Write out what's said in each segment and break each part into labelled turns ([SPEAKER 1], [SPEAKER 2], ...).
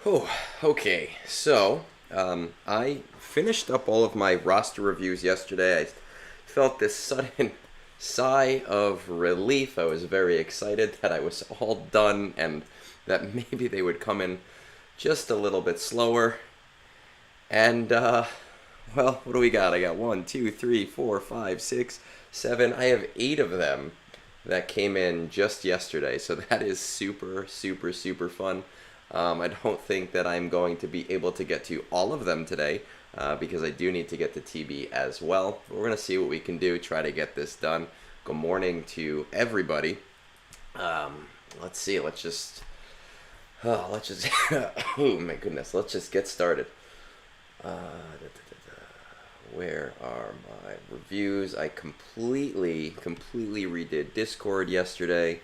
[SPEAKER 1] Oh, okay. I finished up all of my roster reviews yesterday. I felt this sudden sigh of relief. I was very excited that I was all done and that maybe they would come in just a little bit slower. And, well, what do we got? I got 1, 2, 3, 4, 5, 6, 7. I have 8 of them that came in just yesterday. So that is super, super, super fun. I don't think that I'm going to be able to get to all of them today because I do need to get to TB as well. But we're going to see what we can do, try to get this done. Good morning to everybody. Let's see, oh my goodness, let's just get started. Where are my reviews? I completely redid Discord yesterday.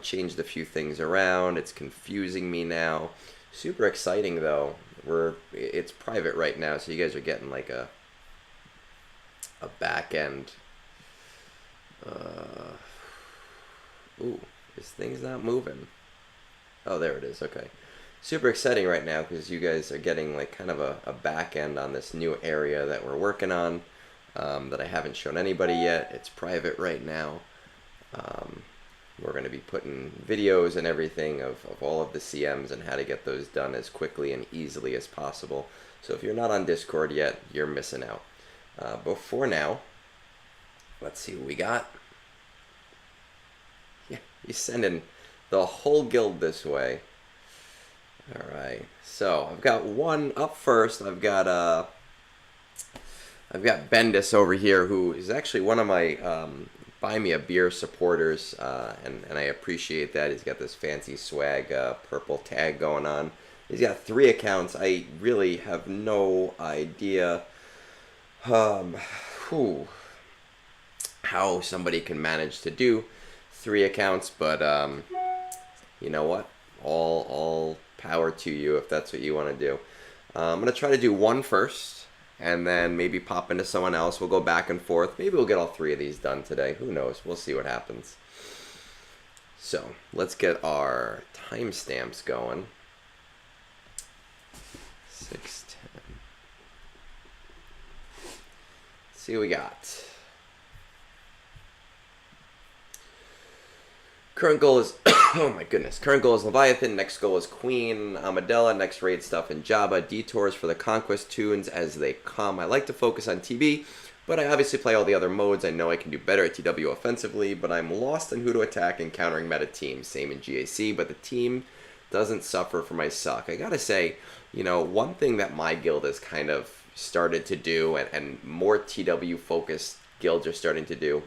[SPEAKER 1] Changed a few things around. It's confusing me now. Super exciting though. It's private right now, so you guys are getting like a back end. Ooh, this thing's not moving. Oh, there it is. Okay. Super exciting right now because you guys are getting like kind of a back end on this new area that we're working on that I haven't shown anybody yet. It's private right now. We're going to be putting videos and everything of all of the CMs and how to get those done as quickly and easily as possible. So if you're not on Discord yet, you're missing out. Before now, let's see what we got. Yeah, he's sending the whole guild this way. Alright, so I've got one up first. I've got BenDeisel over here, who is actually one of my Buy Me a Beer supporters, and I appreciate that. He's got this fancy swag purple tag going on. He's got 3 accounts. I really have no idea how somebody can manage to do 3 accounts, but you know what? All power to you if that's what you want to do. I'm going to try to do one first, and then maybe pop into someone else. We'll go back and forth. Maybe we'll get all 3 of these done today. Who knows? We'll see what happens. So, let's get our timestamps going. 6:10. See what we got. Current goal is, oh my goodness. Current goal is Leviathan. Next goal is Queen, Amadella. Next raid stuff in Java. Detours for the Conquest tunes as they come. I like to focus on TB, but I obviously play all the other modes. I know I can do better at TW offensively, but I'm lost on who to attack and countering meta teams. Same in GAC, but the team doesn't suffer for my suck. I gotta say, one thing that my guild has kind of started to do, and more TW focused guilds are starting to do,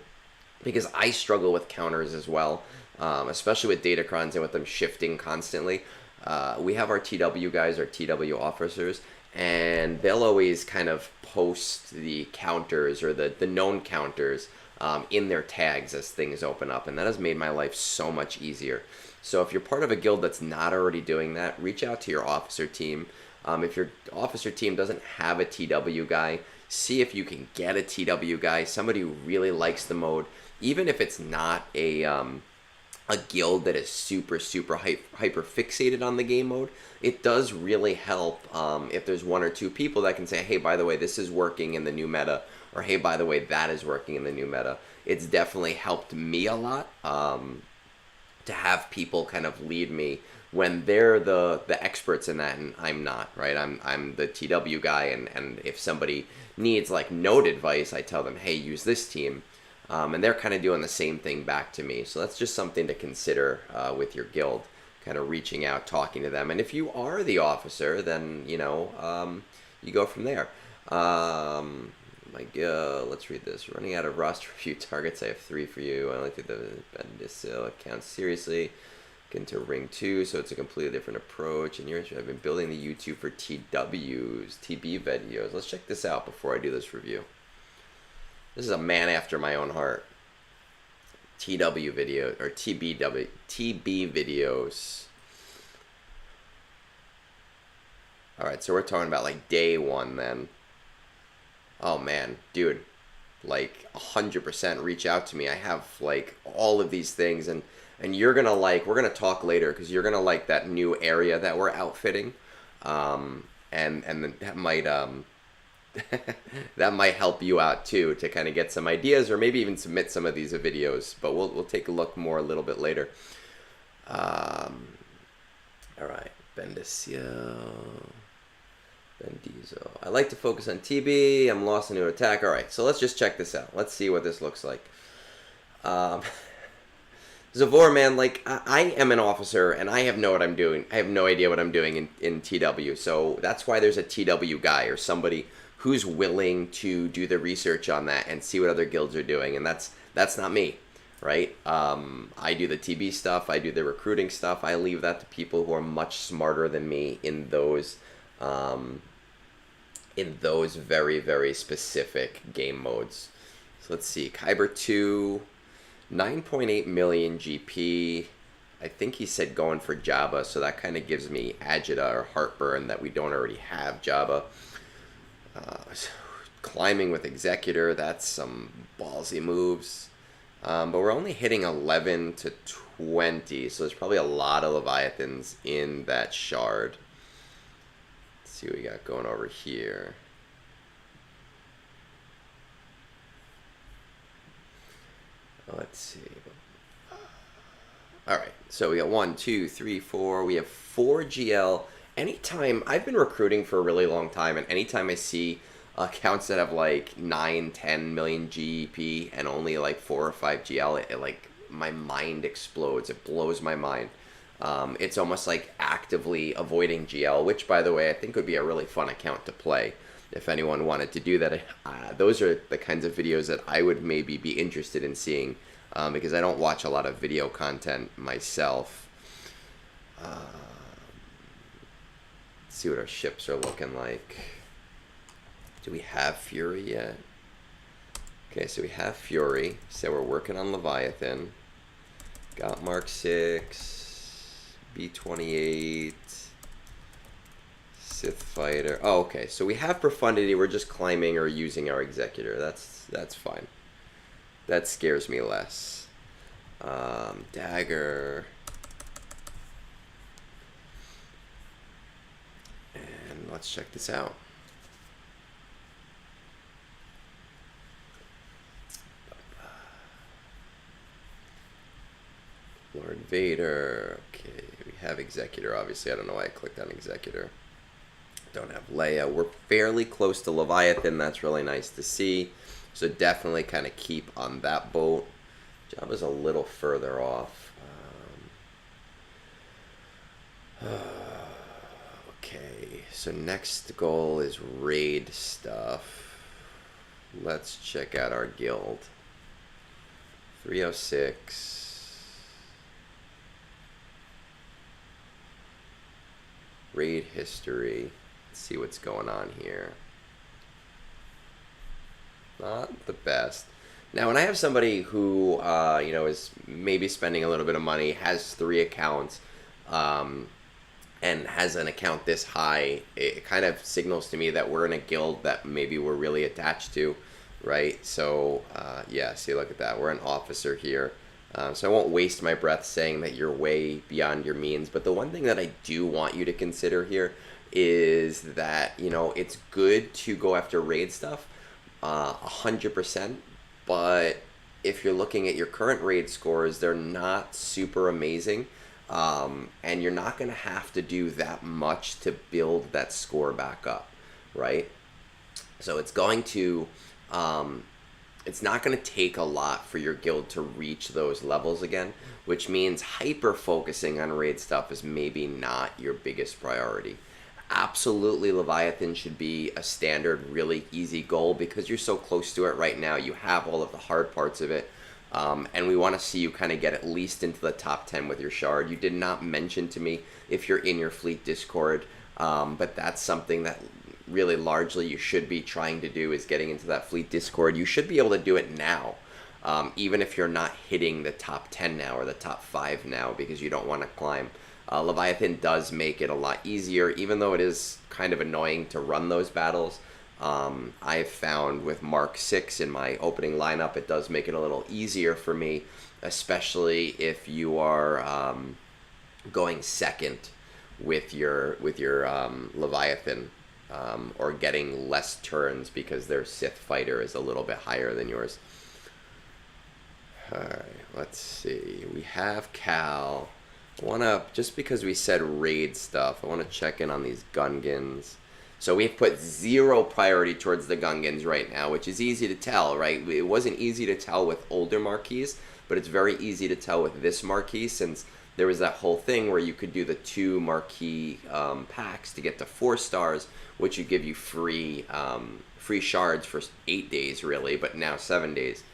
[SPEAKER 1] because I struggle with counters as well. Especially with datacrons and with them shifting constantly. We have our TW guys, our TW officers, and they'll always kind of post the counters or the known counters in their tags as things open up, and that has made my life so much easier. So if you're part of a guild that's not already doing that, reach out to your officer team. If your officer team doesn't have a TW guy, see if you can get a TW guy, somebody who really likes the mode, even if it's not a guild that is super hyper fixated on the game mode. It does really help if there's 1 or 2 people that can say, hey, by the way, this is working in the new meta, or hey, by the way, that is working in the new meta. It's definitely helped me a lot to have people kind of lead me when they're the experts in that and I'm not, right? I'm the TW guy, and if somebody needs like note advice, I tell them, hey, use this team. And they're kind of doing the same thing back to me. So that's just something to consider with your guild, kind of reaching out, talking to them. And if you are the officer, then, you go from there. Let's read this. Running out of roster review targets. I have 3 for you. I like the BenDeisel account seriously. Get into Ring 2, so it's a completely different approach. And I've been building the YouTube for TWs, TB videos. Let's check this out before I do this review. This is a man after my own heart. TW video, or TB videos. Alright, so we're talking about like day 1 then. Oh man, dude. Like 100% reach out to me. I have like all of these things, and you're gonna like, we're gonna talk later because you're gonna like that new area that we're outfitting. And then that might help you out too to kind of get some ideas, or maybe even submit some of these videos. But we'll take a look more a little bit later. All right, BenDeisel. I like to focus on TB. I'm lost in new attack. All right, so let's just check this out. Let's see what this looks like. Zavor, man, like, I am an officer, and I have know what I'm doing. I have no idea what I'm doing in TW, so that's why there's a TW guy or somebody who's willing to do the research on that and see what other guilds are doing, and that's not me, right? I do the TB stuff, I do the recruiting stuff, I leave that to people who are much smarter than me in those very, very specific game modes. So let's see, Kyber 2... 9.8 million GP. I think he said going for Jabba, so that kind of gives me agita or heartburn that we don't already have Jabba. Climbing with Executor, that's some ballsy moves. But we're only hitting 11 to 20, so there's probably a lot of Leviathans in that shard. Let's see what we got going over here. Let's see. All right, so we got 1, 2, 3, 4. We have 4 GL. Anytime, I've been recruiting for a really long time, and anytime I see accounts that have like 9, 10 million GP and only like 4 or 5 GL, it like, my mind explodes. It blows my mind. It's almost like actively avoiding GL, which, by the way, I think would be a really fun account to play. If anyone wanted to do that, those are the kinds of videos that I would maybe be interested in seeing, because I don't watch a lot of video content myself. Let's see what our ships are looking like. Do we have Fury yet? Okay, so we have Fury. So we're working on Leviathan. Got Mark 6, B-28. Sith Fighter. Oh, okay. So we have Profundity. We're just climbing or using our Executor. That's fine. That scares me less. Dagger. And let's check this out. Lord Vader. Okay, we have Executor. Obviously, I don't know why I clicked on Executor. Don't have Leia. We're fairly close to Leviathan. That's really nice to see. So definitely kind of keep on that boat. Jabba's a little further off. Okay, so next goal is raid stuff. Let's check out our guild. 306. Raid history. See what's going on here. Not the best. Now, when I have somebody who, is maybe spending a little bit of money, has 3 accounts, and has an account this high, it kind of signals to me that we're in a guild that maybe we're really attached to, right? So, yeah, see, look at that. We're an officer here. So I won't waste my breath saying that you're way beyond your means. But the one thing that I do want you to consider here is that, it's good to go after raid stuff, 100%. But if you're looking at your current raid scores, they're not super amazing. And you're not going to have to do that much to build that score back up, right? So it's going to... it's not going to take a lot for your guild to reach those levels again, which means hyper-focusing on raid stuff is maybe not your biggest priority. Absolutely, Leviathan should be a standard, really easy goal because you're so close to it right now. You have all of the hard parts of it, and we want to see you kind of get at least into the top 10 with your shard. You did not mention to me if you're in your fleet Discord, but that's something that really largely you should be trying to do, is getting into that fleet Discord. You should be able to do it now, even if you're not hitting the top 10 now or the top 5 now because you don't want to climb. Leviathan does make it a lot easier, even though it is kind of annoying to run those battles. I've found with Mark 6 in my opening lineup, it does make it a little easier for me, especially if you are going second with your Leviathan, or getting less turns because their Sith fighter is a little bit higher than yours. Alright, let's see. We have Cal. I want to, just because we said raid stuff, I want to check in on these Gungans. So we've put 0 priority towards the Gungans right now, which is easy to tell, right? It wasn't easy to tell with older marquees, but it's very easy to tell with this marquee, since there was that whole thing where you could do the 2 marquee packs to get to 4 stars, which would give you free shards for 8 days, really, but now 7 days.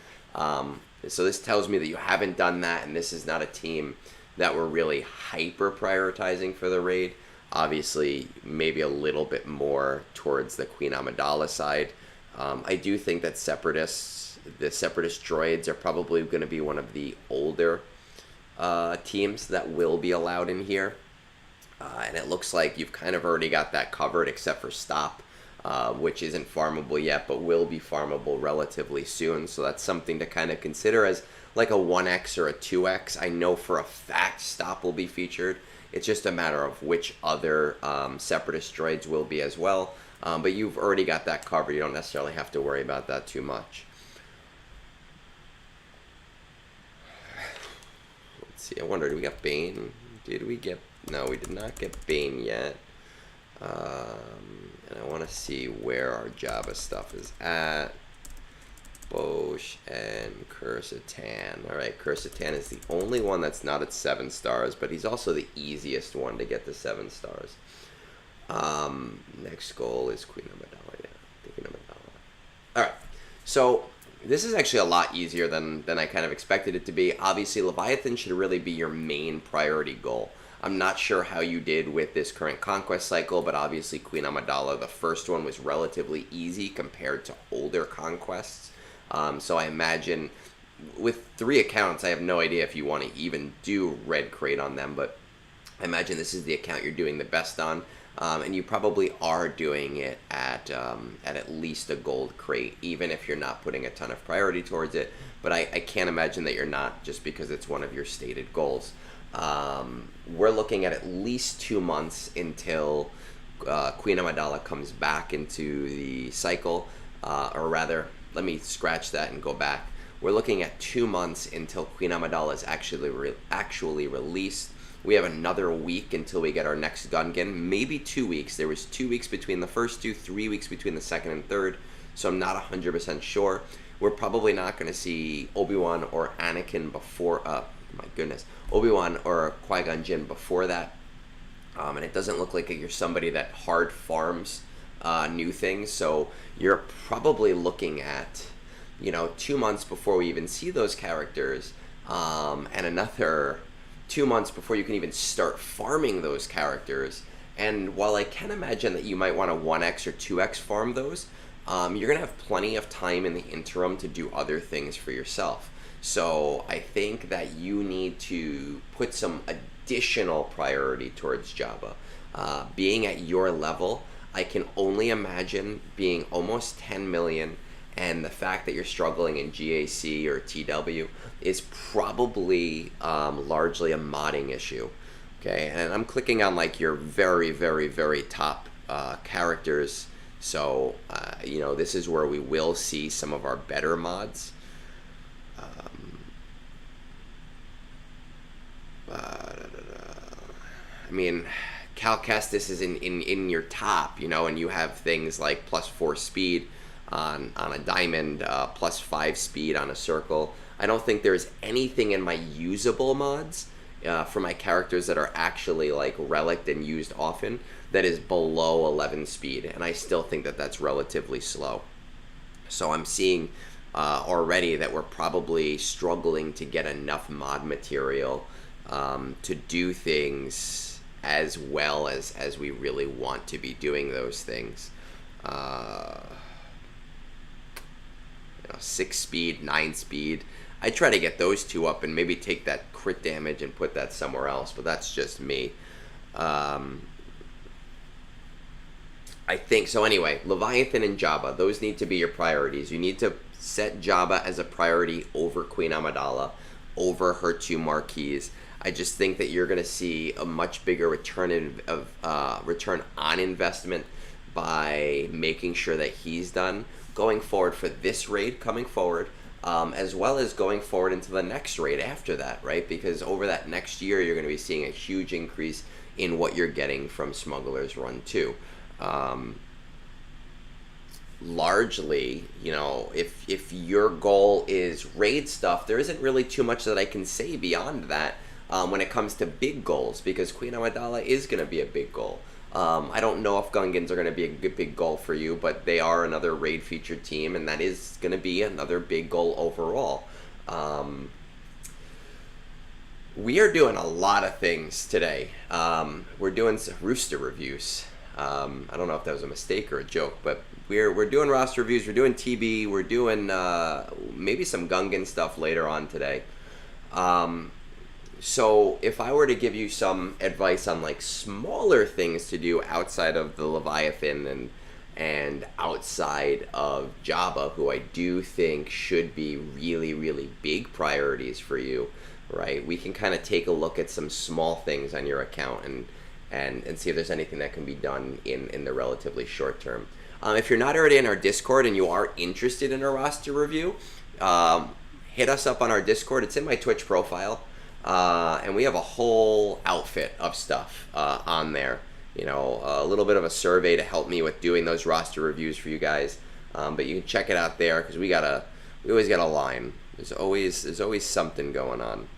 [SPEAKER 1] So this tells me that you haven't done that, and this is not a team that we're really hyper prioritizing for the raid. Obviously, maybe a little bit more towards the Queen Amidala side. I do think that the Separatist droids are probably going to be one of the older teams that will be allowed in here. And it looks like you've kind of already got that covered, except for Stop, which isn't farmable yet, but will be farmable relatively soon. So that's something to kind of consider as like a 1x or a 2x. I know for a fact Stop will be featured. It's just a matter of which other Separatist droids will be as well. But you've already got that covered. You don't necessarily have to worry about that too much. Let's see. I wonder, did we get Bane? Did we get... No, we did not get Bane yet. And I want to see where our Jabba stuff is at. Bosch and Kursatan. Alright, Kursatan is the only one that's not at 7 stars, but he's also the easiest one to get to 7 stars. Next goal is Queen Amidala. Yeah, the Queen Amidala. Alright, so this is actually a lot easier than I kind of expected it to be. Obviously, Leviathan should really be your main priority goal. I'm not sure how you did with this current conquest cycle, but obviously Queen Amidala, the first one, was relatively easy compared to older conquests. So I imagine with 3 accounts, I have no idea if you want to even do red crate on them, but I imagine this is the account you're doing the best on. And you probably are doing it at least a gold crate, even if you're not putting a ton of priority towards it. But I can't imagine that you're not, just because it's one of your stated goals. We're looking at least 2 months until Queen Amidala comes back into the cycle, or rather, let me scratch that and go back. We're looking at 2 months until Queen Amidala is actually released. We have another week until we get our next Gungan, maybe 2 weeks. There was 2 weeks between the first 2, 3 weeks between the second and third, so I'm not 100% sure. We're probably not going to see Obi-Wan or Anakin before, my goodness, Obi-Wan or Qui-Gon Jinn before that. And it doesn't look like you're somebody that hard farms new things, so you're probably looking at, 2 months before we even see those characters, and another 2 months before you can even start farming those characters. And while I can imagine that you might want to 1x or 2x farm those, you're going to have plenty of time in the interim to do other things for yourself. So I think that you need to put some additional priority towards Jabba. Being at your level, I can only imagine being almost 10 million, and the fact that you're struggling in GAC or TW is probably largely a modding issue. Okay, and I'm clicking on like your very, very, very top characters. So, this is where we will see some of our better mods. I mean, Cal Kestis is in your top, and you have things like +4 speed on a diamond, +5 speed on a circle. I don't think there's anything in my usable mods for my characters that are actually like relicked and used often that is below 11 speed, and I still think that that's relatively slow. So I'm seeing already that we're probably struggling to get enough mod material to do things as well as we really want to be doing those things. 6 speed, 9 speed. I try to get those 2 up and maybe take that crit damage and put that somewhere else, but that's just me. I think so. Anyway, Leviathan and Jabba, those need to be your priorities. You need to set Jabba as a priority over Queen Amidala, over her 2 marquees. I just think that you're going to see a much bigger return on investment by making sure that he's done going forward for this raid coming forward, as well as going forward into the next raid after that, right? Because over that next year, you're going to be seeing a huge increase in what you're getting from Smuggler's Run 2. Largely, you know, if your goal is raid stuff, there isn't really too much that I can say beyond that when it comes to big goals, because Queen Amidala is going to be a big goal. I don't know if Gungans are going to be a big goal for you, but they are another raid featured team, and that is going to be another big goal overall. We are doing a lot of things today. We're doing some rooster reviews. I don't know if that was a mistake or a joke, but we're doing roster reviews, we're doing TB, we're doing maybe some Gungan stuff later on today. So if I were to give you some advice on like smaller things to do outside of the Leviathan and outside of Jabba, who I do think should be really, really big priorities for you, right? We can kind of take a look at some small things on your account and see if there's anything that can be done in the relatively short term. If you're not already in our Discord and you are interested in a roster review, hit us up on our Discord. It's in my Twitch profile. And we have a whole outfit of stuff on there. You know, a little bit of a survey to help me with doing those roster reviews for you guys. But you can check it out there because we always got a line. There's always something going on.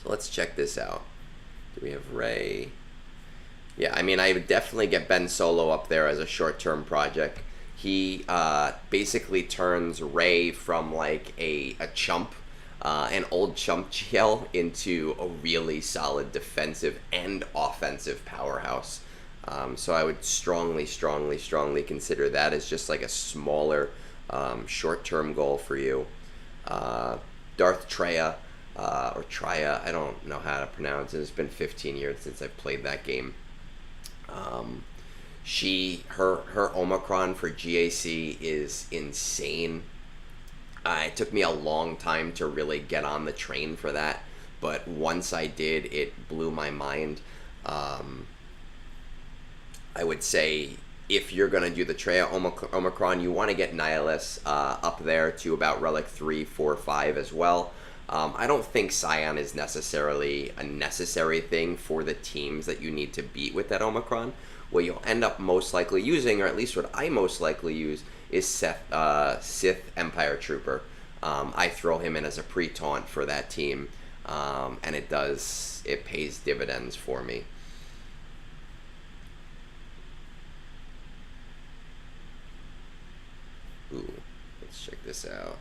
[SPEAKER 1] So let's check this out. Do we have Ray? Yeah, I mean, I would definitely get Ben Solo up there as a short-term project. He basically turns Ray from like a chump, an old chump GL, into a really solid defensive and offensive powerhouse. So I would strongly consider that as just like a smaller short-term goal for you. Darth Treya, or Traya, I don't know how to pronounce it. It's been 15 years since I've played that game. Her Omicron for GAC is insane. It took me a long time to really get on the train for that, but once I did, it blew my mind. I would say if you're going to do the Treya Omicron, you want to get Nihilus up there to about Relic 3, 4, 5 as well. I don't think Scion is necessarily a necessary thing for the teams that you need to beat with that Omicron. What you'll end up most likely using, or at least what I most likely use, is Sith Empire Trooper. I throw him in as a pre-taunt for that team, and it pays dividends for me. Ooh, let's check this out.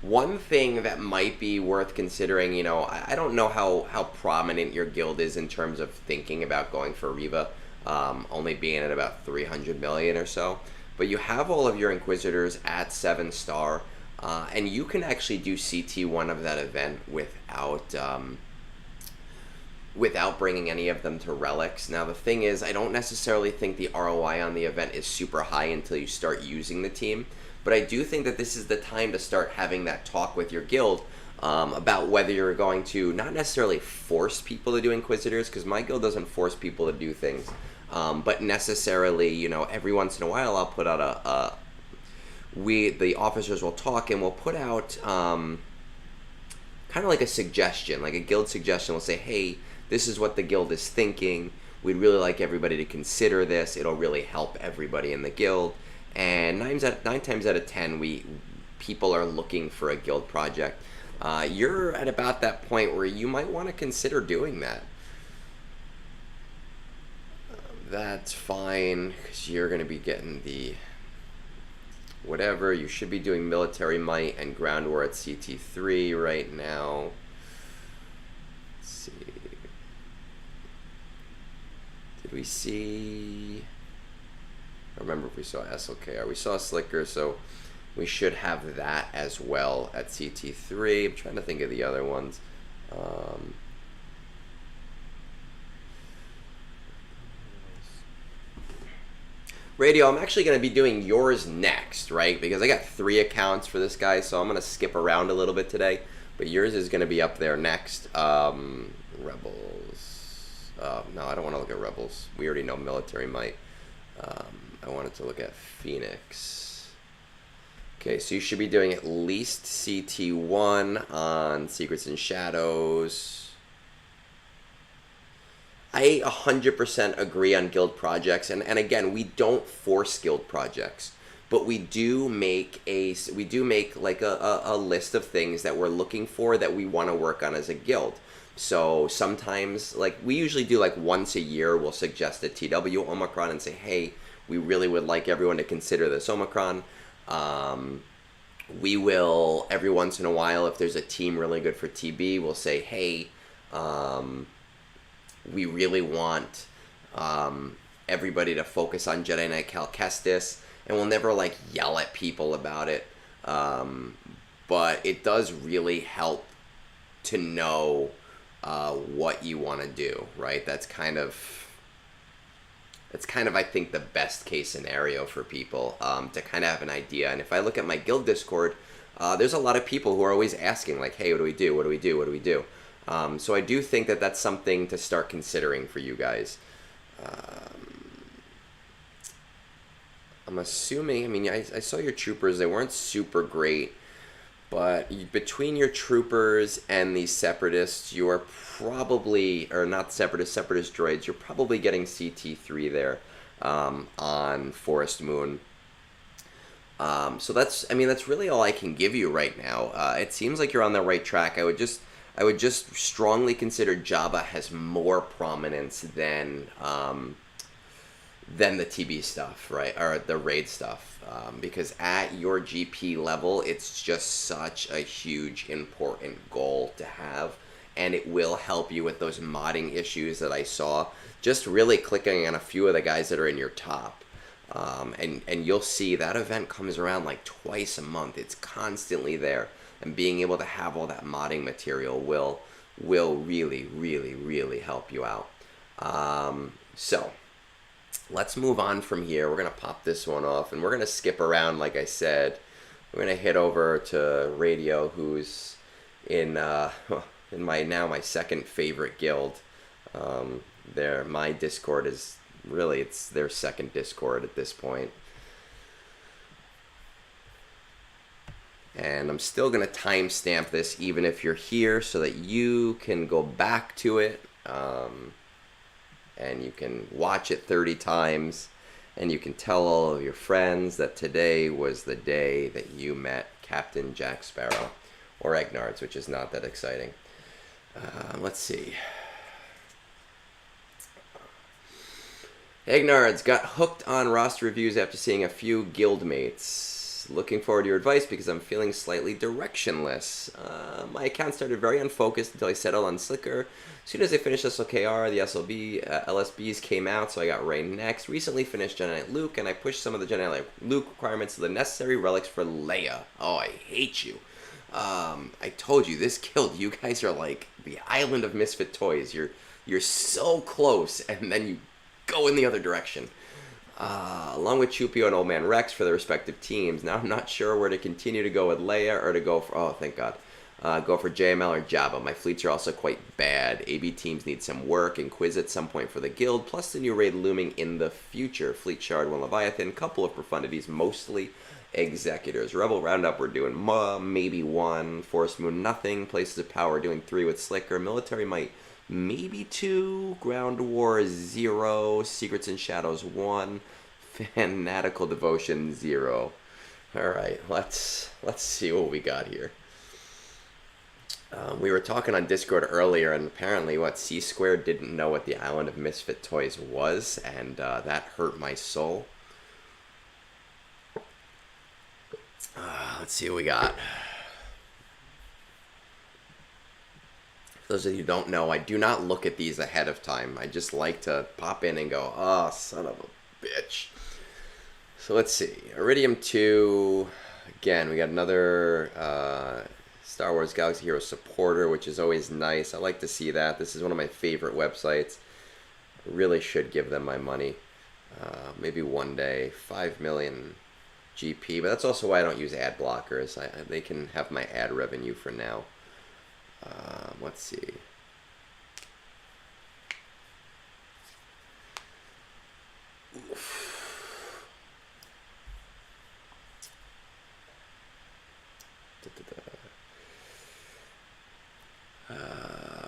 [SPEAKER 1] One thing that might be worth considering, you know, I don't know how prominent your guild is in terms of thinking about going for Reva, only being at about 300 million or so, but you have all of your Inquisitors at 7-star, and you can actually do CT1 of that event without bringing any of them to relics. Now the thing is, I don't necessarily think the ROI on the event is super high until you start using the team. But I do think that this is the time to start having that talk with your guild about whether you're going to not necessarily force people to do Inquisitors, because my guild doesn't force people to do things, but necessarily, you know, every once in a while I'll put out the officers will talk and we'll put out kind of like a suggestion, like a guild suggestion. We'll say, hey, this is what the guild is thinking. We'd really like everybody to consider this. It'll really help everybody in the guild. And 9 times out of 10, people are looking for a guild project. You're at about that point where you might want to consider doing that. That's fine, because you're going to be getting the whatever. You should be doing Military Might and Ground War at CT3 right now. Let's see. Did we see... I remember if we saw SLKR. We saw Slicker, so we should have that as well at CT3. I'm trying to think of the other ones. Radio, I'm actually going to be doing yours next, right? Because I got 3 accounts for this guy, so I'm going to skip around a little bit today. But yours is going to be up there next. Rebels. No, I don't want to look at Rebels. We already know Military Might. I wanted to look at Phoenix. Okay, so you should be doing at least CT1 on Secrets and Shadows. I 100% agree on guild projects, and again, we don't force guild projects, but we do make like a list of things that we're looking for that we want to work on as a guild. So sometimes, like, we usually do like once a year, we'll suggest a TW Omicron and say, hey, we really would like everyone to consider this Omicron. We will, every once in a while, if there's a team really good for TB, we'll say, hey, we really want everybody to focus on Jedi Knight Cal Kestis, and we'll never like yell at people about it, but it does really help to know what you want to do, right? That's kind of I think the best case scenario for people, to kind of have an idea. And if I look at my guild Discord, there's a lot of people who are always asking like, hey, what do we do? What do we do? What do we do? So I do think that that's something to start considering for you guys. I'm assuming, I mean, I saw your troopers. They weren't super great. But between your troopers and the separatists, you are probably, or not separatist droids, you're probably getting CT3 there on Forest Moon. So that's really all I can give you right now. It seems like you're on the right track. I would just strongly consider Jabba has more prominence than the TB stuff, right? Or the raid stuff. Because at your GP level, it's just such a huge, important goal to have. And it will help you with those modding issues that I saw. Just really clicking on a few of the guys that are in your top. And you'll see that event comes around like twice a month. It's constantly there. And being able to have all that modding material will really, really, really help you out. So let's move on from here. We're going to pop this one off, and we're going to skip around, like I said. We're going to hit over to Radio, who's in my second favorite guild. My Discord is really, it's their second Discord at this point. And I'm still going to timestamp this even if you're here so that you can go back to it. And you can watch it 30 times, and you can tell all of your friends that today was the day that you met Captain Jack Sparrow, or Egnards, which is not that exciting. Let's see. Egnards got hooked on roster reviews after seeing a few guildmates. Looking forward to your advice because I'm feeling slightly directionless. My account started very unfocused until I settled on Slicker. As soon as I finished SLKR, the LSBs came out, so I got Rey next. Recently finished Jedi Knight Luke, and I pushed some of the Jedi Knight Luke requirements to the necessary relics for Leia. Oh, I hate you. I told you, this guild, you guys are like the island of misfit toys. You're so close, and then you go in the other direction. Along with Chupio and Old Man Rex for their respective teams. Now I'm not sure where to continue to go with Leia or to go for, oh, thank God, go for JML or Jabba. My fleets are also quite bad. AB teams need some work and quiz at some point for the guild, plus the new raid looming in the future. Fleet Shard, One Leviathan, couple of profundities, mostly Executors. Rebel Roundup, we're doing maybe 1. Forest Moon, nothing. Places of Power, doing 3 with Slicker. Military Might, maybe 2. Ground War, 0. Secrets and Shadows, 1. Fanatical Devotion, 0. Alright, let's see what we got here. We were talking on Discord earlier, and apparently C-Square didn't know what the Island of Misfit Toys was, and that hurt my soul. Let's see what we got. For those of you who don't know, I do not look at these ahead of time. I just like to pop in and go, oh, son of a bitch. So let's see. Iridium 2. Again, we got another Star Wars Galaxy Hero supporter, which is always nice. I like to see that. This is one of my favorite websites. I really should give them my money. Maybe one day, 5 million GP, but that's also why I don't use ad blockers. They can have my ad revenue for now. Let's see.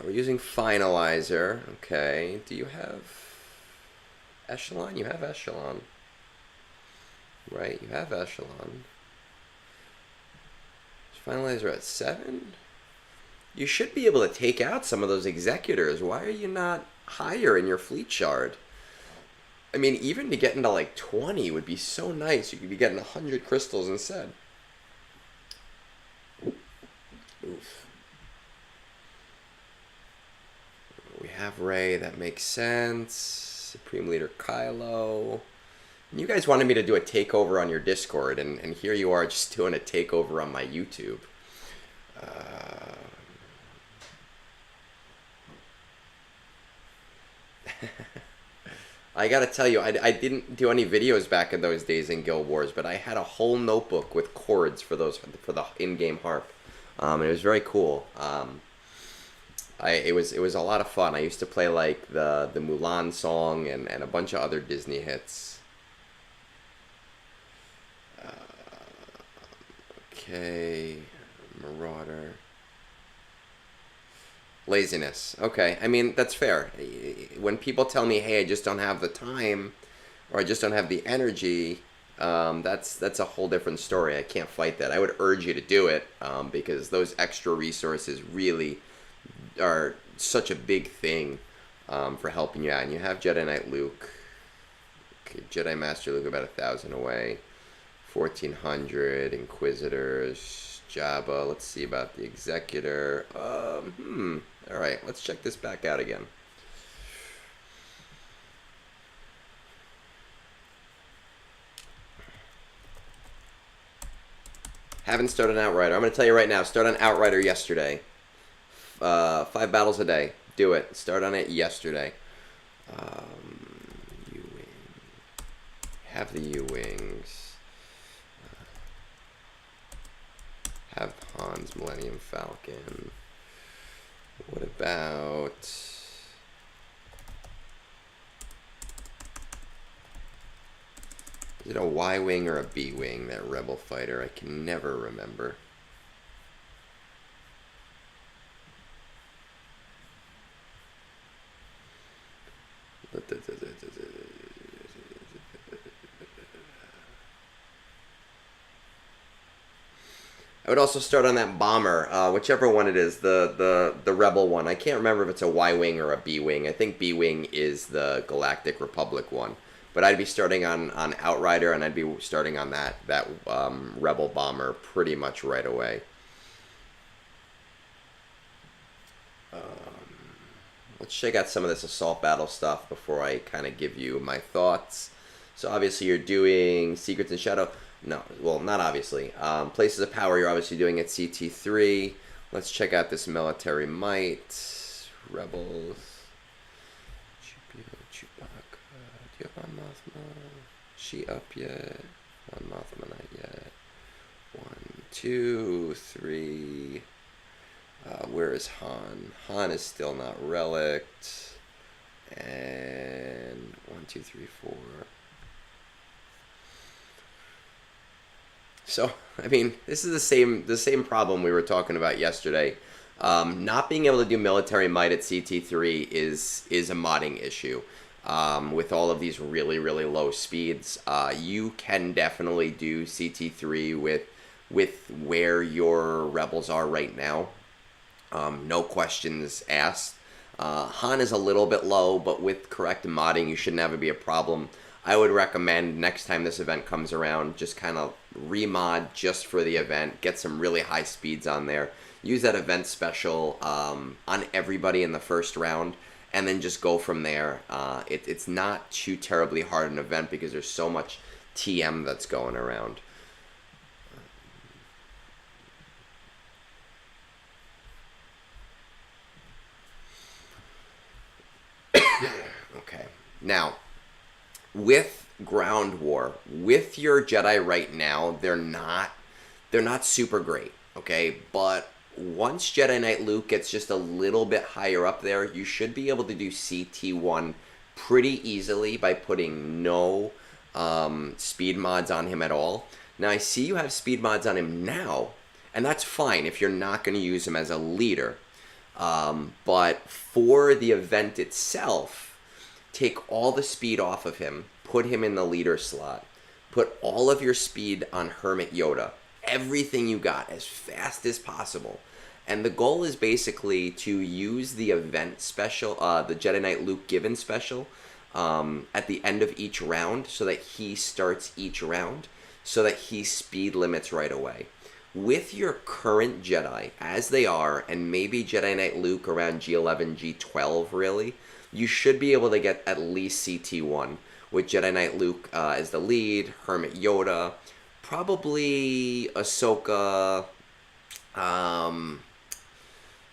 [SPEAKER 1] We're using Finalizer. Okay. Do you have Echelon? You have Echelon. Right, you have Echelon. Is Finalizer at 7? You should be able to take out some of those Executors. Why are you not higher in your fleet shard? I mean, even to get into like 20 would be so nice. You could be getting 100 crystals instead. Oof. We have Ray, that makes sense. Supreme Leader Kylo. And you guys wanted me to do a takeover on your Discord, and here you are just doing a takeover on my YouTube. I gotta tell you, I didn't do any videos back in those days in Guild Wars, but I had a whole notebook with chords for the in-game harp. It was very cool. It was a lot of fun. I used to play like the Mulan song and a bunch of other Disney hits. Okay, Marauder. Laziness. Okay, I mean, that's fair. When people tell me, hey, I just don't have the time, or I just don't have the energy, that's a whole different story. I can't fight that. I would urge you to do it, because those extra resources really are such a big thing for helping you out. And you have Jedi Knight Luke. Okay, Jedi Master Luke about 1,000 away. 1,400 Inquisitors. Jabba. Let's see about the Executor. Alright, let's check this back out again. Haven't started Outrider. I'm going to tell you right now, start on Outrider yesterday. 5 battles a day. Do it. Start on it yesterday. U-Wing. Have the U-Wings. Have Han's Millennium Falcon. What about... Is it a Y-Wing or a B-Wing, that Rebel fighter? I can never remember. I would also start on that bomber, whichever one it is, the Rebel one. I can't remember if it's a Y-Wing or a B-Wing. I think B-Wing is the Galactic Republic one. But I'd be starting on Outrider, and I'd be starting on that Rebel bomber pretty much right away. Let's check out some of this assault battle stuff before I kind of give you my thoughts. So obviously you're doing Secrets in Shadow. No, well, not obviously. Places of Power you're obviously doing at CT3. Let's check out this Military Might. Rebels. Chewbacca. Do you have Mon Mothma? She up yet? Mon Mothma not yet. 1, 2, 3. Where is Han? Han is still not relicked. And 1, 2, 3, 4. So, I mean, this is the same problem we were talking about yesterday. Not being able to do Military Might at CT3 is a modding issue. With all of these really, really low speeds, you can definitely do CT3 with where your rebels are right now. No questions asked. Han is a little bit low, but with correct modding, you should never be a problem. I would recommend next time this event comes around, just kind of remod just for the event, get some really high speeds on there, use that event special on everybody in the first round, and then just go from there. It's not too terribly hard an event because there's so much TM that's going around. Okay, now with Ground War, with your Jedi right now, they're not super great, okay? But once Jedi Knight Luke gets just a little bit higher up there, you should be able to do CT1 pretty easily by putting no speed mods on him at all. Now, I see you have speed mods on him now, and that's fine if you're not going to use him as a leader. But for the event itself, take all the speed off of him, put him in the leader slot, put all of your speed on Hermit Yoda, everything you got as fast as possible. And the goal is basically to use the event special, the Jedi Knight Luke Given special, at the end of each round so that he starts each round, so that he speed limits right away. With your current Jedi, as they are, and maybe Jedi Knight Luke around G11, G12 really, you should be able to get at least CT1. With Jedi Knight Luke as the lead, Hermit Yoda, probably Ahsoka,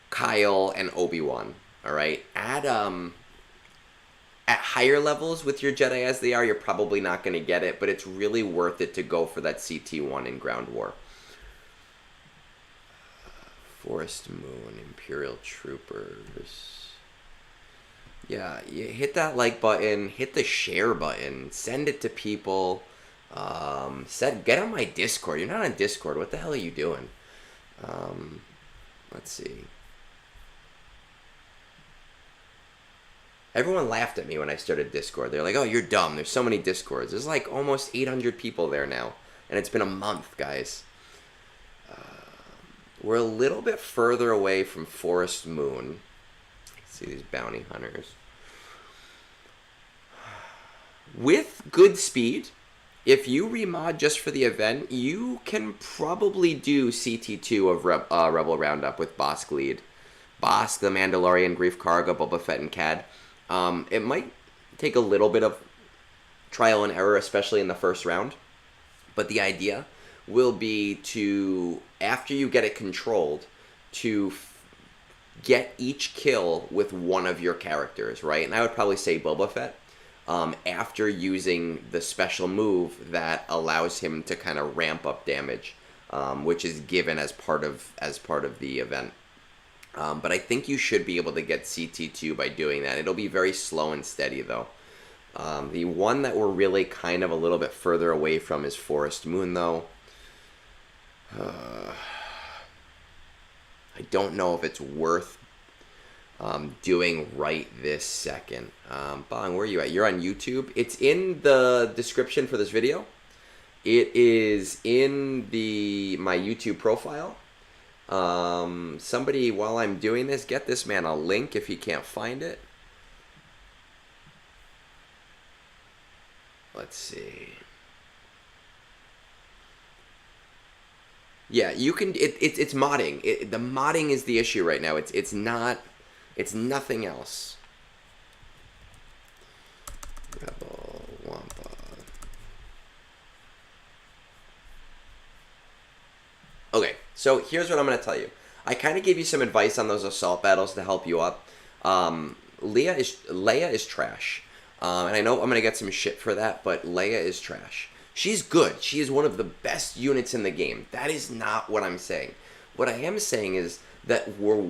[SPEAKER 1] Kyle, and Obi-Wan. Alright? At higher levels with your Jedi as they are, you're probably not going to get it, but it's really worth it to go for that CT1 in Ground War. Forest Moon, Imperial Troopers. Yeah, you hit that like button, hit the share button, send it to people. Get on my Discord. You're not on Discord. What the hell are you doing? Let's see. Everyone laughed at me when I started Discord. They're like, oh, you're dumb. There's so many Discords. There's like almost 800 people there now. And it's been a month, guys. We're a little bit further away from Forest Moon. Let's see these bounty hunters. With good speed, if you remod just for the event, you can probably do CT2 of Rebel Roundup with Bosk lead. Bosk, the Mandalorian, Grief Karga, Boba Fett, and Cad. It might take a little bit of trial and error, especially in the first round. But the idea will be to, after you get it controlled, to get each kill with one of your characters, right? And I would probably say Boba Fett, after using the special move that allows him to kind of ramp up damage, which is given as part of the event. But I think you should be able to get CT2 by doing that. It'll be very slow and steady, though. The one that we're really kind of a little bit further away from is Forest Moon, though. I don't know if it's worth doing right this second. Bong, where are you at? You're on YouTube? It's in the description for this video. It is in my YouTube profile. Somebody, while I'm doing this, get this man a link if he can't find it. Let's see. Yeah, you can. It's modding. The modding is the issue right now. It's nothing else. Rebel Wampa. Okay, so here's what I'm gonna tell you. I kind of gave you some advice on those assault battles to help you up. Leia is trash, and I know I'm gonna get some shit for that, but Leia is trash. She's good. She is one of the best units in the game. That is not what I'm saying. What I am saying is that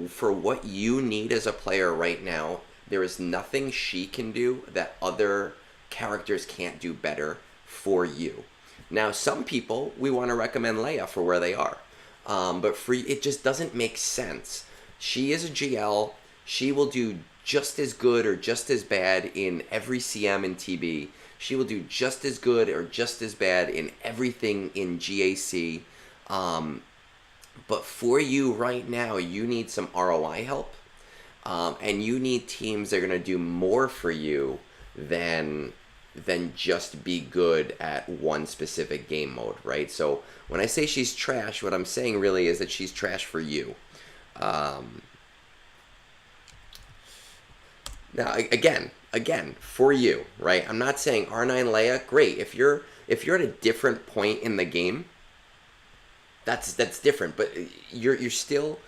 [SPEAKER 1] for what you need as a player right now, there is nothing she can do that other characters can't do better for you. Now, some people, we want to recommend Leia for where they are. But it just doesn't make sense. She is a GL. She will do just as good or just as bad in every CM and TB. She will do just as good or just as bad in everything in GAC. But for you right now, you need some ROI help. And you need teams that are going to do more for you than just be good at one specific game mode, right? So when I say she's trash, what I'm saying really is that she's trash for you. Now, again, for you, right? I'm not saying R9 Leia, great. If you're at a different point in the game, that's different. But you're still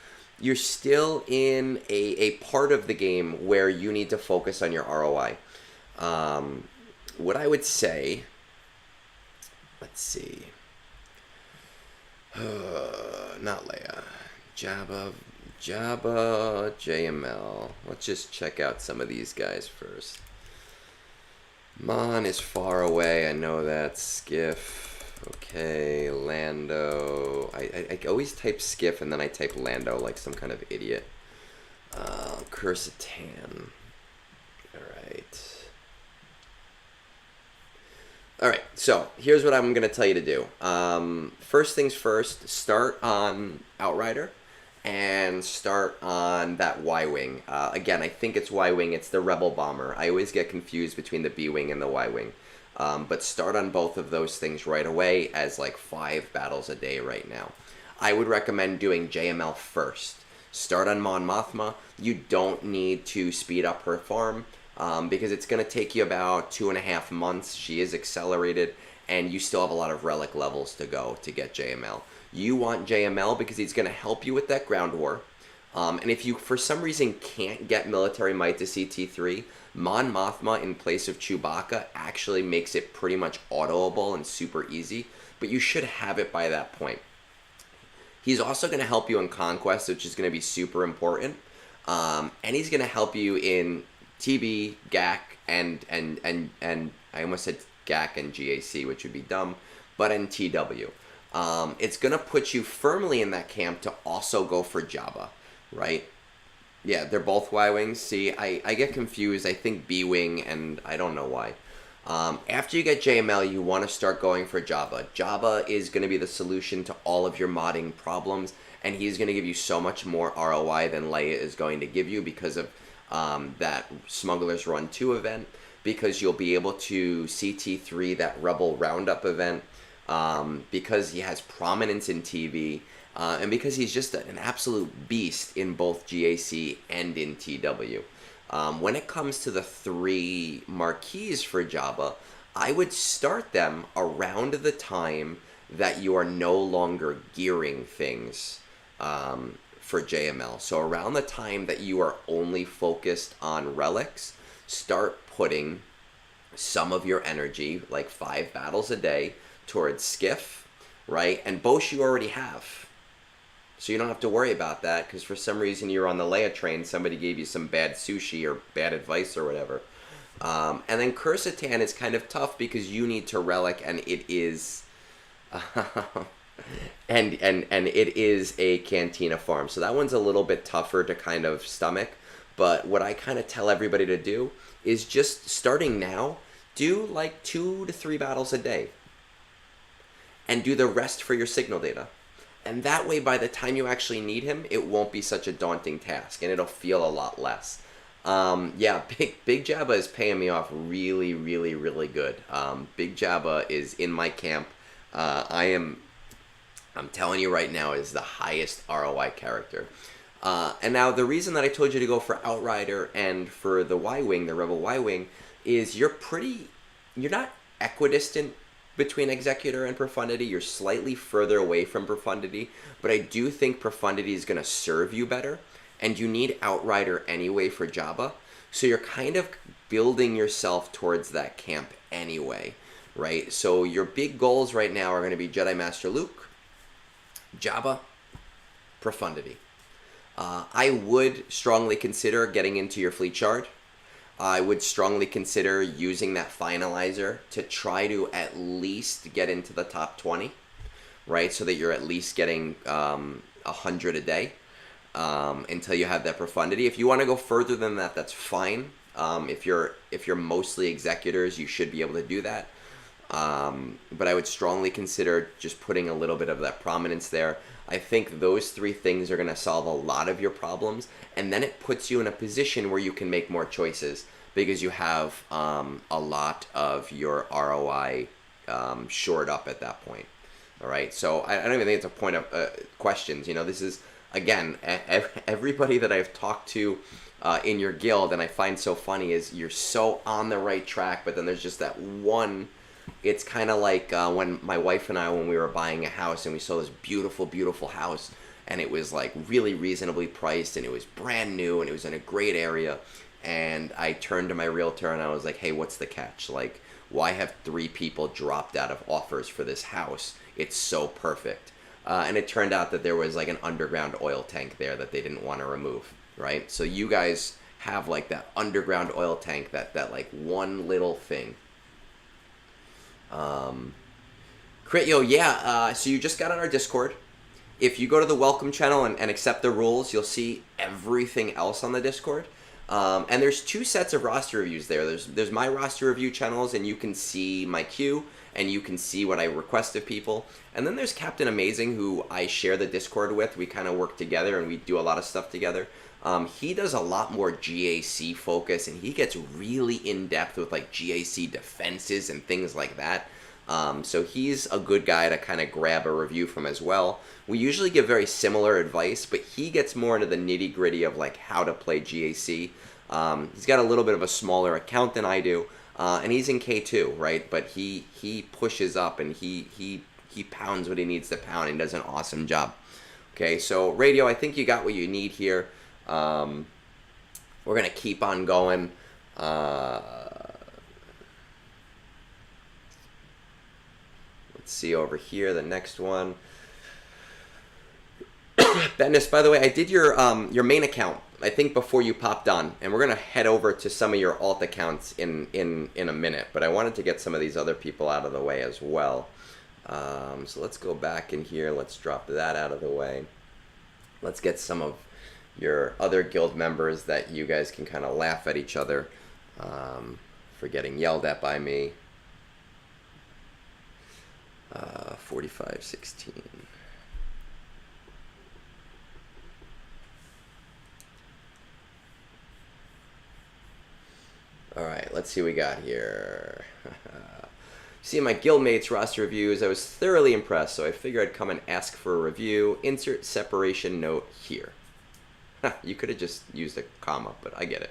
[SPEAKER 1] in a part of the game where you need to focus on your ROI. what I would say, let's see, not Leia, Jabba, JML. Let's just check out some of these guys first. Mon is far away, I know that. Skiff, okay, Lando. I always type Skiff and then I type Lando like some kind of idiot. Cursatan. Alright, so here's what I'm going to tell you to do. First things first, start on Outrider and start on that Y-Wing. Again, I think it's Y-Wing, it's the Rebel Bomber. I always get confused between the B-Wing and the Y-Wing. But start on both of those things right away as like 5 battles a day right now. I would recommend doing JML first. Start on Mon Mothma. You don't need to speed up her farm. Because it's going to take you about 2.5 months. She is accelerated, and you still have a lot of relic levels to go to get JML. You want JML because he's going to help you with that ground war. And if you, for some reason, can't get Military Might to CT3, Mon Mothma in place of Chewbacca actually makes it pretty much autoable and super easy, but you should have it by that point. He's also going to help you in Conquest, which is going to be super important, and he's going to help you in TB, GAC, and I almost said GAC and GAC, which would be dumb, but in TW. It's going to put you firmly in that camp to also go for Jabba, right? Yeah, they're both Y-Wings. See, I get confused. I think B-Wing, and I don't know why. After you get JML, you want to start going for Jabba. Jabba is going to be the solution to all of your modding problems, and he's going to give you so much more ROI than Leia is going to give you because of that Smuggler's Run 2 event, because you'll be able to CT3 that Rebel Roundup event, because he has prominence in TV, and because he's just an absolute beast in both GAC and in TW. When it comes to the 3 marquees for Jabba, I would start them around the time that you are no longer gearing things for JML. So around the time that you are only focused on relics, start putting some of your energy, like 5 battles a day, towards Skiff, right? And Bosch you already have. So you don't have to worry about that, because for some reason you're on the Leia train, somebody gave you some bad sushi or bad advice or whatever. And then Cursatan is kind of tough because you need to relic, and it is... and it is a Cantina farm, so that one's a little bit tougher to kind of stomach. But what I kind of tell everybody to do is just starting now, do like 2 to 3 battles a day, and do the rest for your signal data. And that way, by the time you actually need him, it won't be such a daunting task, and it'll feel a lot less. Yeah, Big Jabba is paying me off really, really, really good. Big Jabba is in my camp. I'm telling you right now, is the highest ROI character. And now the reason that I told you to go for Outrider and for the Y-Wing, the Rebel Y-Wing, is you're not equidistant between Executor and Profundity. You're slightly further away from Profundity, but I do think Profundity is going to serve you better, and you need Outrider anyway for Jabba, so you're kind of building yourself towards that camp anyway, right? So your big goals right now are going to be Jedi Master Luke, Jabba, Profundity. I would strongly consider getting into your Fleet Shard. I would strongly consider using that finalizer to try to at least get into the top 20, right? So that you're at least getting 100 a day until you have that Profundity. If you want to go further than that, that's fine. If you're mostly Executors, you should be able to do that. But I would strongly consider just putting a little bit of that prominence there. I think those 3 things are going to solve a lot of your problems, and then it puts you in a position where you can make more choices because you have a lot of your ROI shored up at that point. All right, so I don't even think it's a point of questions. You know, this is, again, everybody that I've talked to in your guild, and I find so funny, is you're so on the right track, but then there's just that one... It's kind of like when my wife and I, when we were buying a house and we saw this beautiful, beautiful house, and it was like really reasonably priced, and it was brand new, and it was in a great area, and I turned to my realtor and I was like, hey, what's the catch? Like, why have 3 people dropped out of offers for this house? It's so perfect. And it turned out that there was like an underground oil tank there that they didn't want to remove, right? So you guys have like that underground oil tank, that like one little thing. Crityo, yeah, so you just got on our Discord. If you go to the welcome channel and accept the rules, you'll see everything else on the Discord. And there's 2 sets of roster reviews there. There's my roster review channels, and you can see my queue, and you can see what I request of people. And then there's Captain Amazing, who I share the Discord with. We kind of work together, and we do a lot of stuff together. He does a lot more GAC focus, and he gets really in-depth with like GAC defenses and things like that. So he's a good guy to kind of grab a review from as well. We usually give very similar advice, but he gets more into the nitty-gritty of like how to play GAC. He's got a little bit of a smaller account than I do, and he's in K2, right? But he pushes up, and he pounds what he needs to pound and does an awesome job. Okay, so Radio, I think you got what you need here. We're gonna keep on going. Let's see over here, the next one. Bendis, by the way, I did your main account, I think, before you popped on, and we're gonna head over to some of your alt accounts in a minute. But I wanted to get some of these other people out of the way as well. So let's go back in here. Let's drop that out of the way. Let's get some of your other guild members that you guys can kind of laugh at each other for getting yelled at by me. 4516. Alright, let's see what we got here. See my guildmates roster reviews. I was thoroughly impressed, so I figured I'd come and ask for a review. Insert separation note here. You could have just used a comma, but I get it.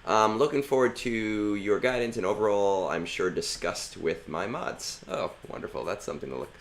[SPEAKER 1] Looking forward to your guidance and overall, I'm sure, discussed with my mods. Oh, wonderful. That's something to look...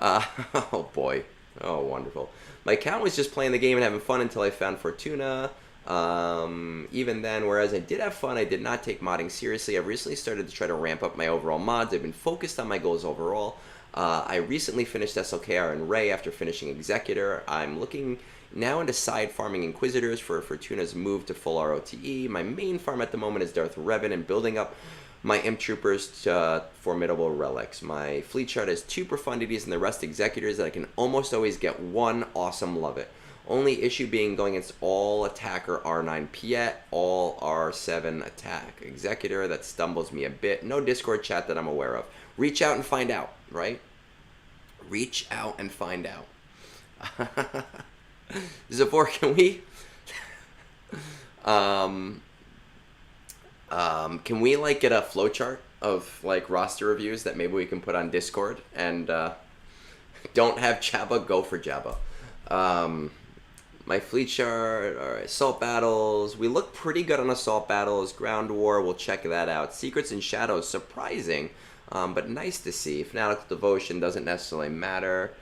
[SPEAKER 1] oh, boy. Oh, wonderful. My account was just playing the game and having fun until I found Fortuna. Even then, whereas I did have fun, I did not take modding seriously. I've recently started to try to ramp up my overall mods. I've been focused on my goals overall. I recently finished SLKR and Ray after finishing Executor. I'm looking now into side farming Inquisitors for Fortuna's move to full ROTE. My main farm at the moment is Darth Revan and building up my Imp Troopers to formidable relics. My fleet chart has 2 Profundities and the rest Executors that I can almost always get 1 awesome love it. Only issue being going against all attacker R9 Piet, all R7 attack Executor. That stumbles me a bit. No Discord chat that I'm aware of. Reach out and find out, right? Reach out and find out. Zavor, can we like get a flowchart of like roster reviews that maybe we can put on Discord? And don't have Jabba, go for Jabba. My fleet chart, all right, assault battles. We look pretty good on assault battles. Ground war, we'll check that out. Secrets and shadows, surprising, but nice to see. Fanatical devotion doesn't necessarily matter.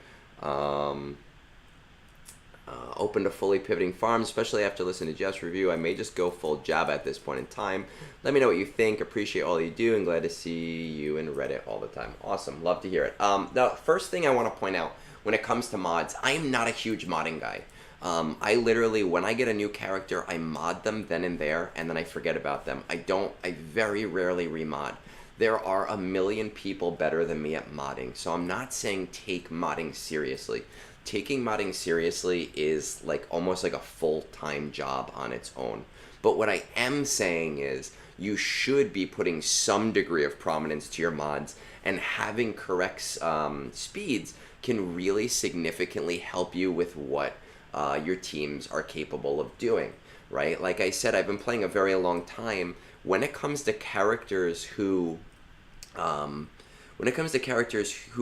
[SPEAKER 1] Open to fully pivoting farms, especially after listening to Jeff's review. I may just go full Jabba at this point in time. Let me know what you think. Appreciate all you do and glad to see you in Reddit all the time. Awesome. Love to hear it. The first thing I want to point out when it comes to mods, I am not a huge modding guy. I literally, when I get a new character, I mod them then and there, and then I forget about them. I very rarely remod. There are a million people better than me at modding, so I'm not saying take modding seriously. Taking modding seriously is like almost like a full-time job on its own. But what I am saying is you should be putting some degree of prominence to your mods, and having correct speeds can really significantly help you with what your teams are capable of doing, right? Like I said, I've been playing a very long time. When it comes to characters who I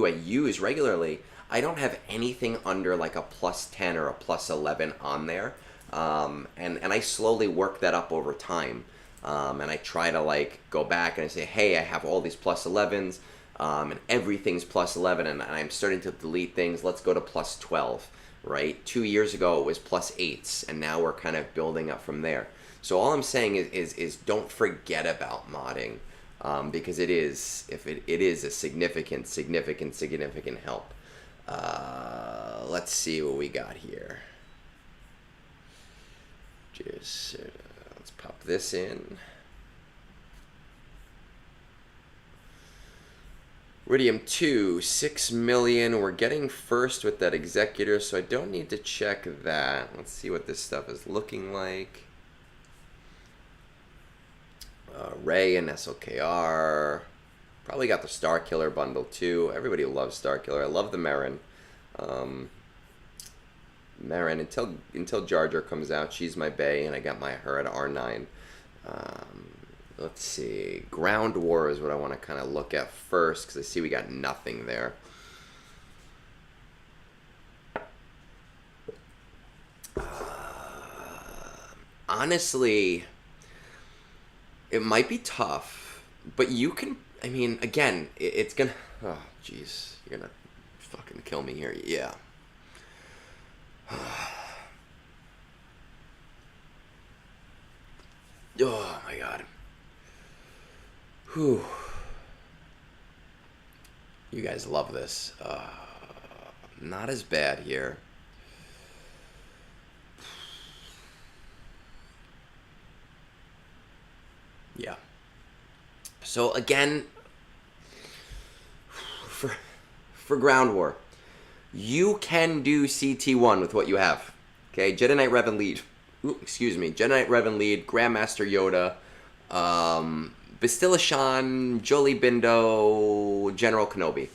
[SPEAKER 1] use regularly, I don't have anything under like a +10 or a +11 on there, and I slowly work that up over time, and I try to like go back and I say, hey, I have all these +11s, and everything's +11, and I'm starting to delete things. Let's go to +12, right? 2 years ago it was +8s, and now we're kind of building up from there. So all I'm saying is don't forget about modding. because it is, it is a significant help. Let's see what we got here. Just let's pop this in. Iridium 2, 6 million. We're getting first with that executor, so I don't need to check that. Let's see what this stuff is looking like. Ray and SLKR. Probably got the Star Killer bundle too. Everybody loves Star Killer. I love the Marin. Marin, until Jar Jar comes out, she's my bae, and I got her at R9. Let's see. Ground War is what I want to kind of look at first, because I see we got nothing there. Honestly, it might be tough, but you can, I mean, again, it's gonna, oh, jeez, you're gonna fucking kill me here. Yeah. Oh, my God. Whew. You guys love this. Not as bad here. Yeah. So again, for Ground War, you can do CT1 with what you have. Okay, Jedi Knight Revan Lead. Ooh, excuse me, Jedi Knight Revan Lead, Grandmaster Yoda, Bastilla Shan, Jolie Bindo, General Kenobi.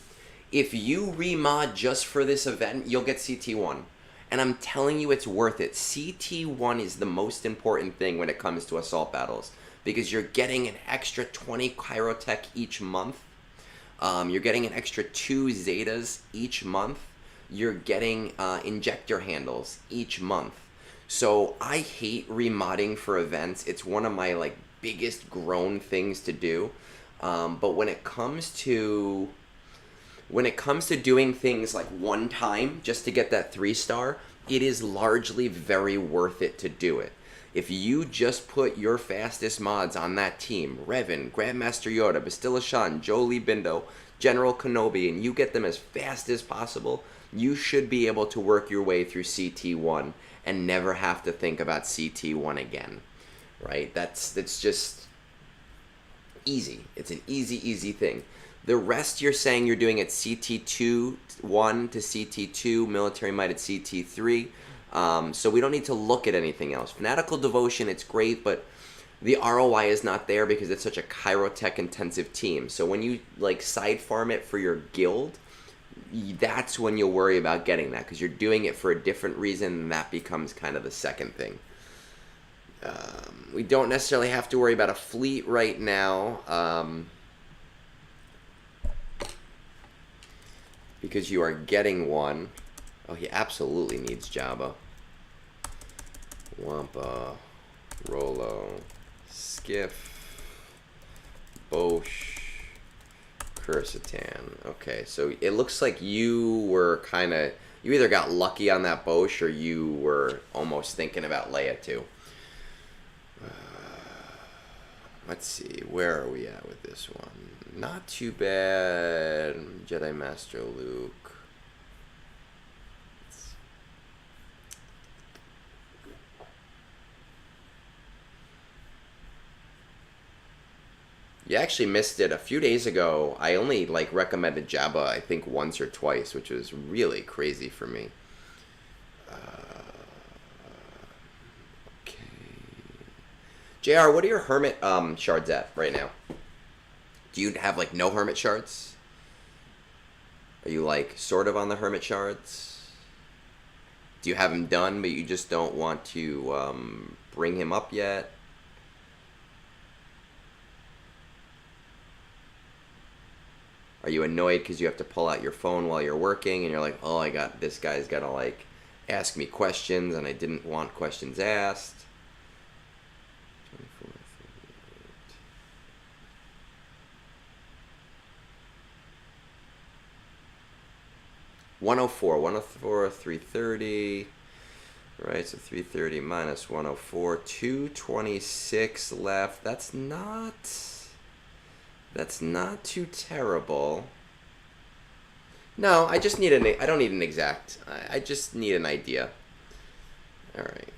[SPEAKER 1] If you remod just for this event, you'll get CT1. And I'm telling you, it's worth it. CT1 is the most important thing when it comes to assault battles, because you're getting an extra 20 Chirotech each month. You're getting an extra 2 Zetas each month. You're getting injector handles each month. So I hate remodding for events. It's one of my biggest grown things to do. But when it comes to doing things like one time just to get that 3-star, it is largely very worth it to do it. If you just put your fastest mods on that team, Revan, Grandmaster Yoda, Bastilla Shan, Jolie Bindo, General Kenobi, and you get them as fast as possible, you should be able to work your way through CT1 and never have to think about CT1 again, right? That's just easy. It's an easy thing. The rest you're saying you're doing at CT2 1 to CT2, Military Might at CT3. So we don't need to look at anything else. Fanatical Devotion, it's great, but the ROI is not there because it's such a Chirotech intensive team. So when you side farm it for your guild, that's when you'll worry about getting that, because you're doing it for a different reason, and that becomes kind of the second thing. We don't necessarily have to worry about a fleet right now, because you are getting one. Oh, he absolutely needs Jabba. Wampa, Rolo, Skiff, Bosch, Kursatan. Okay, so it looks like you were you either got lucky on that Bosch or you were almost thinking about Leia too. Let's see, where are we at with this one? Not too bad. Jedi Master Luke. You actually missed it. A few days ago, I only recommended Jabba, I think, once or twice, which was really crazy for me. Okay. JR, what are your Hermit shards at right now? Do you have no Hermit shards? Are you sort of on the Hermit shards? Do you have him done, but you just don't want to bring him up yet? Are you annoyed because you have to pull out your phone while you're working and you're like, oh, this guy's got to ask me questions and I didn't want questions asked? 24, 38. 104, 330. Right, so 330 minus 104, 226 left. That's not That's not too terrible. No, I just need I don't need an exact. I just need an idea. All right,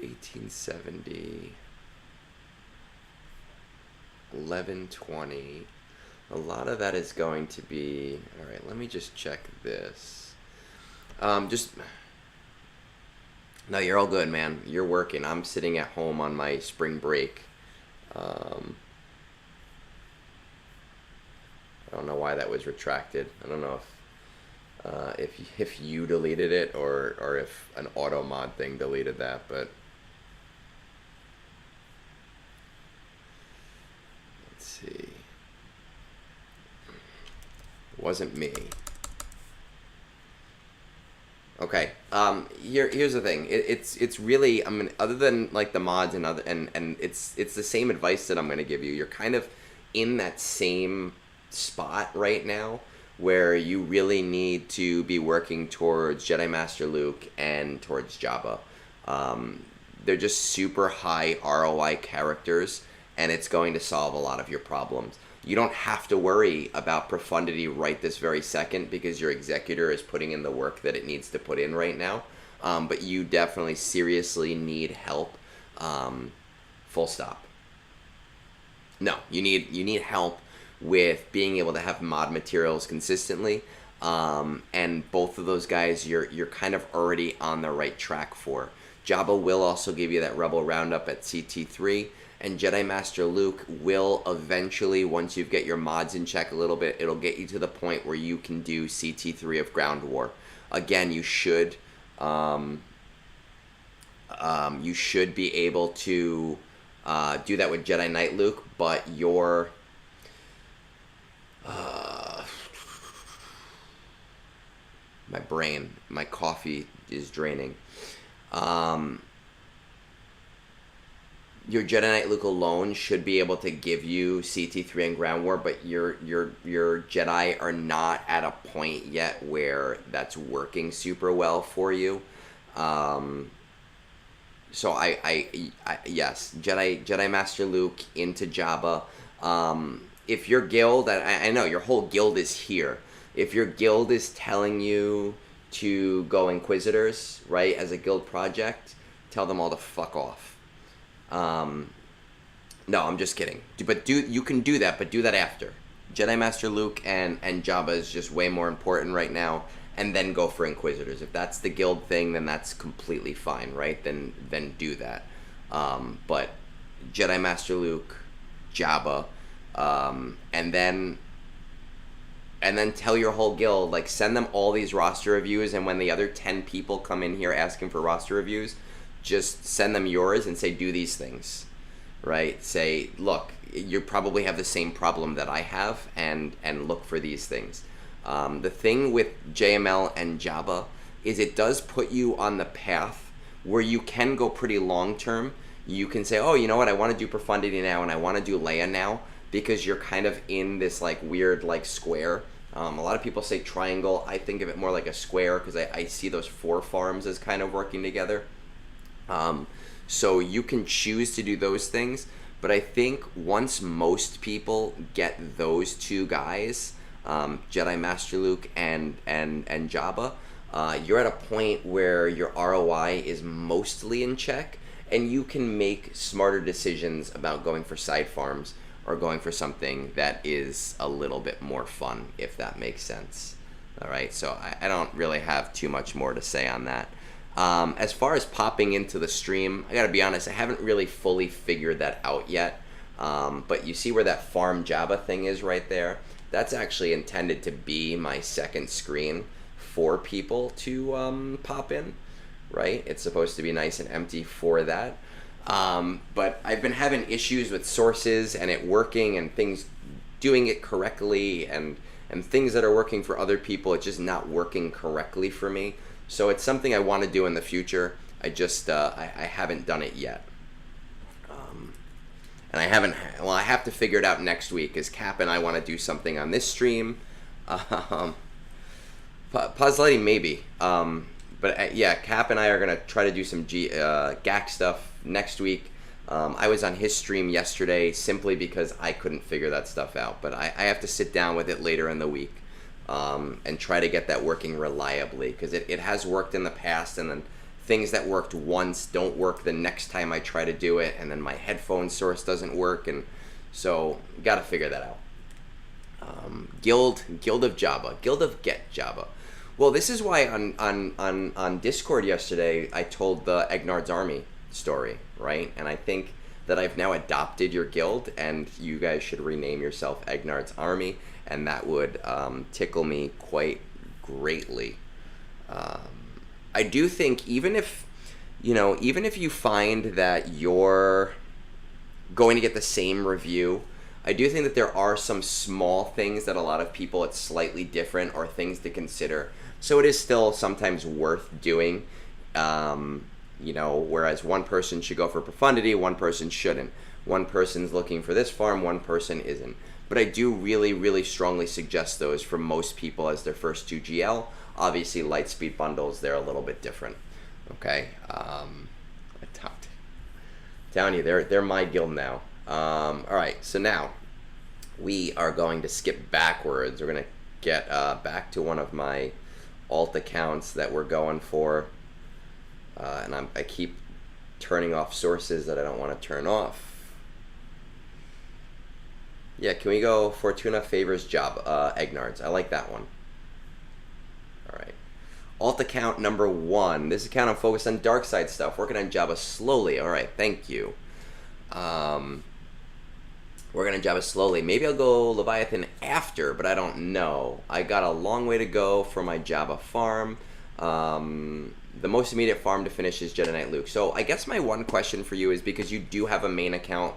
[SPEAKER 1] 1870, 1120. A lot of that is going to be. All right, let me just check this. Just. No, you're all good, man. You're working. I'm sitting at home on my spring break. I don't know why that was retracted. I don't know if you deleted it or if an auto mod thing deleted that, but let's see. It wasn't me. Okay. Here's the thing. It's really, I mean, other than like the mods and it's the same advice that I'm gonna give you. You're kind of in that same spot right now where you really need to be working towards Jedi Master Luke and towards Jabba. They're just super high ROI characters, and it's going to solve a lot of your problems. You don't have to worry about profundity right this very second because your executor is putting in the work that it needs to put in right now. But you definitely seriously need help. Full stop. No, you need help with being able to have mod materials consistently, and both of those guys you're kind of already on the right track for. Jabba will also give you that Rebel Roundup at CT3, and Jedi Master Luke will eventually, once you get your mods in check a little bit, it'll get you to the point where you can do CT3 of Ground War. Again, you should be able to do that with Jedi Knight Luke, but your my coffee is draining. Your Jedi Knight Luke alone should be able to give you CT3 and Ground War, but your Jedi are not at a point yet where that's working super well for you. So yes, Jedi Master Luke into Jabba. If your guild, I know your whole guild is here. If your guild is telling you to go Inquisitors, right, as a guild project, tell them all to fuck off. No, I'm just kidding. But you can do that, but do that after. Jedi Master Luke and Jabba is just way more important right now, and then go for Inquisitors. If that's the guild thing, then that's completely fine, right? Then do that. But Jedi Master Luke, Jabba, and then tell your whole guild, like, send them all these roster reviews, and when the other 10 people come in here asking for roster reviews, just send them yours and say, do these things, right? Say, look, you probably have the same problem that I have, and look for these things. The thing with JML and Jabba is it does put you on the path where you can go pretty long term. You can say, oh, you know what, I want to do Profundity now, and I want to do Leia now, because you're kind of in this like weird like square. A lot of people say triangle. I think of it more like a square because I see those 4 farms as kind of working together. So you can choose to do those things, but I think once most people get those 2 guys, Jedi Master Luke and Jabba, you're at a point where your ROI is mostly in check, and you can make smarter decisions about going for side farms or going for something that is a little bit more fun, if that makes sense. All right, so I don't really have too much more to say on that. As far as popping into the stream, I gotta be honest, I haven't really fully figured that out yet. But you see where that farm Jabba thing is right there? That's actually intended to be my second screen for people to pop in, right? It's supposed to be nice and empty for that. But I've been having issues with sources and it working and things doing it correctly, and things that are working for other people, it's just not working correctly for me. So it's something I want to do in the future. I just I haven't done it yet. And I have to figure it out next week, because Cap and I want to do something on this stream. Pazletti maybe. But yeah, Cap and I are going to try to do some GAC stuff next week. I was on his stream yesterday simply because I couldn't figure that stuff out. But I have to sit down with it later in the week and try to get that working reliably, because it has worked in the past, and then things that worked once don't work the next time I try to do it, and then my headphone source doesn't work, and so got to figure that out. Guild of Jabba, Guild of Get Jabba. Well, this is why on Discord yesterday I told the Egnards army story, right? And I think that I've now adopted your guild, and you guys should rename yourself Egnards army, and that would tickle me quite greatly. I do think even if you find that you're going to get the same review, I do think that there are some small things that a lot of people, it's slightly different, or things to consider. So it is still sometimes worth doing. Whereas one person should go for profundity, one person shouldn't. One person's looking for this farm, one person isn't. But I do really, really strongly suggest those for most people as their first 2 GL. Obviously, Lightspeed bundles, they're a little bit different. Okay, Townie, they're my guild now. All right, so now we are going to skip backwards. We're going to get back to one of my alt accounts that we're going for. And I keep turning off sources that I don't want to turn off. Yeah, can we go Fortuna favors Egnards? I like that one. All right. Alt account number 1. This account I'm focused on dark side stuff, working on Jabba slowly. All right, thank you. Working on Jabba slowly. Maybe I'll go Leviathan after, but I don't know. I got a long way to go for my Jabba farm. The most immediate farm to finish is Jedi Knight Luke. So I guess my one question for you is, because you do have a main account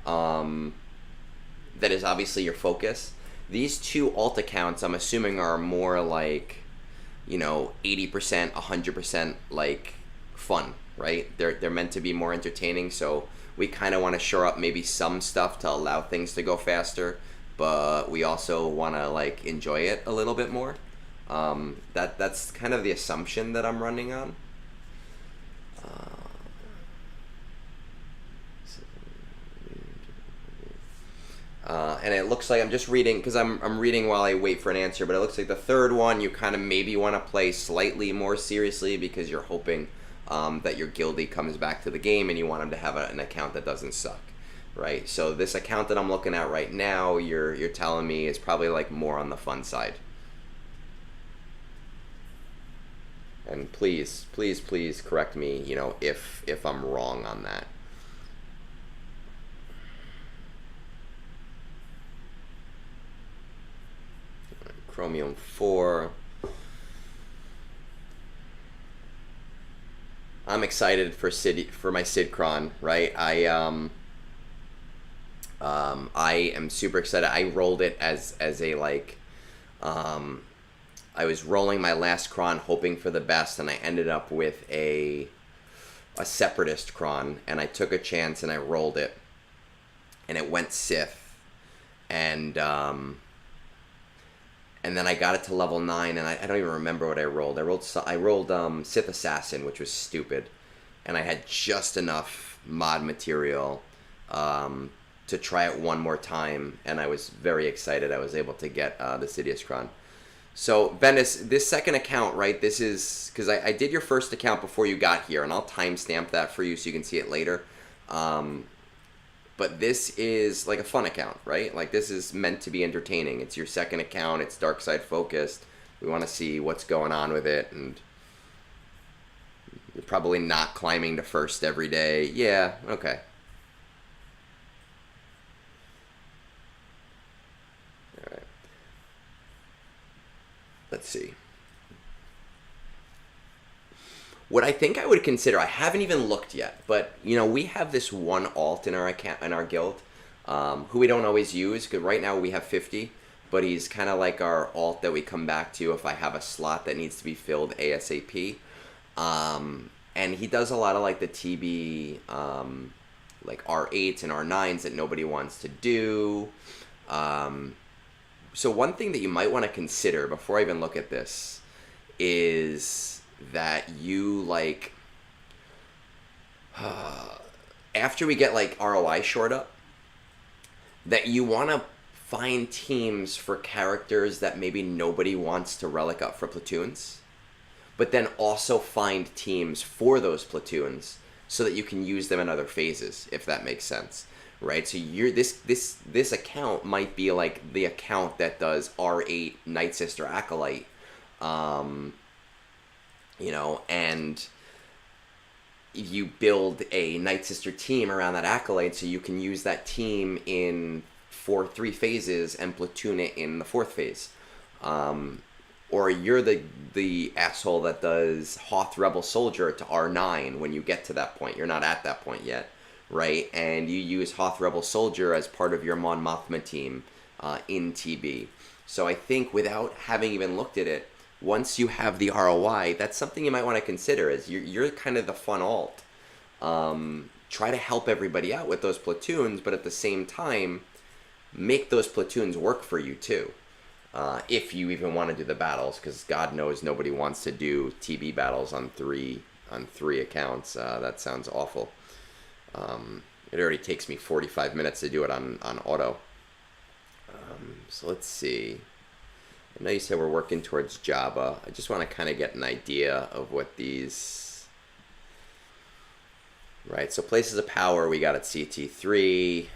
[SPEAKER 1] that is obviously your focus, these 2 alt accounts I'm assuming are more like, 80%, 100% like fun, right? They're meant to be more entertaining, so we kind of want to shore up maybe some stuff to allow things to go faster, but we also want to like enjoy it a little bit more. That's kind of the assumption that I'm running on. And it looks like I'm just reading, because I'm reading while I wait for an answer, but it looks like the third one you kind of maybe want to play slightly more seriously, because you're hoping that your guildie comes back to the game and you want him to have an account that doesn't suck, right? So this account that I'm looking at right now, you're telling me is probably like more on the fun side. And please correct me, if I'm wrong on that. Chromium 4. I'm excited for my Sidcron, right? I am super excited. I rolled it as a like I was rolling my last cron hoping for the best, and I ended up with a separatist cron, and I took a chance and I rolled it, and it went Sith, and then I got it to level 9, and I don't even remember what I rolled. I rolled Sith Assassin, which was stupid, and I had just enough mod material to try it one more time, and I was very excited I was able to get the Sidious Cron. So, Bendis, this second account, right, this is, because I did your first account before you got here, and I'll timestamp that for you so you can see it later. But this is like a fun account, right? Like, this is meant to be entertaining. It's your second account. It's dark side focused. We want to see what's going on with it, and you're probably not climbing to first every day. Yeah, okay. All right. Let's see. What I think I would consider, I haven't even looked yet, but we have this one alt in our account, in our guild, who we don't always use, because right now we have 50, but he's kind of like our alt that we come back to if I have a slot that needs to be filled ASAP. And he does a lot of like the TB, like R8s and R9s that nobody wants to do. So one thing that you might want to consider before I even look at this is that you like after we get like ROI shored up, that you want to find teams for characters that maybe nobody wants to relic up for platoons, but then also find teams for those platoons so that you can use them in other phases, if that makes sense, right? So you're this account might be like the account that does R8 Night Sister Acolyte, you know, and you build a Night Sister team around that Acolyte so you can use that team in 3 phases and platoon it in the 4th phase. Or you're the asshole that does Hoth Rebel Soldier to R9 when you get to that point. You're not at that point yet, right? And you use Hoth Rebel Soldier as part of your Mon Mothma team in TB. So I think without having even looked at it, once you have the ROI, that's something you might want to consider. Is you're kind of the fun alt. Try to help everybody out with those platoons, but at the same time, make those platoons work for you too. If you even want to do the battles, because God knows nobody wants to do TB battles on three accounts. That sounds awful. It already takes me 45 minutes to do it on auto. So let's see. I know you said we're working towards Jabba. I just want to kind of get an idea of what these... Right, so Places of Power we got at CT3.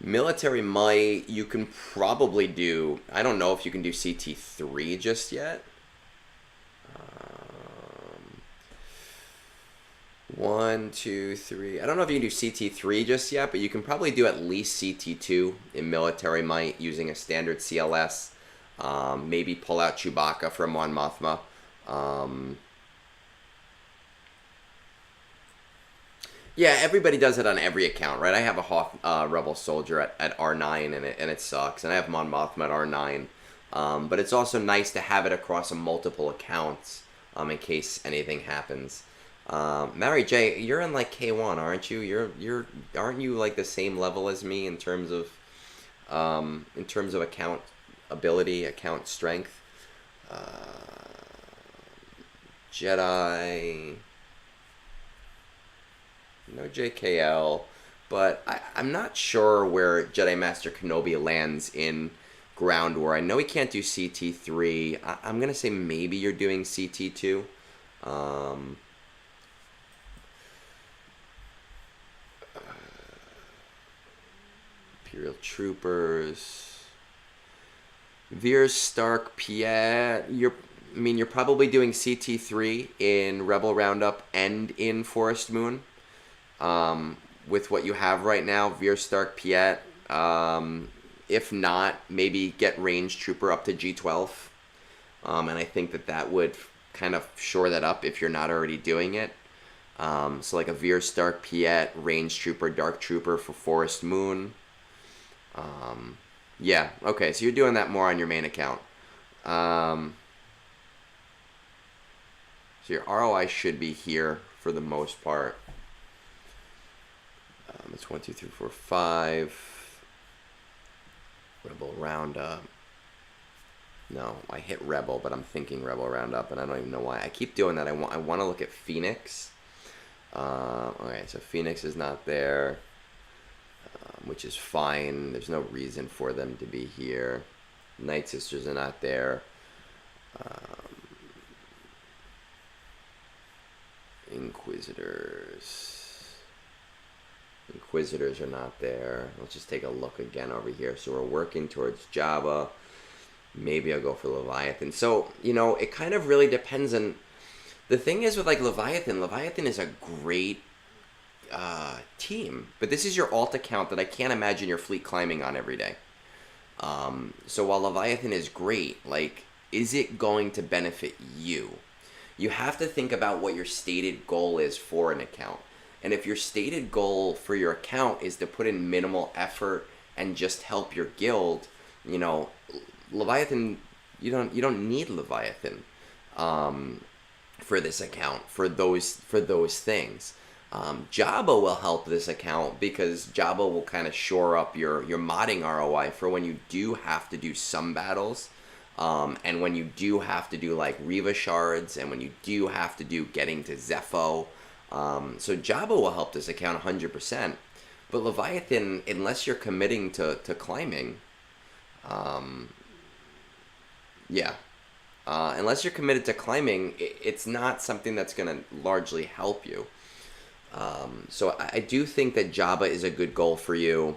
[SPEAKER 1] Military Might, you can probably do... I don't know if you can do CT3 just yet. 1, 2, 3. I don't know if you can do CT3 just yet, but you can probably do at least CT2 in Military Might using a standard CLS. Maybe pull out Chewbacca from Mon Mothma. Yeah, everybody does it on every account, right? I have a Hoth Rebel Soldier at R9, and it sucks. And I have Mon Mothma at R9. But it's also nice to have it across multiple accounts in case anything happens. Mary J, you're in like K1, aren't you? Aren't you like the same level as me in terms of account ability, account strength? Jedi, no JKL, but I'm not sure where Jedi Master Kenobi lands in Ground War. I know he can't do CT3. I'm gonna say maybe you're doing CT2. Imperial Troopers, Veers, Stark, Piet. You're probably doing CT3 in Rebel Roundup and in Forest Moon. With what you have right now, Veers, Stark, Piet. If not, maybe get Range Trooper up to G12. And I think that would kind of shore that up if you're not already doing it. So like a Veers, Stark, Piet, Range Trooper, Dark Trooper for Forest Moon. Yeah, okay, so you're doing that more on your main account. So your ROI should be here for the most part. It's 1, 2, 3, 4, 5. Rebel Roundup. No, I hit Rebel, but I'm thinking Rebel Roundup, and I don't even know why. I keep doing that. I want to look at Phoenix. Alright, so Phoenix is not there. Which is fine. There's no reason for them to be here. Night Sisters are not there. Inquisitors are not there. Let's just take a look again over here. So we're working towards Jabba. Maybe I'll go for Leviathan. So, it kind of really depends on... The thing is with, like, Leviathan is a great team, but this is your alt account that I can't imagine your fleet climbing on every day. So while Leviathan is great, like, is it going to benefit you? You have to think about what your stated goal is for an account. And if your stated goal for your account is to put in minimal effort and just help your guild, Leviathan, you don't need Leviathan for this account for those things. Jabba will help this account because Jabba will kind of shore up your modding ROI for when you do have to do some battles. And when you do have to do like Riva shards, and when you do have to do getting to Zepho, so Jabba will help this account 100%. But Leviathan, unless you're committing to climbing, unless you're committed to climbing, it's not something that's going to largely help you. So I do think that Jabba is a good goal for you.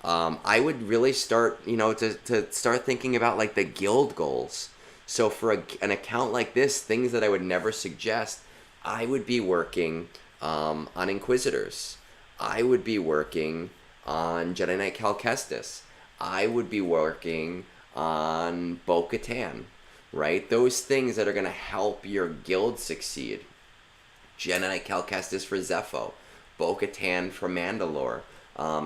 [SPEAKER 1] I would really start, to start thinking about like the guild goals. So for an account like this, things that I would never suggest, I would be working on Inquisitors. I would be working on Jedi Knight Cal Kestis. I would be working on Bo-Katan, right? Those things that are going to help your guild succeed. Jedi Knight Cal Kestis for Zepho. Bo-Katan for Mandalore.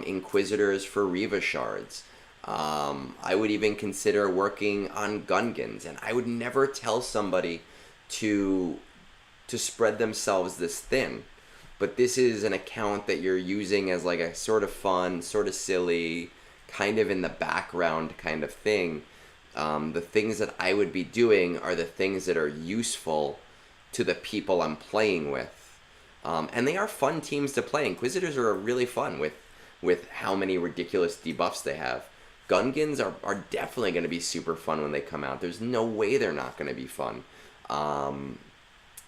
[SPEAKER 1] Inquisitors for Riva shards. I would even consider working on Gungans, and I would never tell somebody to spread themselves this thin. But this is an account that you're using as like a sort of fun, sort of silly, kind of in the background kind of thing. The things that I would be doing are the things that are useful to the people I'm playing with. And they are fun teams to play. Inquisitors are really fun with how many ridiculous debuffs they have. Gungans are definitely going to be super fun when they come out. There's no way they're not going to be fun.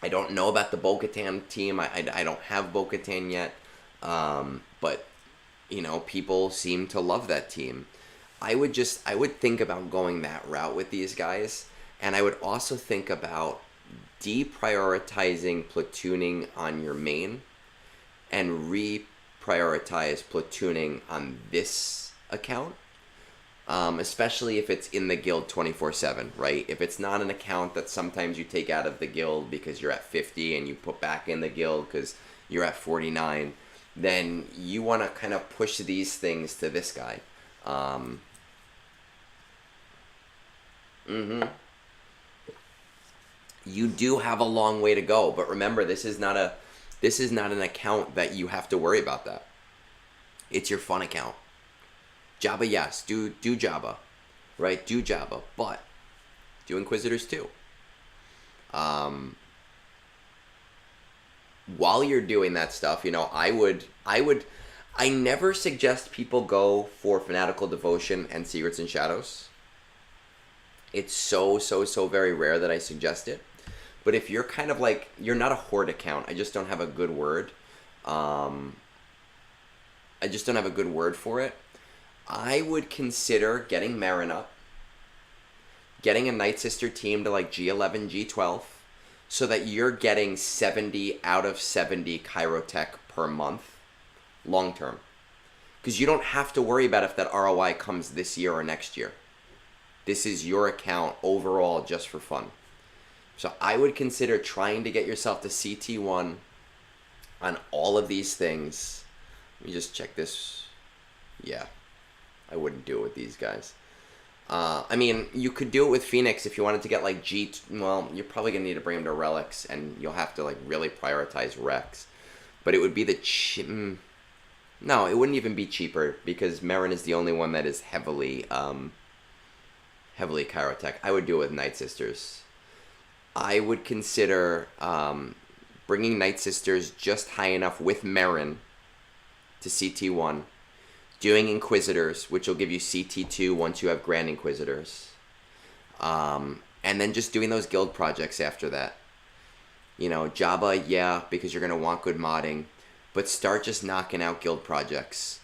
[SPEAKER 1] I don't know about the Bo-Katan team. I don't have Bo-Katan yet. But, people seem to love that team. I would think about going that route with these guys. And I would also think about deprioritizing platooning on your main and reprioritize platooning on this account. Especially if it's in the guild 24/7, right? If it's not an account that sometimes you take out of the guild because you're at 50 and you put back in the guild because you're at 49, then you want to kind of push these things to this guy. You do have a long way to go, but remember, this is not an account that you have to worry about that. It's your fun account. Jabba, yes, do Jabba, right? Do Jabba, but do Inquisitors too. While you're doing that stuff, I never suggest people go for Fanatical Devotion and Secrets and Shadows. It's so very rare that I suggest it. But if you're kind of like, you're not a horde account, I just don't have a good word. For it. I would consider getting Marin up, getting a Night Sister team to like G11, G12, so that you're getting 70 out of 70 Chirotech per month, long term. Because you don't have to worry about if that ROI comes this year or next year. This is your account overall just for fun. So I would consider trying to get yourself to CT1 on all of these things. Let me just check this. Yeah. I wouldn't do it with these guys. You could do it with Phoenix if you wanted to get like you're probably going to need to bring him to Relics, and you'll have to like really prioritize Rex. But it would be no, it wouldn't even be cheaper, because Marin is the only one that is heavily Chirotech. I would do it with Night Sisters. I would consider bringing Night Sisters just high enough with Marin to CT1. Doing Inquisitors, which will give you CT2 once you have Grand Inquisitors. And then just doing those guild projects after that. Jabba, yeah, because you're going to want good modding. But start just knocking out guild projects.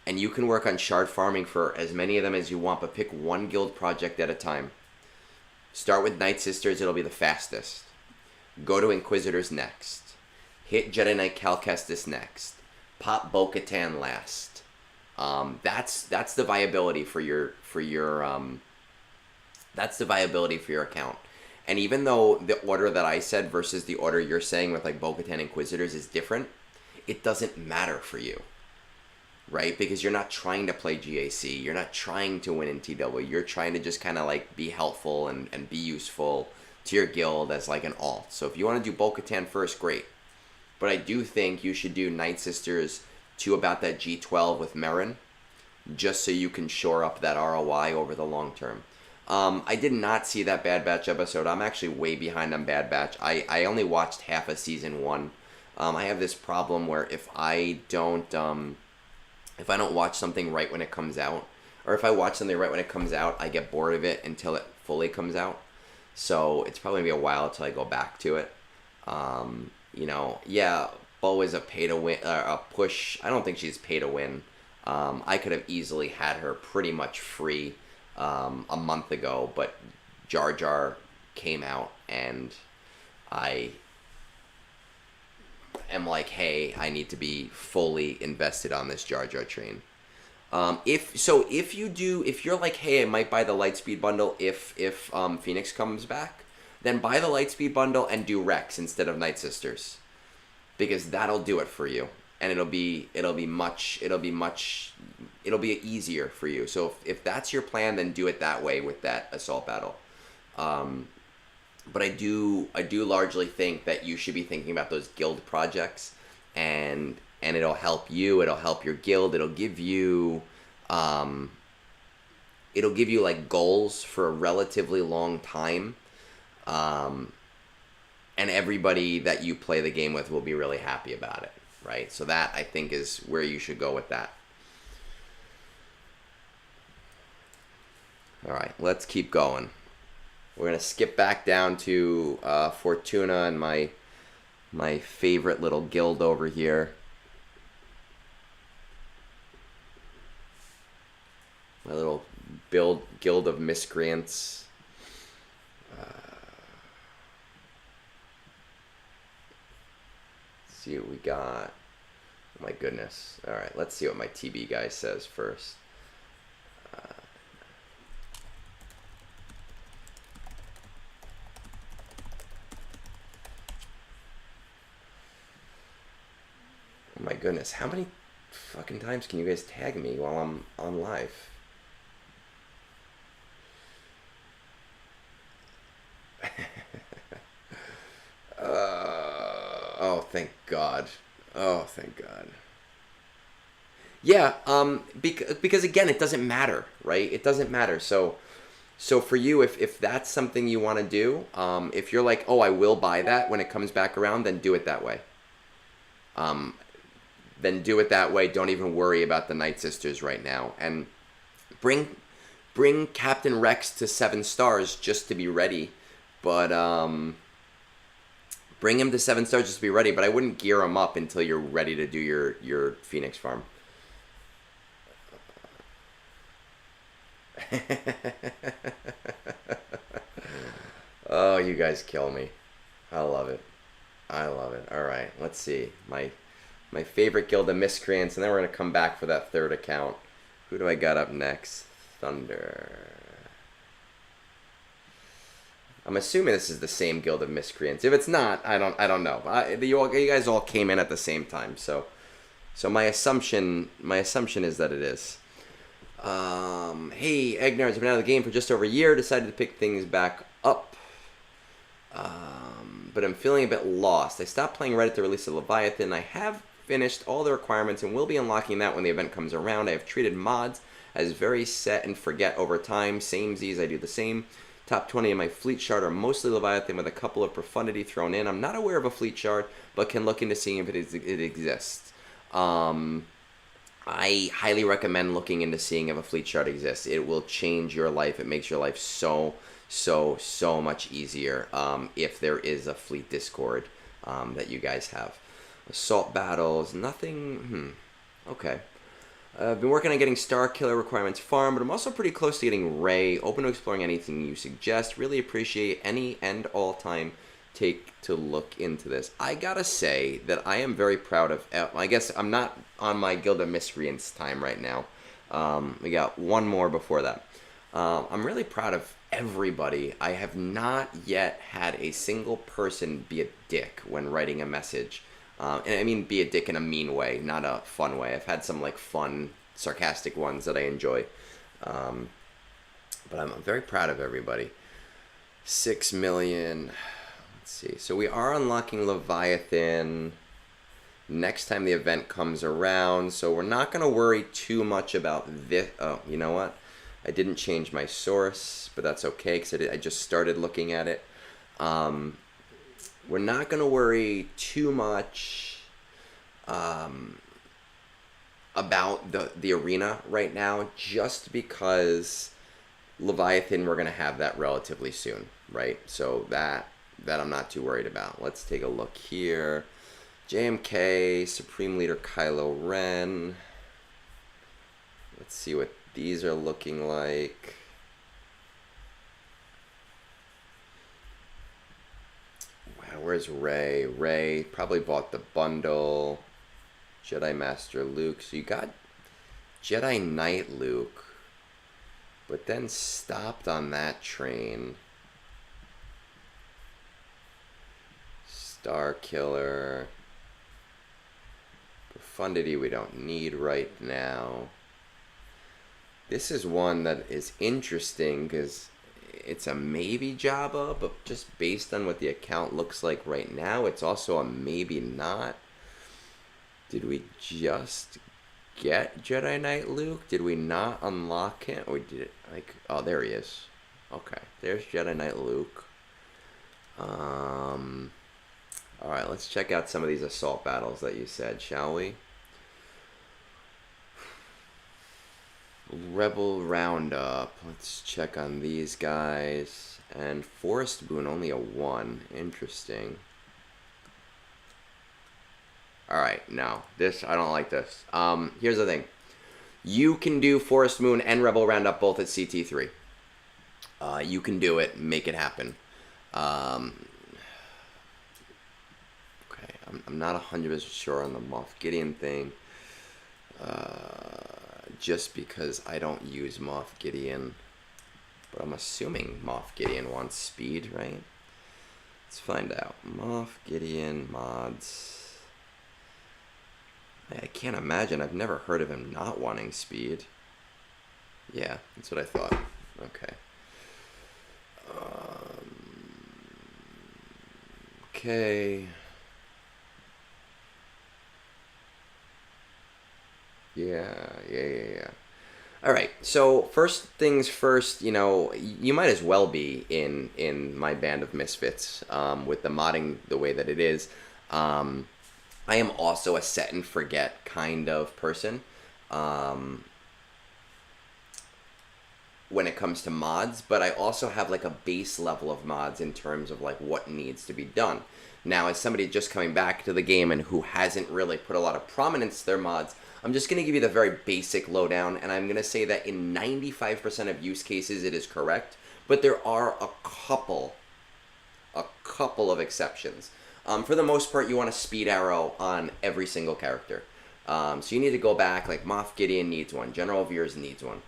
[SPEAKER 1] And you can work on shard farming for as many of them as you want, but pick one guild project at a time. Start with Night Sisters, it'll be the fastest. Go to Inquisitors next. Hit Jedi Knight Cal Kestis next. Pop Bo-Katan last. That's the viability for your account. And even though the order that I said versus the order you're saying with like Bo-Katan Inquisitors is different, it doesn't matter for you, right? Because you're not trying to play GAC, you're not trying to win in TW, you're trying to just kind of like be helpful and be useful to your guild as like an alt. So if you want to do Bo-Katan first, great. But I do think you should do Night Sisters to about that G12 with Marin, just so you can shore up that ROI over the long term. I did not see that Bad Batch episode. I'm actually way behind on Bad Batch. I only watched half of season 1. I have this problem where if I don't watch something right when it comes out, or if I watch something right when it comes out, I get bored of it until it fully comes out. So it's probably gonna be a while until I go back to it. Yeah, Bo is a pay to win, a push. I don't think she's pay to win. I could have easily had her pretty much free a month ago, but Jar Jar came out, and I am like, hey, I need to be fully invested on this Jar Jar train. If you're like, hey, I might buy the Lightspeed bundle if Phoenix comes back, then buy the Lightspeed bundle and do Rex instead of Night Sisters, because that'll do it for you, and it'll be easier for you. So if that's your plan, then do it that way with that assault battle. But I do largely think that you should be thinking about those guild projects, and it'll help you. It'll help your guild. It'll give you like goals for a relatively long time, and everybody that you play the game with will be really happy about it, right? So that, I think, is where you should go with that. All right, let's keep going. We're gonna skip back down to Fortuna and my favorite little guild over here. My little guild of miscreants. Let's see what we got. Oh my goodness. All right, let's see what my TB guy says first. Oh my goodness, how many fucking times can you guys tag me while I'm on live? Oh, thank God. Oh, thank God. Yeah, because again, it doesn't matter, right? It doesn't matter. So for you, if that's something you want to do, if you're like, oh, I will buy that when it comes back around, then do it that way. Then do it that way. Don't even worry about the Night Sisters right now. And bring Captain Rex to 7 stars just to be ready. But bring him to 7 stars just to be ready. But I wouldn't gear him up until you're ready to do your Phoenix farm. Oh, you guys kill me. I love it. I love it. All right, let's see. My favorite guild of miscreants, and then we're going to come back for that third account. Who do I got up next? Thunder. I'm assuming this is the same guild of miscreants. If it's not, I don't know. You guys all came in at the same time, so my assumption is that it is. Hey, Egnards, I've been out of the game for just over a year. Decided to pick things back up. But I'm feeling a bit lost. I stopped playing right at the release of Leviathan. I have finished all the requirements and will be unlocking that when the event comes around. I have treated mods as very set and forget over time. Samesies, I do the same. Top 20 of my fleet shard are mostly Leviathan with a couple of profundity thrown in. I'm not aware of a fleet shard, but can look into seeing if it exists. I highly recommend looking into seeing if a fleet shard exists. It will change your life. It makes your life so much easier if there is a fleet discord that you guys have. Assault battles, nothing. Okay. I've been working on getting Star Killer requirements farmed, but I'm also pretty close to getting Ray. Open to exploring anything you suggest. Really appreciate any and all time take to look into this. I gotta say that I am very proud of. I guess I'm not on my Guild of Miscreants time right now. We got one more before that. I'm really proud of everybody. I have not yet had a single person be a dick when writing a message. And I mean be a dick in a mean way, not a fun way. I've had some like fun, sarcastic ones that I enjoy. But I'm very proud of everybody. 6 million. Let's see. So we are unlocking Leviathan next time the event comes around. So we're not going to worry too much about this. Oh, you know what? I didn't change my source, but that's okay because I just started looking at it. We're not going to worry too much about the arena right now, just because Leviathan, we're going to have that relatively soon, right? So that I'm not too worried about. Let's take a look here. JMK, Supreme Leader Kylo Ren. Let's see what these are looking like. Wow, where's Rey? Rey probably bought the bundle. Jedi Master Luke. So you got Jedi Knight Luke, but then stopped on that train. Star Killer. Profundity we don't need right now. This is one that is interesting because it's a maybe Jabba, but just based on what the account looks like right now, it's also a maybe not. Did we just get Jedi Knight Luke? Did we not unlock him? Or did it, like, oh, there he is. Okay, there's Jedi Knight Luke. Alright, let's check out some of these assault battles that you said, shall we? Rebel Roundup. Let's check on these guys. And Forest Boon, only a 1. Interesting. Alright, no. This, I don't like this. Here's the thing. You can do Forest Moon and Rebel Roundup both at CT3. You can do it. Make it happen. Okay, I'm not 100% sure on the Moff Gideon thing. Just because I don't use Moff Gideon. But I'm assuming Moff Gideon wants speed, right? Let's find out. Moff Gideon mods. I can't imagine. I've never heard of him not wanting speed. Yeah, that's what I thought. Okay. Okay. Yeah. All right. So first things first, you know, you might as well be in my band of misfits with the modding the way that it is. I am also a set and forget kind of person when it comes to mods, but I also have like a base level of mods in terms of like what needs to be done. Now, as somebody just coming back to the game and who hasn't really put a lot of prominence to their mods, I'm just going to give you the very basic lowdown, and I'm going to say that in 95% of use cases it is correct, but there are a couple of exceptions. For the most part, you want a speed arrow on every single character. So you need to go back, like Moff Gideon needs one, General Veers needs one.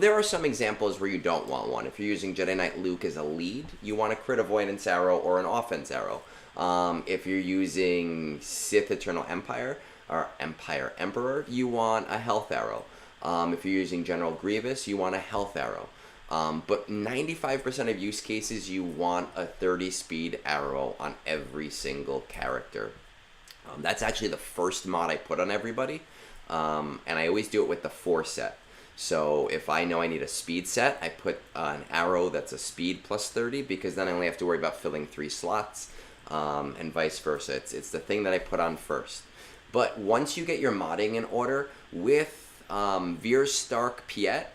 [SPEAKER 1] There are some examples where you don't want one. If you're using Jedi Knight Luke as a lead, you want a crit avoidance arrow or an offense arrow. If you're using Sith Eternal Empire or Empire Emperor, you want a health arrow. If you're using General Grievous, you want a health arrow. But 95% of use cases, you want a 30 speed arrow on every single character. That's actually the first mod I put on everybody. And I always do it with the 4 set. So if I know I need a speed set, I put an arrow that's a speed plus 30, because then I only have to worry about filling 3 slots, and vice versa. It's the thing that I put on first. But once you get your modding in order, with Veer Stark Piet,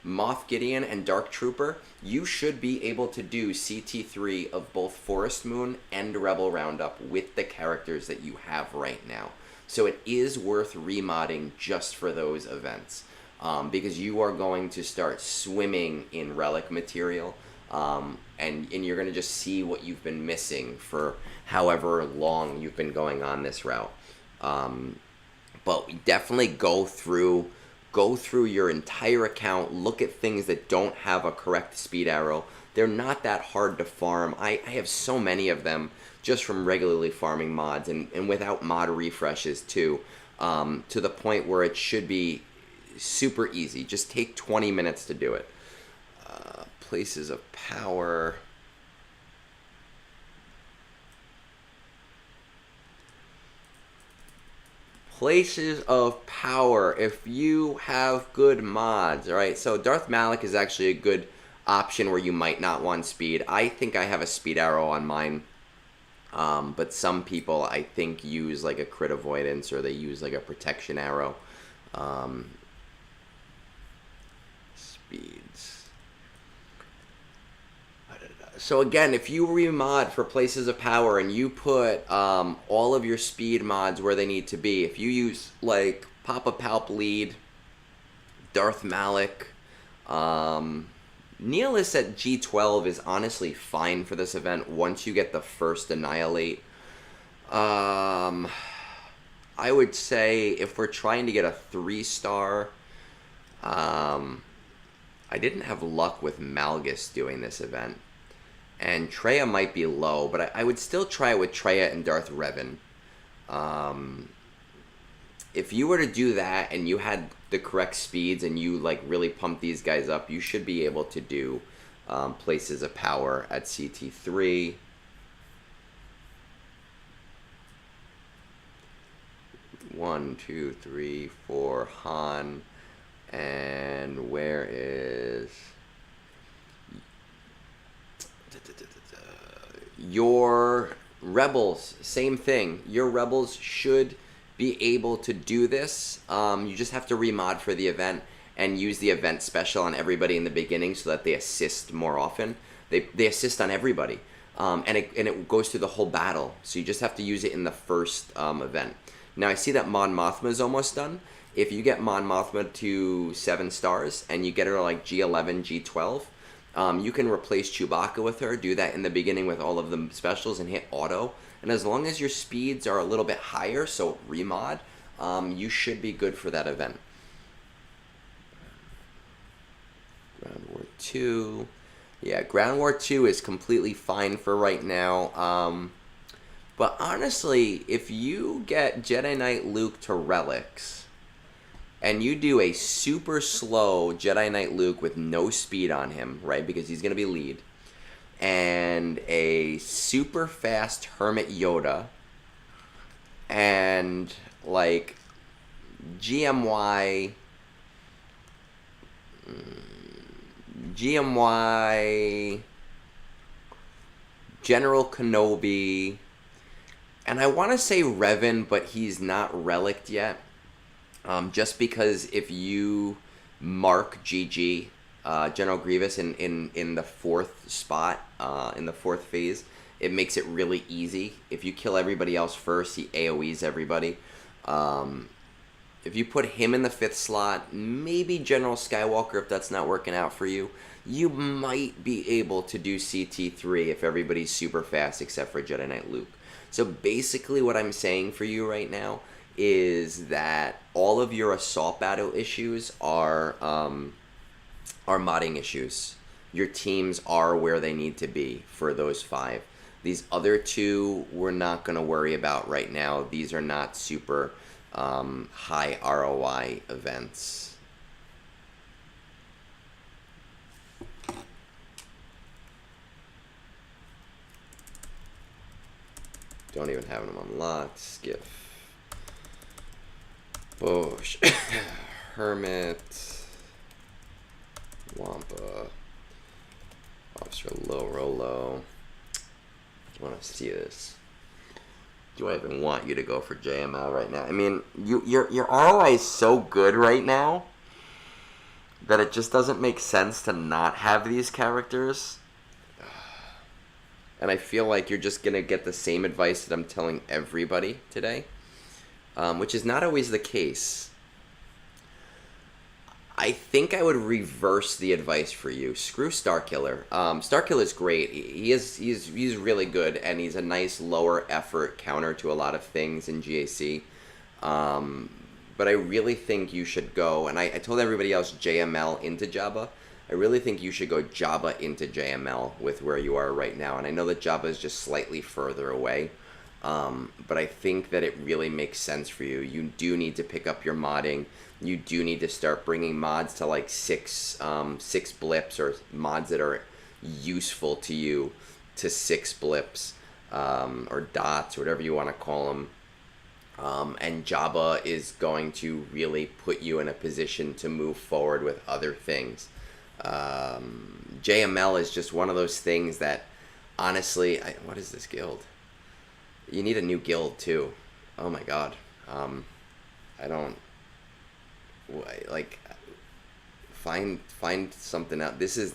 [SPEAKER 1] Moff Gideon, and Dark Trooper, you should be able to do CT3 of both Forest Moon and Rebel Roundup with the characters that you have right now. So it is worth remodding just for those events, because you are going to start swimming in relic material, and you're going to just see what you've been missing for however long you've been going on this route. But we definitely go through your entire account, look at things that don't have a correct speed arrow. They're not that hard to farm. I have so many of them just from regularly farming mods and without mod refreshes too, to the point where it should be super easy. Just take 20 minutes to do it. Places of power. Places of power. If you have good mods, all right. So Darth Malik is actually a good option where you might not want speed. I think I have a speed arrow on mine, but some people I think use like a crit avoidance or they use like a protection arrow. Speeds. So again, if you remod for places of power and you put all of your speed mods where they need to be, if you use like Papa Palp Lead, Darth Malik, Nihilus at G12 is honestly fine for this event once you get the first Annihilate. I would say if we're trying to get a 3-star, I didn't have luck with Malgus doing this event. And Treya might be low, but I would still try it with Treya and Darth Revan. If you were to do that and you had the correct speeds and you like really pump these guys up, you should be able to do places of power at CT3. One, two, three, four, Han. And where is... Your rebels, same thing. Your rebels should be able to do this. You just have to remod for the event and use the event special on everybody in the beginning so that they assist more often. They assist on everybody, and it goes through the whole battle. So you just have to use it in the first event. Now I see that Mon Mothma is almost done. If you get Mon Mothma to 7 stars and you get her to like G11, G12. You can replace Chewbacca with her, do that in the beginning with all of the specials and hit auto. And as long as your speeds are a little bit higher, so remod, you should be good for that event. Ground War 2. Yeah, Ground War 2 is completely fine for right now. But honestly, if you get Jedi Knight Luke to relics, and you do a super slow Jedi Knight Luke with no speed on him, right, because he's going to be lead, and a super fast Hermit Yoda, and, like, GMY, General Kenobi, and I want to say Revan, but he's not relicked yet. Just because if you mark GG, General Grievous in the 4th spot, in the 4th phase, it makes it really easy. If you kill everybody else first, he AoEs everybody. If you put him in the 5th slot, maybe General Skywalker if that's not working out for you, you might be able to do CT3 if everybody's super fast except for Jedi Knight Luke. So basically what I'm saying for you right now is that all of your assault battle issues are modding issues. Your teams are where they need to be for those 5. These other 2 we're not going to worry about right now. These are not super high ROI events. Don't even have them unlocked. Skiff. Bush, Hermit, Wampa, Officer Rolo. I want to see this. Do I even want you to go for JML right now? I mean, your ROI is so good right now that it just doesn't make sense to not have these characters. And I feel like you're just going to get the same advice that I'm telling everybody today. Which is not always the case. I think I would reverse the advice for you. Screw Starkiller. Starkiller's great. He's really good, and he's a nice lower effort counter to a lot of things in GAC. But I really think you should go, and I told everybody else JML into Jabba. I really think you should go Jabba into JML with where you are right now. And I know that Jabba is just slightly further away. But I think that it really makes sense for you. You do need to pick up your modding. You do need to start bringing mods to like 6 blips, or mods that are useful to you to 6 blips, or dots, or whatever you want to call them. And Jabba is going to really put you in a position to move forward with other things. JML is just one of those things that, honestly, what is this guild? You need a new guild too. Oh my god. I don't like find something out. Is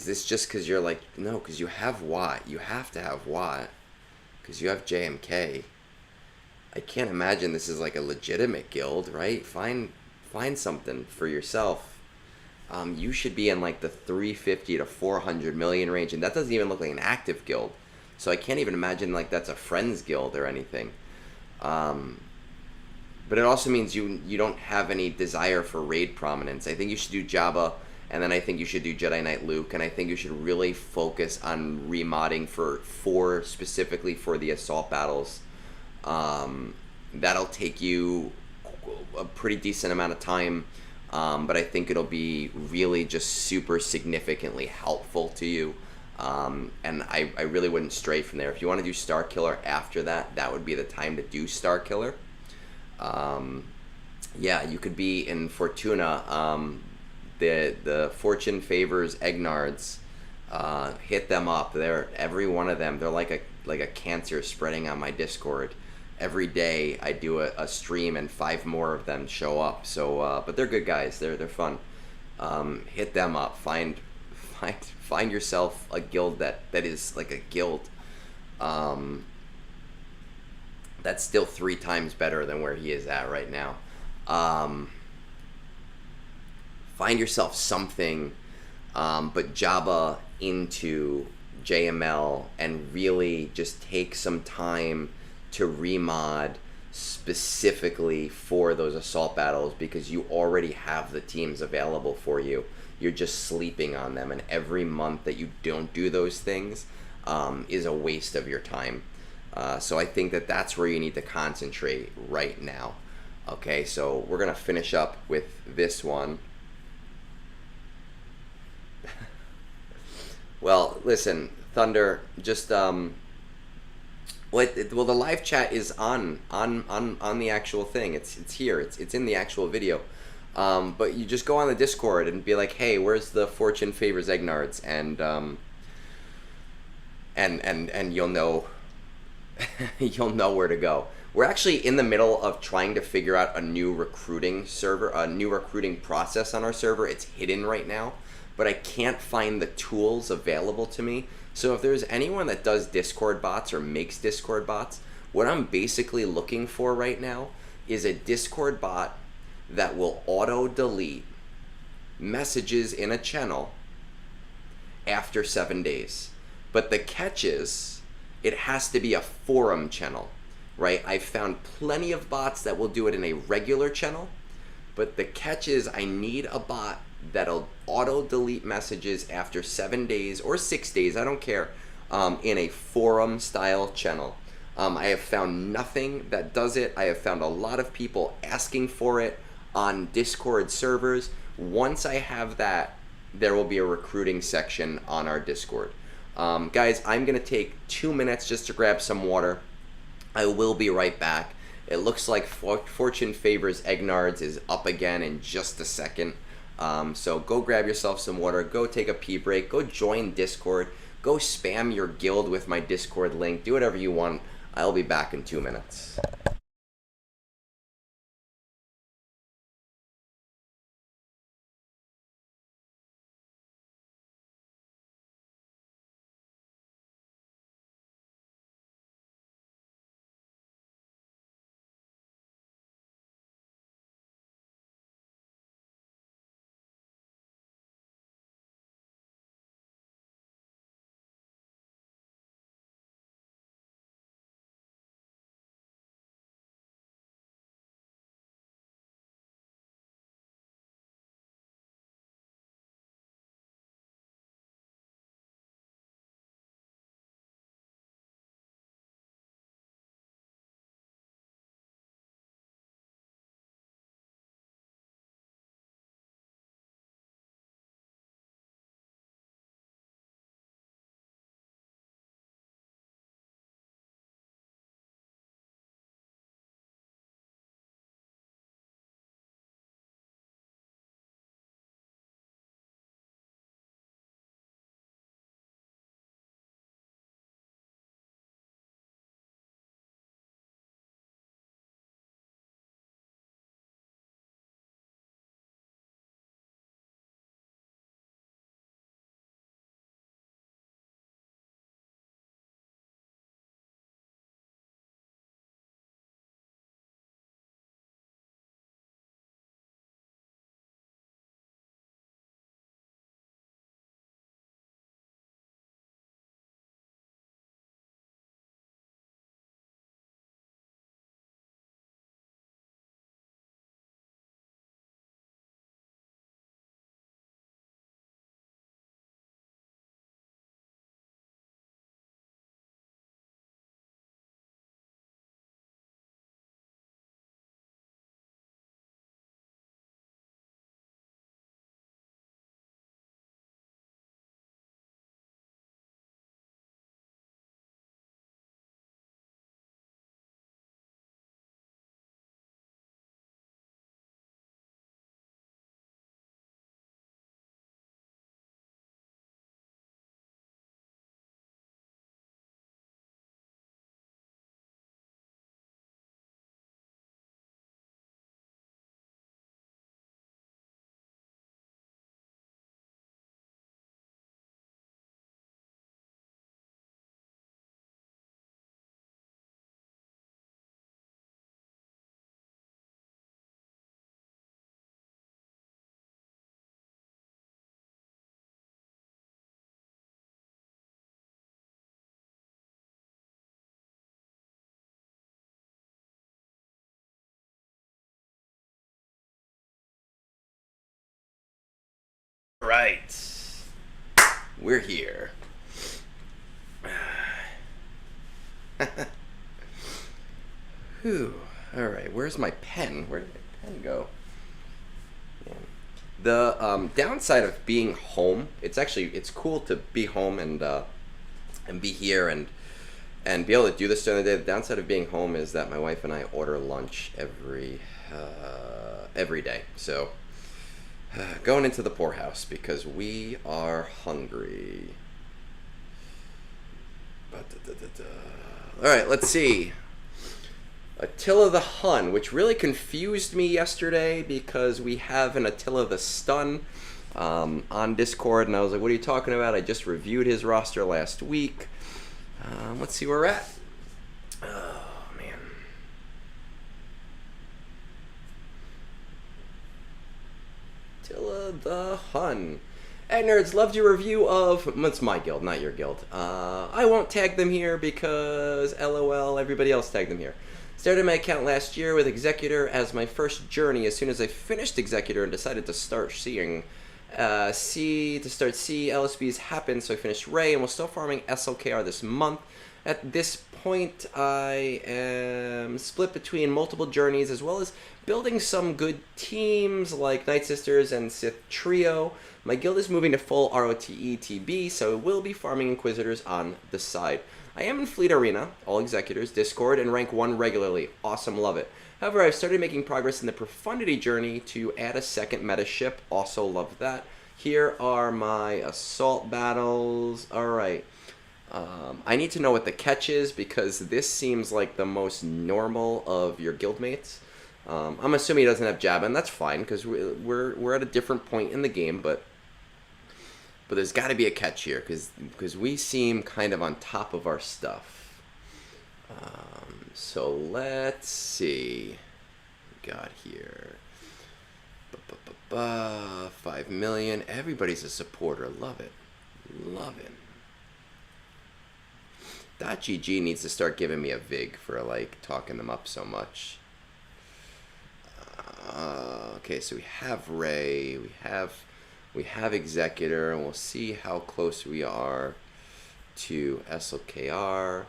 [SPEAKER 1] this just because you're like, no, because you have Watt. You have to have Watt because you have JMK. I can't imagine this is like a legitimate guild, right? Find something for yourself. You should be in like the 350 to 400 million range, and that doesn't even look like an active guild. So I can't even imagine like that's a friends guild or anything. But it also means you don't have any desire for raid prominence. I think you should do Jabba, and then I think you should do Jedi Knight Luke, and I think you should really focus on remodding for specifically for the assault battles. That'll take you a pretty decent amount of time, but I think it'll be really just super significantly helpful to you. And I really wouldn't stray from there. If you want to do Star Killer after that, that would be the time to do Star Killer. Yeah, you could be in Fortuna. The fortune favors Egnards. Hit them up. They're every one of them. They're like a cancer spreading on my Discord. Every day I do a stream and 5 more of them show up. So, but they're good guys. They're fun. Hit them up. Find yourself a guild that is like a guild. That's still 3 times better than where he is at right now. Find yourself something, but Jabba into JML and really just take some time to remod specifically for those assault battles, because you already have the teams available for you. You're just sleeping on them, and every month that you don't do those things is a waste of your time. So I think that that's where you need to concentrate right now. Okay, so we're gonna finish up with this one. Well, listen, Thunder, just well, the live chat is on the actual thing. It's here. It's in the actual video. But you just go on the Discord and be like, hey, where's the fortune favors Egnards, and you'll know you'll know where to go. We're actually in the middle of trying to figure out a new recruiting server, a new recruiting process on our server. It's hidden right now, but I can't find the tools available to me. So if there's anyone that does Discord bots or makes Discord bots, what I'm basically looking for right now is a Discord bot that will auto-delete messages in a channel after 7 days. But the catch is, it has to be a forum channel, right? I've found plenty of bots that will do it in a regular channel, but the catch is I need a bot that'll auto-delete messages after 7 days or 6 days, I don't care, in a forum-style channel. I have found nothing that does it. I have found a lot of people asking for it on Discord servers. Once I have that, there will be a recruiting section on our Discord. Guys, I'm going to take 2 minutes just to grab some water. I will be right back. It looks like Fortune Favors Egnards is up again in just a second. So go grab yourself some water, go take a pee break, go join Discord, go spam your guild with my Discord link, do whatever you want. I'll be back in 2 minutes. right. We're here. Whew. All right, where's my pen? Where did my pen go? Yeah. The downside of being home, it's cool to be home and be here and be able to do this during the day. The downside of being home is that my wife and I order lunch every day. So going into the poorhouse because we are hungry. All right, let's see. Attila the Hun, which really confused me yesterday because we have an Attila the Stun on Discord, and I was like, what are you talking about? I just reviewed his roster last week. Let's see where we're at. Oh, man. Attila the Hun. Egnards, loved your review of... It's my guild, not your guild. I won't tag them here because LOL, everybody else tagged them here. Started my account last year with Executor as my first journey. As soon as I finished Executor and decided to start seeing LSBs happen, so I finished Ray and was still farming SLKR this month. At this point, I am split between multiple journeys as well as building some good teams like Night Sisters and Sith Trio. My guild is moving to full ROTE TB, so I will be farming Inquisitors on the side. I am in Fleet Arena, all Executors, Discord, and rank 1 regularly. Awesome, love it. However, I've started making progress in the Profundity journey to add a second meta ship. Also love that. Here are my assault battles. Alright. I need to know what the catch is because this seems like the most normal of your guildmates. I'm assuming he doesn't have Jabba, and that's fine because we're at a different point in the game, but there's got to be a catch here because we seem kind of on top of our stuff. So let's see. What we got here. 5 million. Everybody's a supporter. Love it. Love it. .gg needs to start giving me a vig for like talking them up so much. Okay, so we have Ray. We have Executor, and we'll see how close we are to SLKR.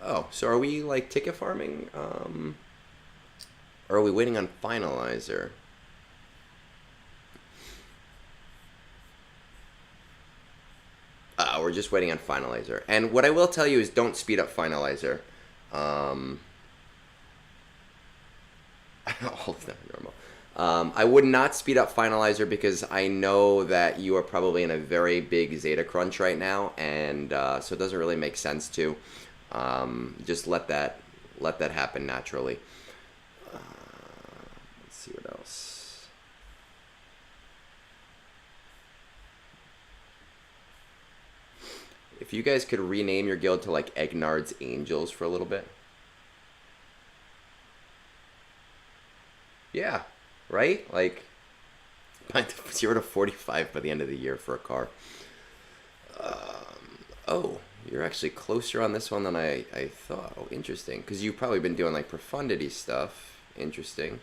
[SPEAKER 1] Oh, so are we like ticket farming? Or are we waiting on Finalizer? We're just waiting on Finalizer. And what I will tell you is don't speed up Finalizer. All is not normal. I would not speed up Finalizer because I know that you are probably in a very big Zeta crunch right now, and so it doesn't really make sense to just let that happen naturally. Let's see what else. If you guys could rename your guild to like Egnards Angels for a little bit. Yeah, right? Like 0 to 45 by the end of the year for a car. Oh, you're actually closer on this one than I thought. Oh, interesting. Because you've probably been doing like Profundity stuff. Interesting.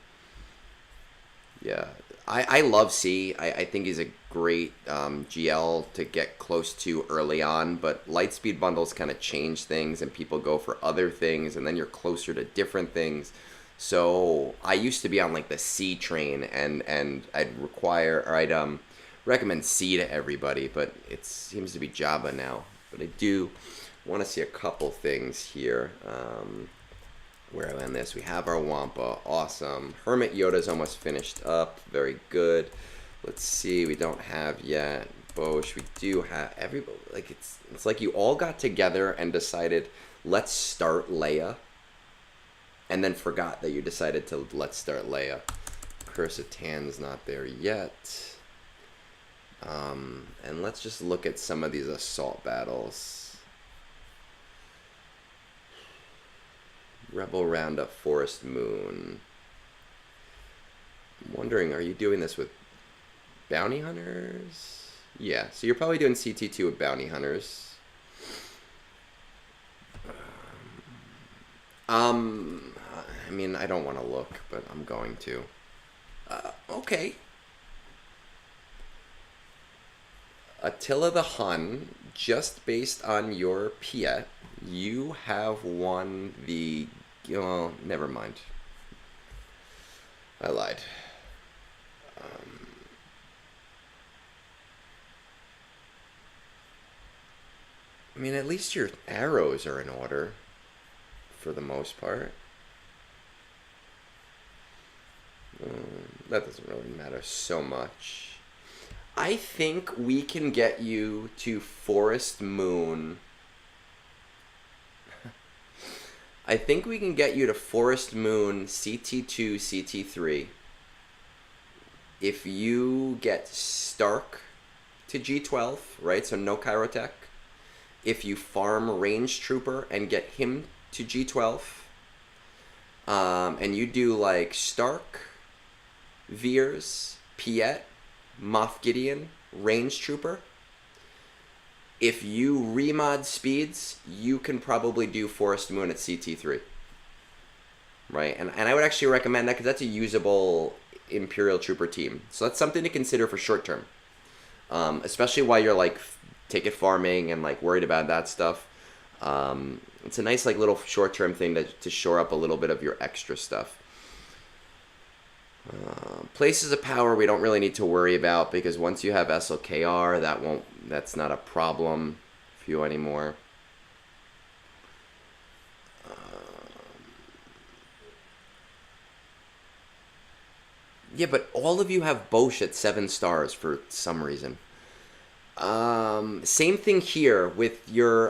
[SPEAKER 1] Yeah. I love C. I think he's a great GL to get close to early on, but Lightspeed bundles kind of change things and people go for other things and then you're closer to different things. So I used to be on like the C train and I'd recommend C to everybody, but it seems to be Jabba now. But I do want to see a couple things here. Where I land this, we have our Wampa, awesome. Hermit Yoda's almost finished up, very good. Let's see, we don't have yet Bosch. We do have everybody. Like it's like you all got together and decided let's start Leia, and then forgot that you decided to let's start Leia. Curse of Tan's not there yet. And let's just look at some of these assault battles. Rebel Roundup, Forest Moon. I'm wondering, are you doing this with bounty hunters? Yeah, so you're probably doing CT2 with bounty hunters. I mean, I don't want to look, but I'm going to. Okay. Attila the Hun, just based on your Piet, you have won the... Well, never mind. I lied. I mean, at least your arrows are in order, for the most part. That doesn't really matter so much. I think we can get you to Forest Moon. I think we can get you to Forest Moon CT2, CT3 if you get Stark to G12, right? So no Chirotech. If you farm Range Trooper and get him to G12, and you do like Stark, Veers, Piet, Moff Gideon, Range Trooper, if you remod speeds, you can probably do Forest Moon at CT3. Right? And I would actually recommend that because that's a usable Imperial Trooper team. So that's something to consider for short term. Especially while you're like ticket farming and like worried about that stuff. It's a nice like little short term thing to shore up a little bit of your extra stuff. Places of power we don't really need to worry about because once you have SLKR, that's not a problem for you anymore. Yeah, but all of you have Bosch at 7 stars for some reason. Same thing here with your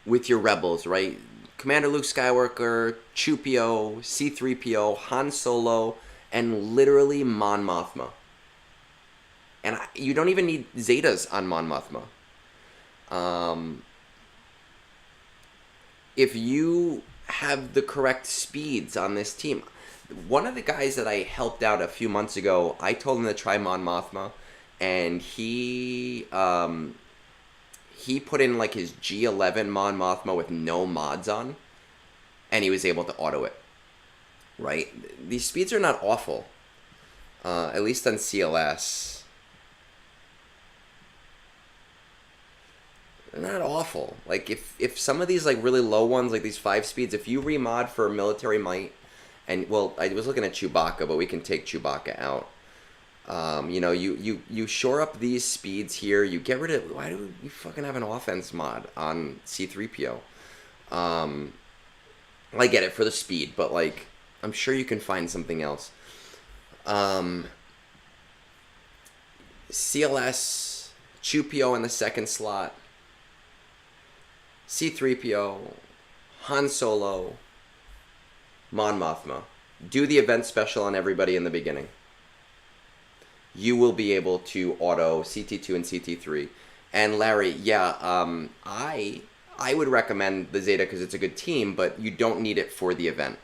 [SPEAKER 1] rebels, right? Commander Luke Skywalker, Chupio, C-3PO, Han Solo, and literally Mon Mothma. And you don't even need Zetas on Mon Mothma. If you have the correct speeds on this team. One of the guys that I helped out a few months ago, I told him to try Mon Mothma, and he put in like his G11 Mon Mothma with no mods on, and he was able to auto it. Right? These speeds are not awful, at least on CLS. They're not awful. Like if some of these like really low ones, like these 5 speeds, if you remod for military might, and well, I was looking at Chewbacca, but we can take Chewbacca out. You know, you shore up these speeds here. You get rid of... Why do we fucking have an offense mod on C-3PO? I get it for the speed, but like, I'm sure you can find something else. CLS, Chewpio in the 2nd slot, C-3PO, Han Solo, Mon Mothma. Do the event special on everybody in the beginning. You will be able to auto CT2 and CT3. And Larry, yeah, I would recommend the Zeta because it's a good team, but you don't need it for the event.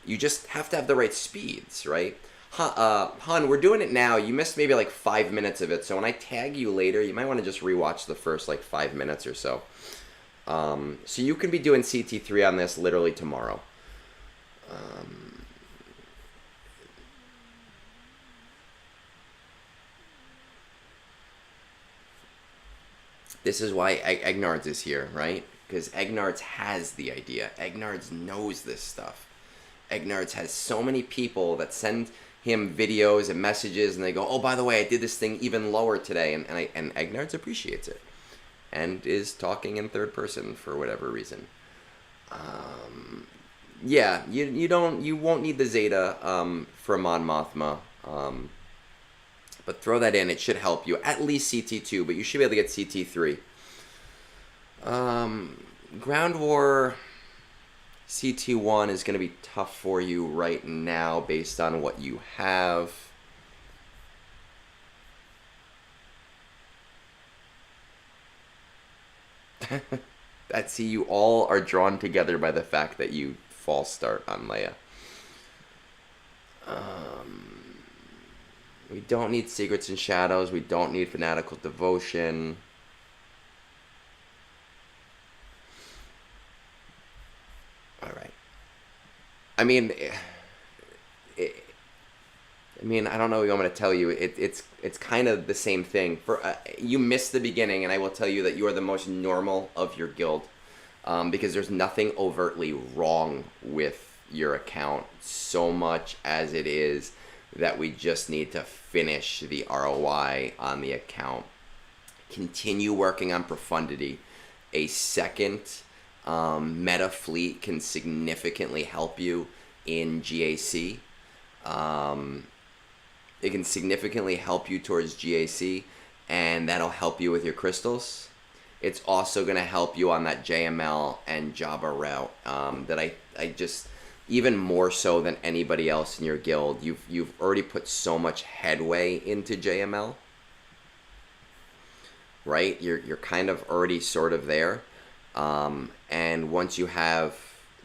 [SPEAKER 1] You just have to have the right speeds, right? Hun, we're doing it now. You missed maybe like 5 minutes of it, so when I tag you later, you might want to just rewatch the first like 5 minutes or so. So you can be doing CT3 on this literally tomorrow. This is why Egnards is here, right? Because Egnards has the idea. Egnards knows this stuff. Egnards has so many people that send him videos and messages, and they go, "Oh, by the way, I did this thing even lower today," and Egnards appreciates it, and is talking in third person for whatever reason. Yeah, you won't need the Zeta for Mon Mothma. But throw that in. It should help you. At least CT2, but you should be able to get CT3. Ground War CT1 is going to be tough for you right now based on what you have. See, you all are drawn together by the fact that you false start on Leia. We don't need Secrets and Shadows. We don't need Fanatical Devotion. Alright. I mean, it, I mean, I don't know what you want me to tell you. It's kind of the same thing. For you missed the beginning, and I will tell you that you are the most normal of your guild, because there's nothing overtly wrong with your account so much as it is that we just need to finish the ROI on the account. Continue working on profundity. A second meta fleet can significantly help you in GAC. It can significantly help you towards GAC, and that'll help you with your crystals. It's also going to help you on that JML and Java route that I just, even more so than anybody else in your guild, you've already put so much headway into JML, right? You're kind of already sort of there. And once you have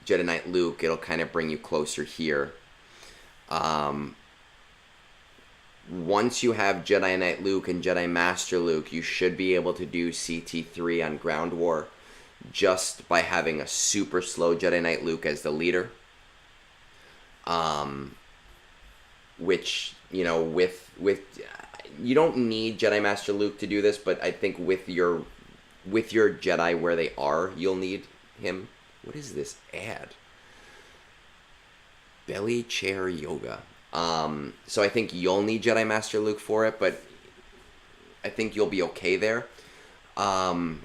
[SPEAKER 1] Jedi Knight Luke, it'll kind of bring you closer here. Once you have Jedi Knight Luke and Jedi Master Luke, you should be able to do CT3 on Ground War just by having a super slow Jedi Knight Luke as the leader. Which, you know, with you don't need Jedi Master Luke to do this, but I think with your Jedi where they are, you'll need him. What is this ad? Belly chair yoga. So I think you'll need Jedi Master Luke for it, but I think you'll be okay there. I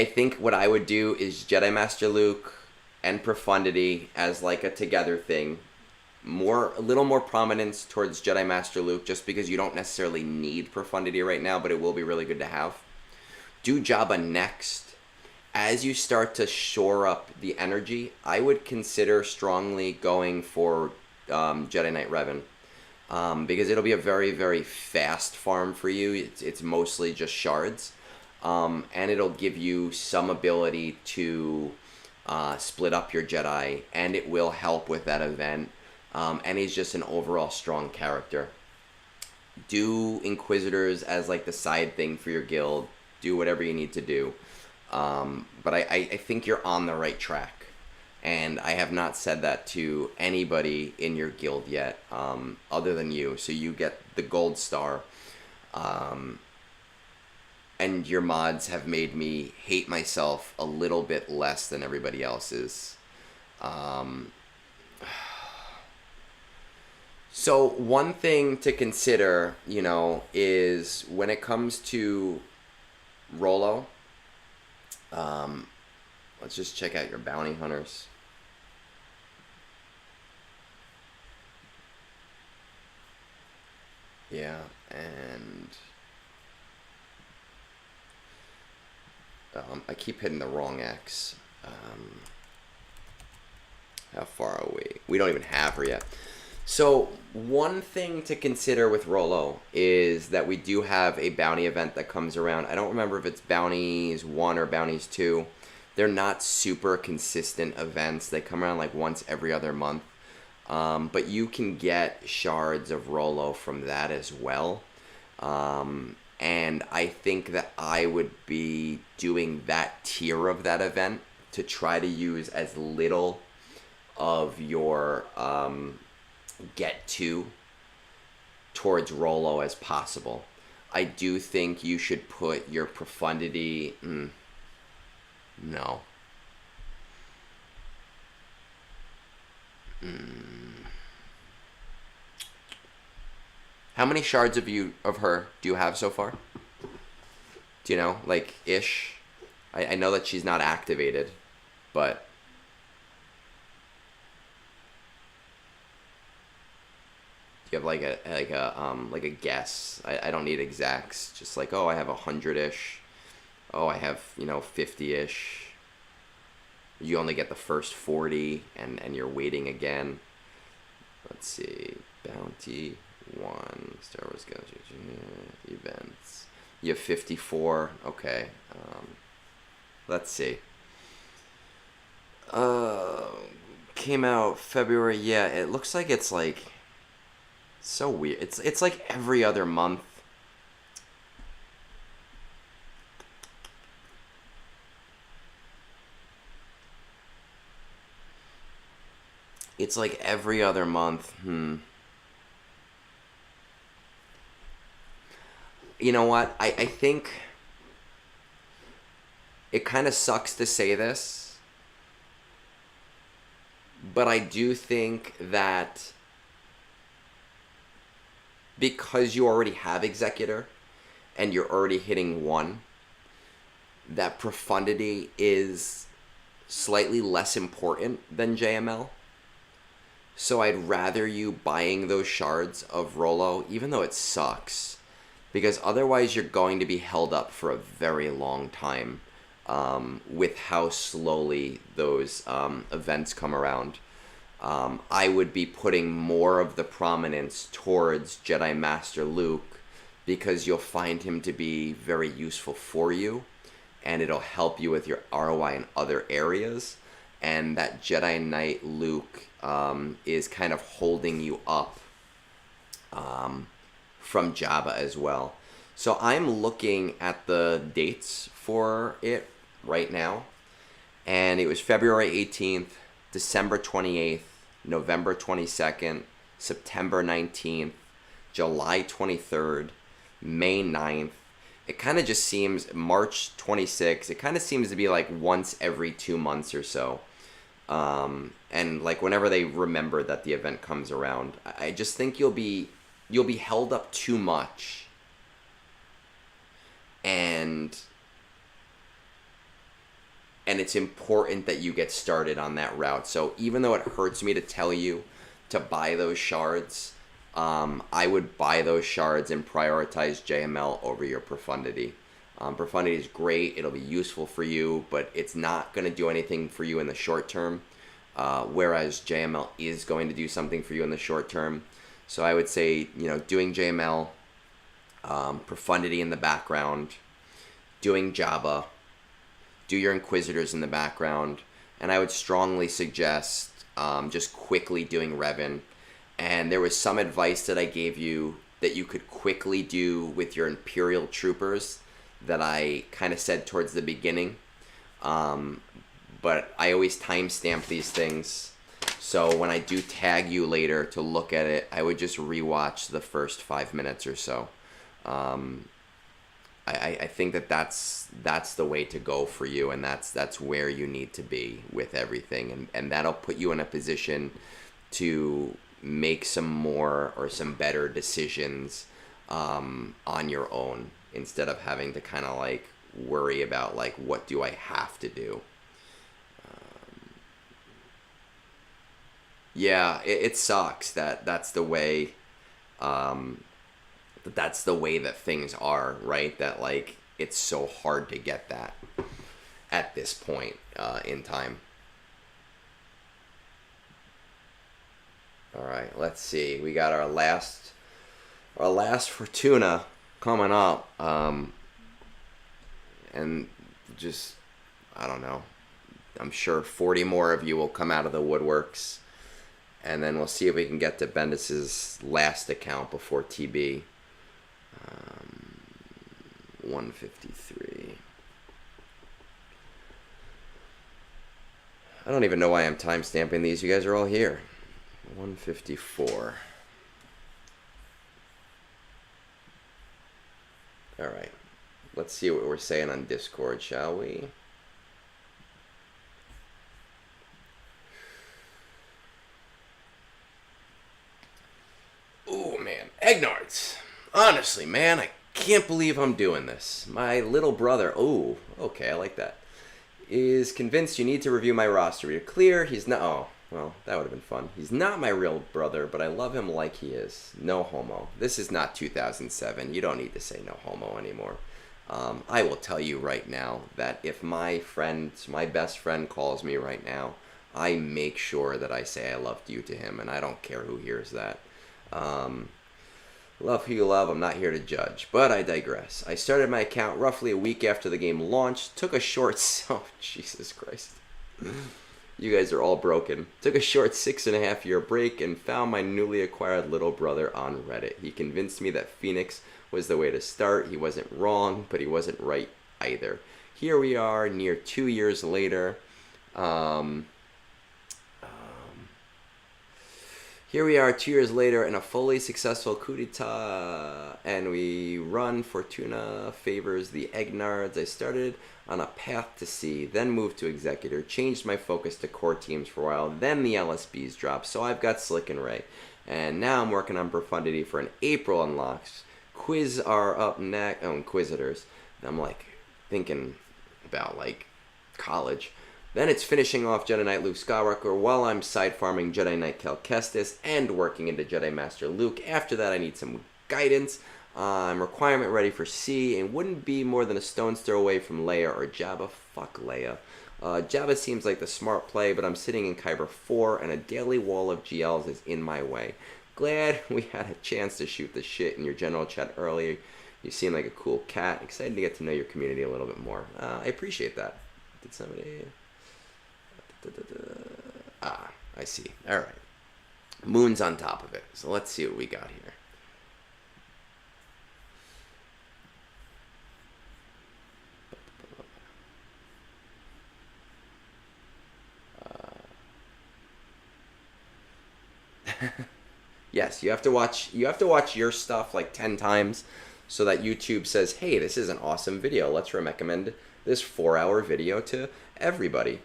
[SPEAKER 1] think what I would do is Jedi Master Luke and Profundity as like a together thing. A little more prominence towards Jedi Master Luke, just because you don't necessarily need Profundity right now, but it will be really good to have. Do Jabba next. As you start to shore up the energy, I would consider strongly going for Jedi Knight Revan, because it'll be a very, very fast farm for you. It's mostly just shards, and it'll give you some ability to split up your Jedi, and it will help with that event. And he's just an overall strong character. Do Inquisitors as like the side thing for your guild. Do whatever you need to do. But I think you're on the right track. And I have not said that to anybody in your guild yet, other than you. So you get the gold star. And your mods have made me hate myself a little bit less than everybody else's. So one thing to consider, you know, is when it comes to Rolo, let's just check out your bounty hunters. Yeah, and I keep hitting the wrong X. How far are we? We don't even have her yet. So one thing to consider with Rolo is that we do have a bounty event that comes around. I don't remember if it's Bounties 1 or Bounties 2. They're not super consistent events. They come around like once every other month. But you can get shards of Rolo from that as well. And I think that I would be doing that tier of that event to try to use as little of your get to towards Rolo as possible. I do think you should put your Profundity... no. How many shards of her do you have so far? Do you know? Like, ish? I know that she's not activated, but... you have like a guess. I don't need exacts. Just like, oh, I have 100-ish. Oh, I have, 50-ish. You only get the first 40, and you're waiting again. Let's see. Bounty 1. Star Wars events. You have 54. Okay. Let's see. Came out February. Yeah, it looks like it's like... so weird. It's like every other month. It's like every other month. You know what? I think it kind of sucks to say this, but I do think that because you already have Executor and you're already hitting 1, that profundity is slightly less important than JML. So I'd rather you buying those shards of Rollo, even though it sucks, because otherwise you're going to be held up for a very long time with how slowly those events come around. I would be putting more of the prominence towards Jedi Master Luke, because you'll find him to be very useful for you, and it'll help you with your ROI in other areas. And that Jedi Knight Luke is kind of holding you up from Jabba as well. So I'm looking at the dates for it right now, and it was February 18th, December 28th, November 22nd, September 19th, July 23rd, May 9th. It kind of just seems March 26th. It kind of seems to be like once every 2 months or so. And like whenever they remember that the event comes around, I just think you'll be held up too much. And it's important that you get started on that route. So even though it hurts me to tell you to buy those shards, I would buy those shards and prioritize JML over your Profundity. Profundity is great. It'll be useful for you, but it's not going to do anything for you in the short term, whereas JML is going to do something for you in the short term. So I would say, doing JML, Profundity in the background, doing Jabba, do your Inquisitors in the background, and I would strongly suggest just quickly doing Revan. And there was some advice that I gave you that you could quickly do with your Imperial Troopers that I kind of said towards the beginning. But I always timestamp these things. So when I do tag you later to look at it, I would just rewatch the first 5 minutes or so. I think that's the way to go for you, and that's where you need to be with everything. And that'll put you in a position to make some more or some better decisions on your own, instead of having to kind of like worry about like, what do I have to do? Yeah, it sucks that that's the way that things are, right? That like it's so hard to get that at this point in time. All right, let's see. We got our last Fortuna coming up, and just, I don't know. I'm sure 40 more of you will come out of the woodworks, and then we'll see if we can get to Bendis's last account before TB. 153. I don't even know why I'm timestamping these. You guys are all here. 154. All right. Let's see what we're saying on Discord, shall we? Oh, man. Egnards. Honestly, man, I can't believe I'm doing this. My little brother, oh, okay, I like that, is convinced you need to review my roster. You're clear, he's not, oh, well, that would have been fun. He's not my real brother, but I love him like he is. No homo. This is not 2007. You don't need to say no homo anymore. I will tell you right now that if my best friend calls me right now, I make sure that I say I loved you to him, and I don't care who hears that. Love who you love, I'm not here to judge, but I digress. I started my account roughly a week after the game launched, took a short, oh, Jesus Christ. You guys are all broken. Took a short 6.5 year break and found my newly acquired little brother on Reddit. He convinced me that Phoenix was the way to start. He wasn't wrong, but he wasn't right either. Here we are, near 2 years later. Here we are 2 years later in a fully successful coup d'etat, and we run. Fortuna favors the Egnards. I started on a path to C, then moved to executor, changed my focus to core teams for a while, then the LSBs dropped, so I've got Slick and Ray. And now I'm working on Profundity for an April unlocks. Quiz are up next. Oh, Inquisitors. I'm like thinking about like college. Then it's finishing off Jedi Knight Luke Skywalker while I'm side farming Jedi Knight Cal Kestis and working into Jedi Master Luke. After that, I need some guidance. I'm requirement ready for C and wouldn't be more than a stone's throw away from Leia or Jabba. Fuck Leia. Jabba seems like the smart play, but I'm sitting in Kyber 4 and a daily wall of GLs is in my way. Glad we had a chance to shoot the shit in your general chat earlier. You seem like a cool cat. Excited to get to know your community a little bit more. I appreciate that. Did somebody... Ah, I see. All right. Moon's on top of it. So let's see what we got here. Yes, you have to watch your stuff like 10 times so that YouTube says, "Hey, this is an awesome video. Let's recommend this 4-hour video to everybody."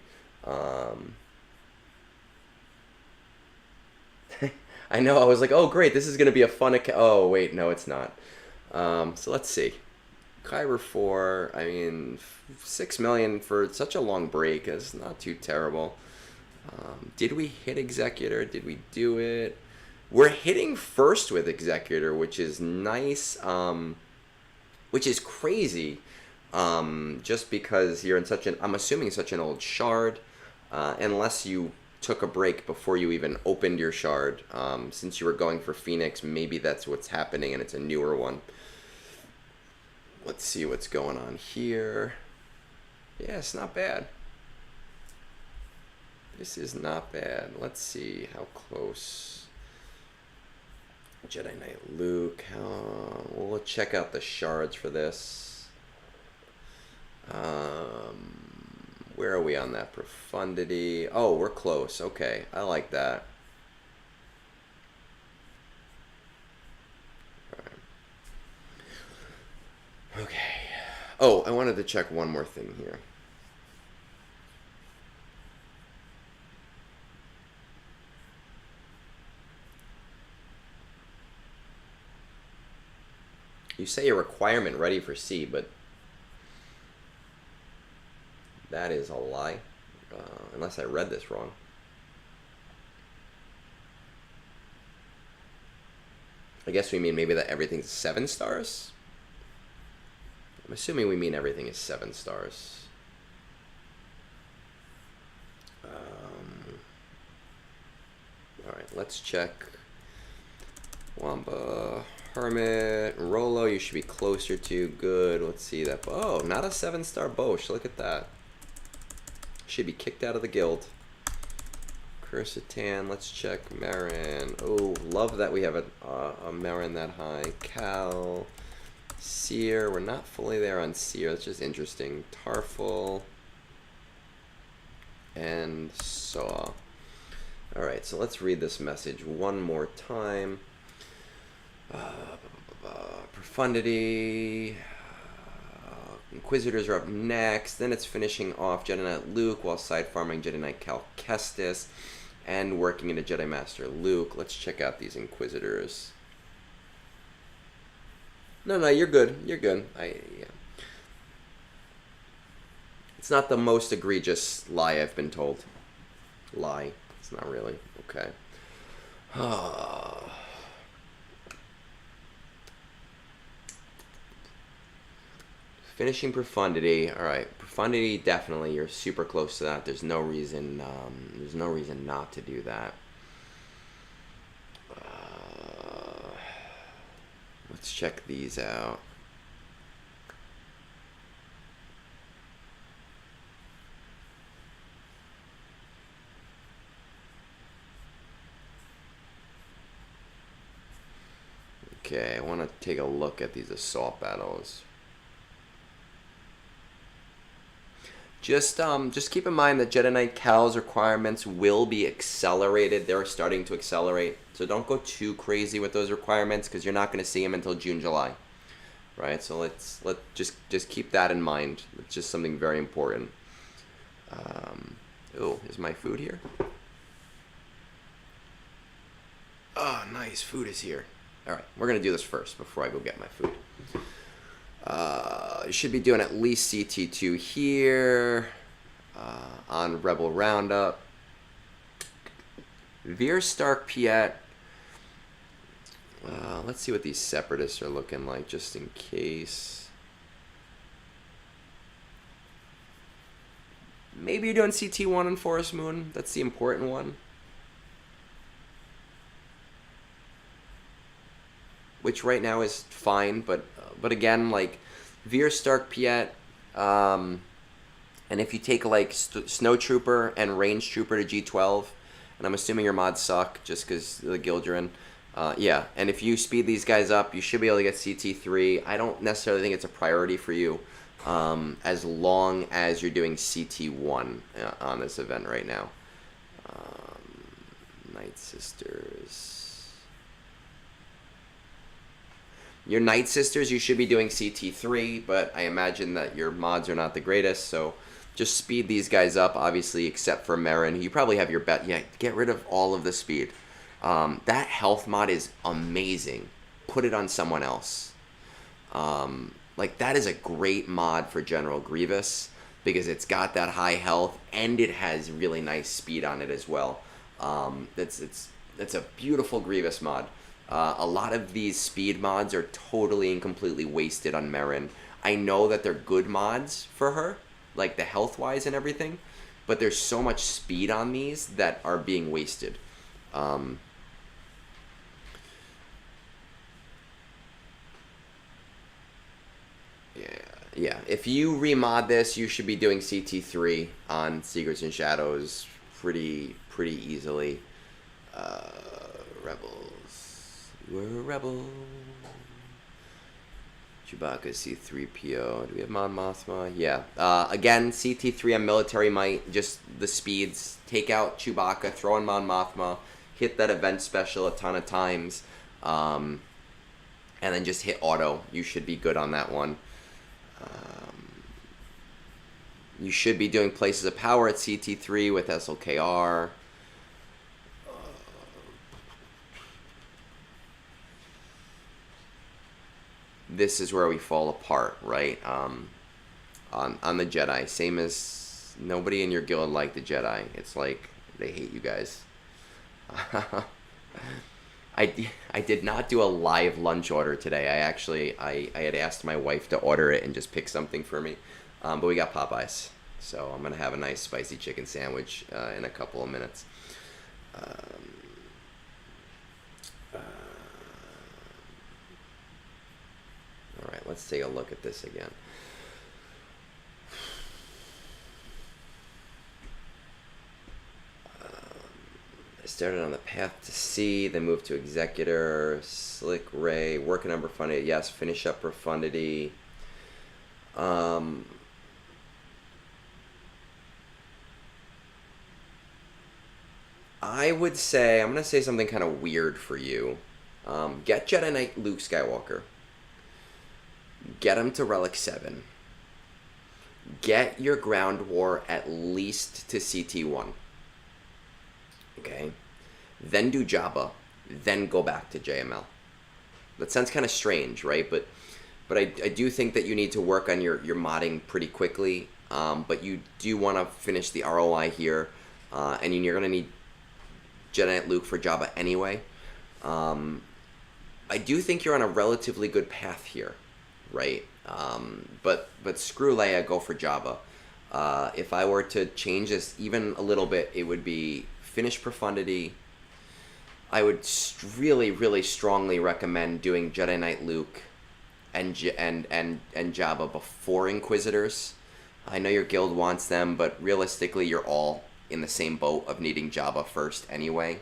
[SPEAKER 1] I know, I was like, oh great, this is going to be a fun oh wait, no it's not. So let's see. Kyber 4, I mean, 6 million for such a long break is not too terrible. Did we hit Executor? Did we do it? We're hitting first with Executor, which is nice, which is crazy, just because you're in such an, I'm assuming such an old shard. Unless you took a break before you even opened your shard. Since you were going for Phoenix, maybe that's what's happening and it's a newer one. Let's see what's going on here. Yeah, it's not bad. This is not bad. Let's see how close. Jedi Knight Luke. We'll check out the shards for this. Where are we on that profundity? Oh, we're close. Okay, I like that. All right. Okay. Oh, I wanted to check one more thing here. You say a requirement ready for C, but that is a lie, unless I read this wrong. I guess we mean maybe that everything's 7 stars? I'm assuming we mean everything is 7 stars. Alright, let's check. Wamba, Hermit, Rolo, you should be closer to. Good, let's see that. Oh, not a 7-star Bosch, look at that. Should be kicked out of the guild. Cursatan, let's check. Marin. Oh, love that we have a Marin that high. Cal. Seer. We're not fully there on Seer. That's just interesting. Tarful. And Saw. Alright, so let's read this message one more time. Profundity. Inquisitors are up next. Then it's finishing off Jedi Knight Luke while side farming Jedi Knight Cal Kestis and working into Jedi Master Luke. Let's check out these Inquisitors. No, you're good. You're good. Yeah. It's not the most egregious lie I've been told. Lie. It's not really. Okay. Finishing Profundity. All right, Profundity, definitely. You're super close to that. There's no reason. There's no reason not to do that. Let's check these out. Okay, I want to take a look at these assault battles. Just keep in mind that Jedi Knight Cal's requirements will be accelerated. They're starting to accelerate, so don't go too crazy with those requirements because you're not going to see them until June, July, right? So let's just keep that in mind. It's just something very important. Oh, is my food here? Oh, nice, food is here. All right, we're gonna do this first before I go get my food. You should be doing at least CT2 here on Rebel Roundup. Veer Stark Piet. Let's see what these separatists are looking like, just in case. Maybe you're doing CT1 on Forest Moon. That's the important one. Which right now is fine, but again, like Veer Stark Piet, and if you take like Snow Trooper and Range Trooper to G12, and I'm assuming your mods suck just because the guild you're in, yeah, and if you speed these guys up, you should be able to get CT3. I don't necessarily think it's a priority for you, as long as you're doing CT1 on this event right now. Night Sisters. Your Night Sisters, you should be doing CT3, but I imagine that your mods are not the greatest, so just speed these guys up, obviously, except for Merrin. You probably have your bet. Yeah, get rid of all of the speed. That health mod is amazing. Put it on someone else. Like, that is a great mod for General Grievous, because it's got that high health, and it has really nice speed on it as well. It's a beautiful Grievous mod. A lot of these speed mods are totally and completely wasted on Merrin. I know that they're good mods for her, like the health-wise and everything, but there's so much speed on these that are being wasted. Yeah. If you remod this, you should be doing CT3 on Secrets and Shadows pretty easily. Rebels. We're a rebel. Chewbacca, C-3PO. Do we have Mon Mothma? Yeah. Again, CT3 on Military Might. Just the speeds. Take out Chewbacca. Throw in Mon Mothma. Hit that event special a ton of times. And then just hit auto. You should be good on that one. You should be doing Places of Power at CT3 with SLKR. This is where we fall apart, right? On the Jedi. Same as nobody in your guild liked the Jedi. It's like they hate you guys. I did not do a live lunch order today. I had asked my wife to order it and just pick something for me. But we got Popeyes. So I'm going to have a nice spicy chicken sandwich in a couple of minutes. All right, let's take a look at this again. I started on the path to C, then moved to Executor, Slick Ray, working on Profundity, yes, finish up Profundity. I would say, I'm going to say something kind of weird for you. Get Jedi Knight Luke Skywalker. Get him to Relic 7. Get your Ground War at least to CT1. Okay? Then do Jabba. Then go back to JML. That sounds kind of strange, right? But I do think that you need to work on your modding pretty quickly. But you do want to finish the ROI here. And you're going to need Jedi Knight Luke for Jabba anyway. I do think you're on a relatively good path here. Right, but screw Leia, go for Jabba. If I were to change this even a little bit, it would be finish Profundity. I would really strongly recommend doing Jedi Knight Luke and Jabba before Inquisitors. I know your guild wants them, but realistically, you're all in the same boat of needing Jabba first anyway.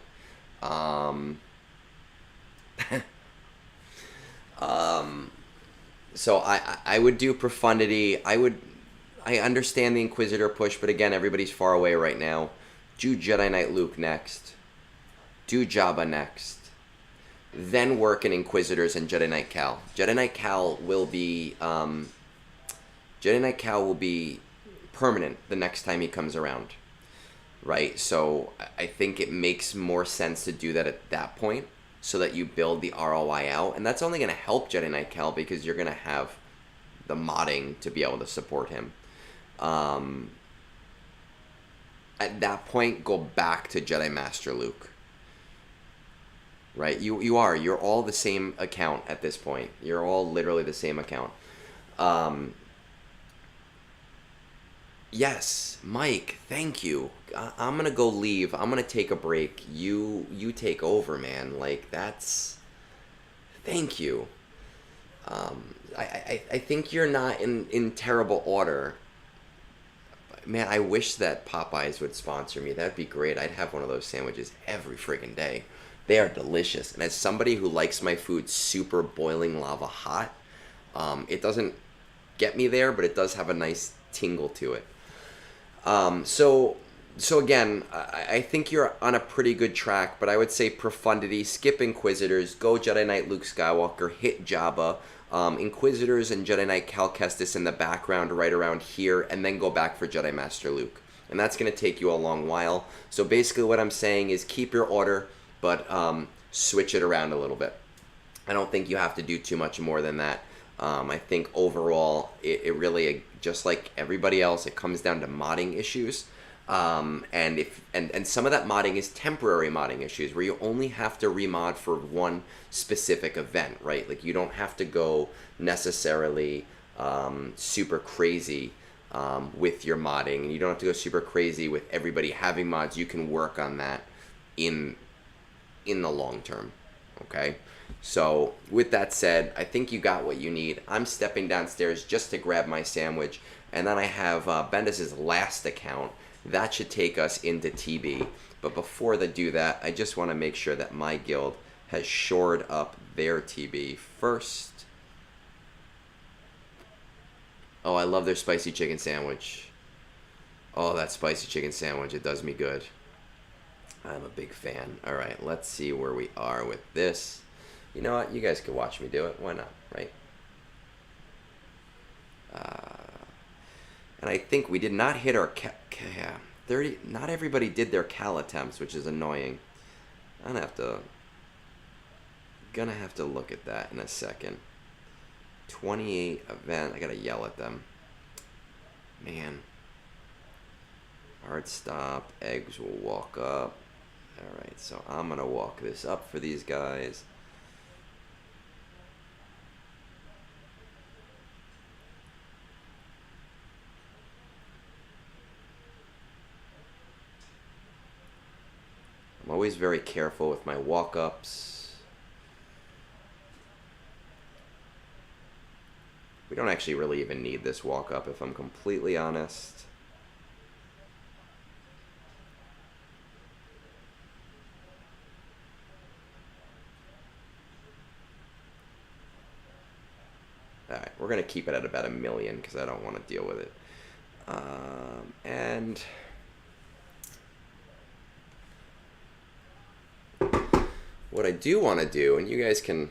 [SPEAKER 1] So I would do Profundity. I I understand the Inquisitor push, but again, everybody's far away right now. Do Jedi Knight Luke next. Do Jabba next. Then work in Inquisitors and Jedi Knight Cal. Jedi Knight Cal will be permanent the next time he comes around, right? So I think it makes more sense to do that at that point, so that you build the ROI out, and that's only going to help Jedi Knight Cal because you're going to have the modding to be able to support him. At that point, go back to Jedi Master Luke. Right? You're all the same account at this point. You're all literally the same account. Yes, Mike, thank you. I'm gonna go leave. I'm gonna take a break. You take over, man. Like, that's... Thank you. I think you're not in terrible order. Man, I wish that Popeyes would sponsor me. That'd be great. I'd have one of those sandwiches every friggin' day. They are delicious. And as somebody who likes my food super boiling lava hot, it doesn't get me there, but it does have a nice tingle to it. So again, I think you're on a pretty good track, but I would say Profundity, skip Inquisitors, go Jedi Knight Luke Skywalker, hit Jabba, Inquisitors and Jedi Knight Cal Kestis in the background right around here, and then go back for Jedi Master Luke. And that's going to take you a long while. So basically what I'm saying is keep your order, but switch it around a little bit. I don't think you have to do too much more than that. I think overall, it really, just like everybody else, it comes down to modding issues. And some of that modding is temporary modding issues where you only have to remod for one specific event, right? Like, you don't have to go necessarily super crazy with your modding, and you don't have to go super crazy with everybody having mods. You can work on that in the long term, okay? So with that said, I think you got what you need. I'm stepping downstairs just to grab my sandwich, and then I have Bendis' last account. That should take us into TB. But before they do that, I just want to make sure that my guild has shored up their TB first. Oh, I love their spicy chicken sandwich. Oh, that spicy chicken sandwich, it does me good. I'm a big fan. All right, let's see where we are with this. You know what? You guys could watch me do it. Why not, right? And I think we did not hit our 30. Not everybody did their cal attempts, which is annoying. Gonna have to look at that in a second. 28 event. I gotta yell at them. Man. Hard stop. Eggs will walk up. All right, so I'm gonna walk this up for these guys. I'm always very careful with my walk-ups. We don't actually really even need this walk-up, if I'm completely honest. Alright, we're going to keep it at about 1 million because I don't want to deal with it. And... what I do want to do, and you guys can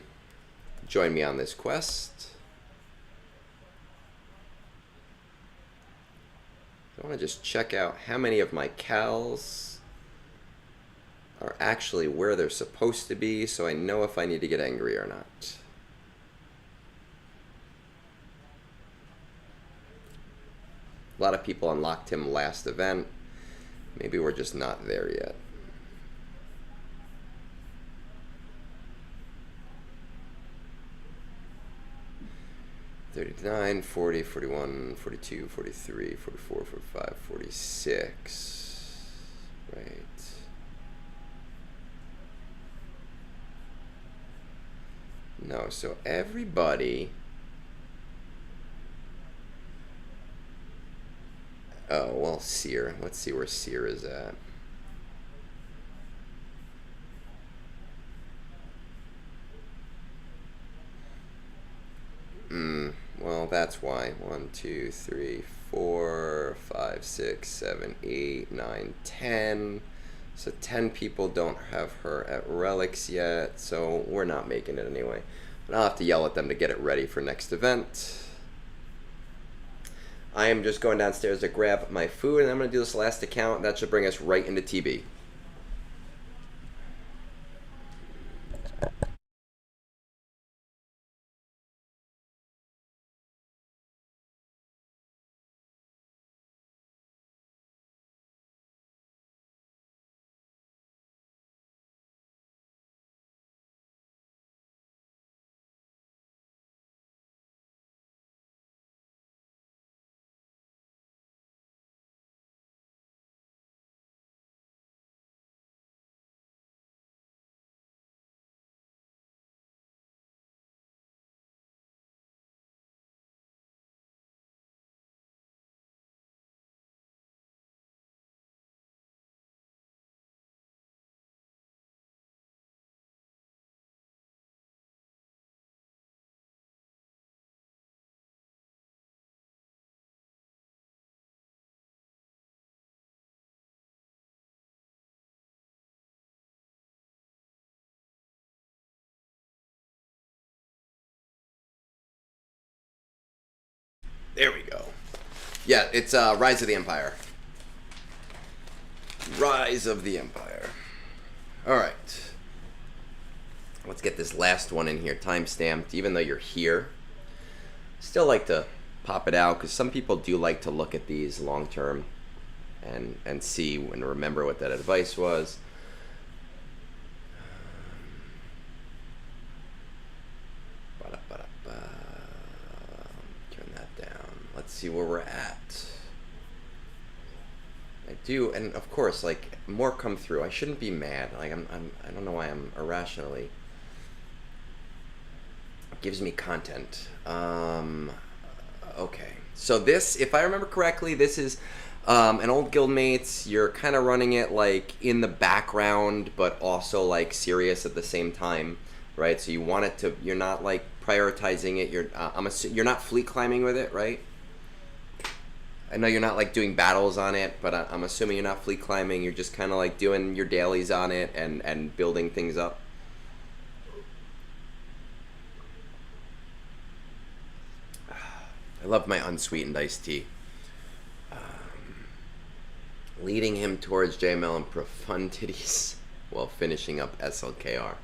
[SPEAKER 1] join me on this quest, I want to just check out how many of my cals are actually where they're supposed to be, so I know if I need to get angry or not. A lot of people unlocked him last event. Maybe we're just not there yet. $39, $40, $41, $42, $43, $44, $45, $46. Right. No, so everybody... Oh, well, Seer. Let's see where Seer is at. Well, that's why. 1, 2, 3, 4, 5, 6, 7, 8, 9, 10. So 10 people don't have her at relics yet, so we're not making it anyway. But I'll have to yell at them to get it ready for next event. I am just going downstairs to grab my food, and I'm going to do this last account. That should bring us right into TB. There we go. Yeah, it's Rise of the Empire. Rise of the Empire. Alright. Let's get this last one in here, time-stamped, even though you're here. Still like to pop it out, because some people do like to look at these long-term and see and remember what that advice was. Turn that down. Let's see where we're at. I do, and of course, like, more come through. I shouldn't be mad. Like, I don't know why I'm irrationally. It gives me content. Okay. So this, if I remember correctly, this is an old guildmates. You're kind of running it, like, in the background, but also, like, serious at the same time, right? So you want it to, you're not, like, prioritizing it. You're not fleet climbing with it, right? I know you're not like doing battles on it, but I'm assuming you're not fleet climbing. You're just kind of like doing your dailies on it and building things up. I love my unsweetened iced tea. Leading him towards JML and profundities while finishing up SLKR.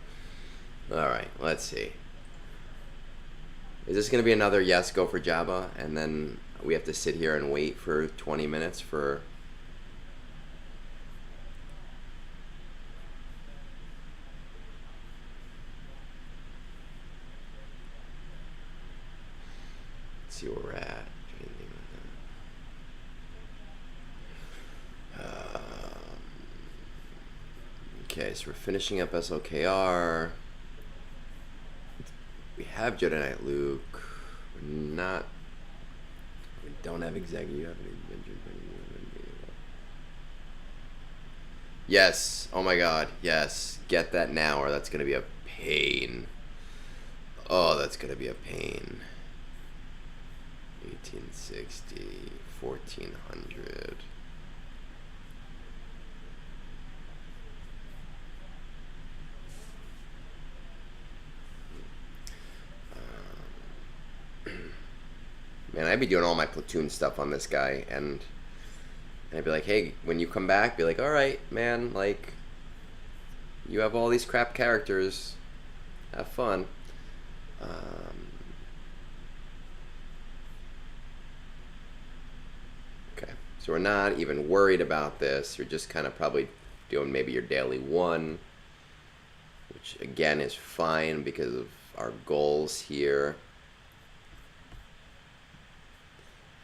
[SPEAKER 1] Alright, let's see. Is this going to be another yes, go for Jabba, and then we have to sit here and wait for 20 minutes for... Let's see where we're at. Okay, so we're finishing up SLKR. We have Jedi Knight Luke. We're not... We don't have executive. Yes. Oh my god. Yes. Get that now or that's going to be a pain. Oh, that's going to be a pain. 1860. 1400. Man, I'd be doing all my platoon stuff on this guy, and I'd be like, hey, when you come back, be like, alright, man, like, you have all these crap characters, have fun. Okay, so we're not even worried about this, you're just kind of probably doing maybe your daily one, which again is fine because of our goals here.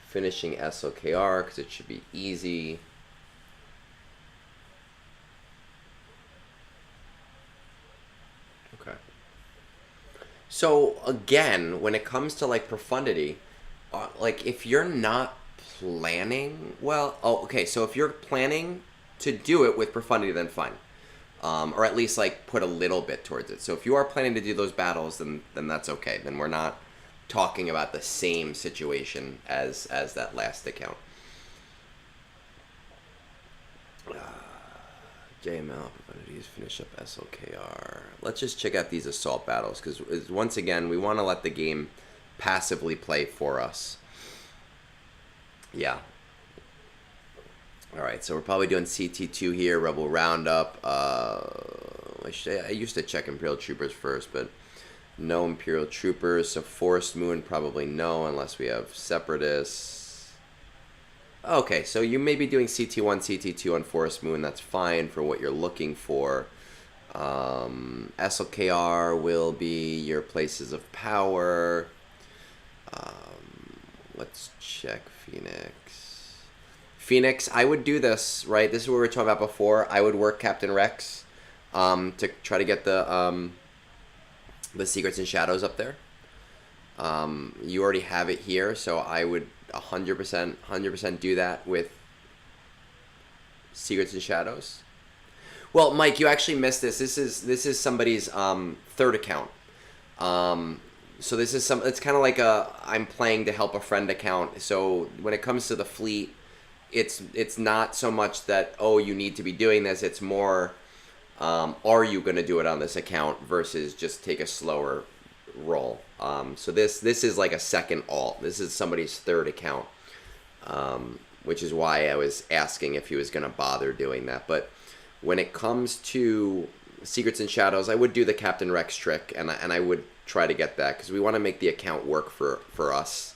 [SPEAKER 1] Finishing SLKR because it should be easy. Okay. So again, when it comes to like profundity, like if you're not planning, well, oh, okay. So if you're planning to do it with profundity, then fine, or at least like put a little bit towards it. So if you are planning to do those battles, then that's okay. Then we're not talking about the same situation as that last account. JML, provided finish up SLKR. Let's just check out these assault battles, because once again, we want to let the game passively play for us. Yeah. Alright, so we're probably doing CT2 here, Rebel Roundup. I used to check Imperial Troopers first, but no Imperial Troopers. So Forest Moon, probably no, unless we have Separatists. Okay, so you may be doing CT1, CT2 on Forest Moon. That's fine for what you're looking for. SLKR will be your places of power. Let's check Phoenix. Phoenix, I would do this, right? This is what we were talking about before. I would work Captain Rex to try to get the Secrets and Shadows up there. You already have it here, so I would 100% do that with Secrets and Shadows. Well, Mike, you actually missed this. This is somebody's third account. So this is it's kind of like a I'm playing to help a friend account. So when it comes to the fleet, it's not so much that, oh, you need to be doing this. It's more, are you going to do it on this account versus just take a slower roll. So this is like a second alt. This is somebody's third account, which is why I was asking if he was going to bother doing that. But when it comes to Secrets and Shadows, I would do the Captain Rex trick, and I would try to get that, because we want to make the account work for us,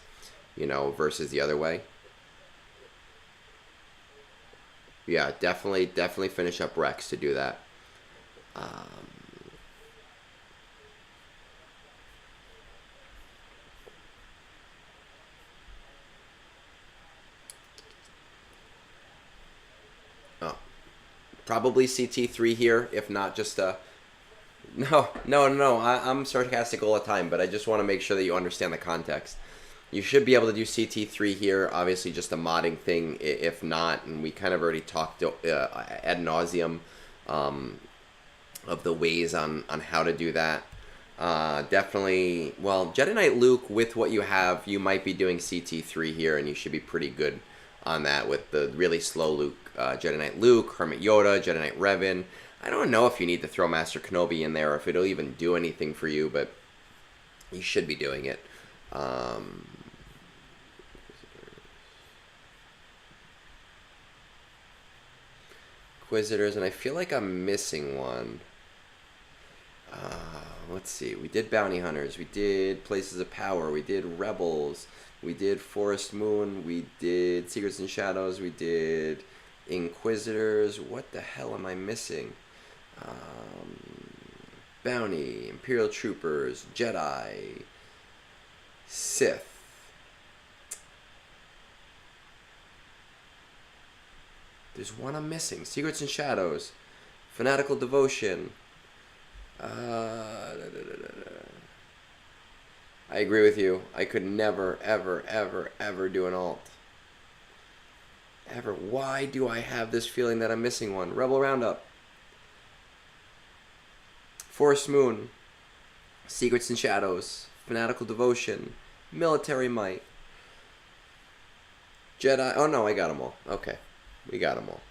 [SPEAKER 1] you know, versus the other way. Yeah, definitely finish up Rex to do that. Probably CT3 here, if not just a... No, I'm sarcastic all the time, but I just want to make sure that you understand the context. You should be able to do CT3 here, obviously just a modding thing, if not, and we kind of already talked ad nauseum of the ways on how to do that. Definitely, well, Jedi Knight Luke, with what you have, you might be doing CT3 here, and you should be pretty good on that with the really slow Luke. Jedi Knight Luke, Hermit Yoda, Jedi Knight Revan. I don't know if you need to throw Master Kenobi in there or if it'll even do anything for you, but you should be doing it. Inquisitors, and I feel like I'm missing one. Let's see. We did Bounty Hunters. We did Places of Power. We did Rebels. We did Forest Moon. We did Secrets and Shadows. We did Inquisitors. What the hell am I missing? Bounty, Imperial Troopers, Jedi, Sith. There's one I'm missing. Secrets and Shadows, Fanatical Devotion. I agree with you. I could never, ever do an alt. Ever. Why do I have this feeling that I'm missing one? Rebel Roundup. Forest Moon. Secrets and Shadows. Fanatical Devotion. Military Might. Jedi. Oh no, I got them all. Okay. We got them all.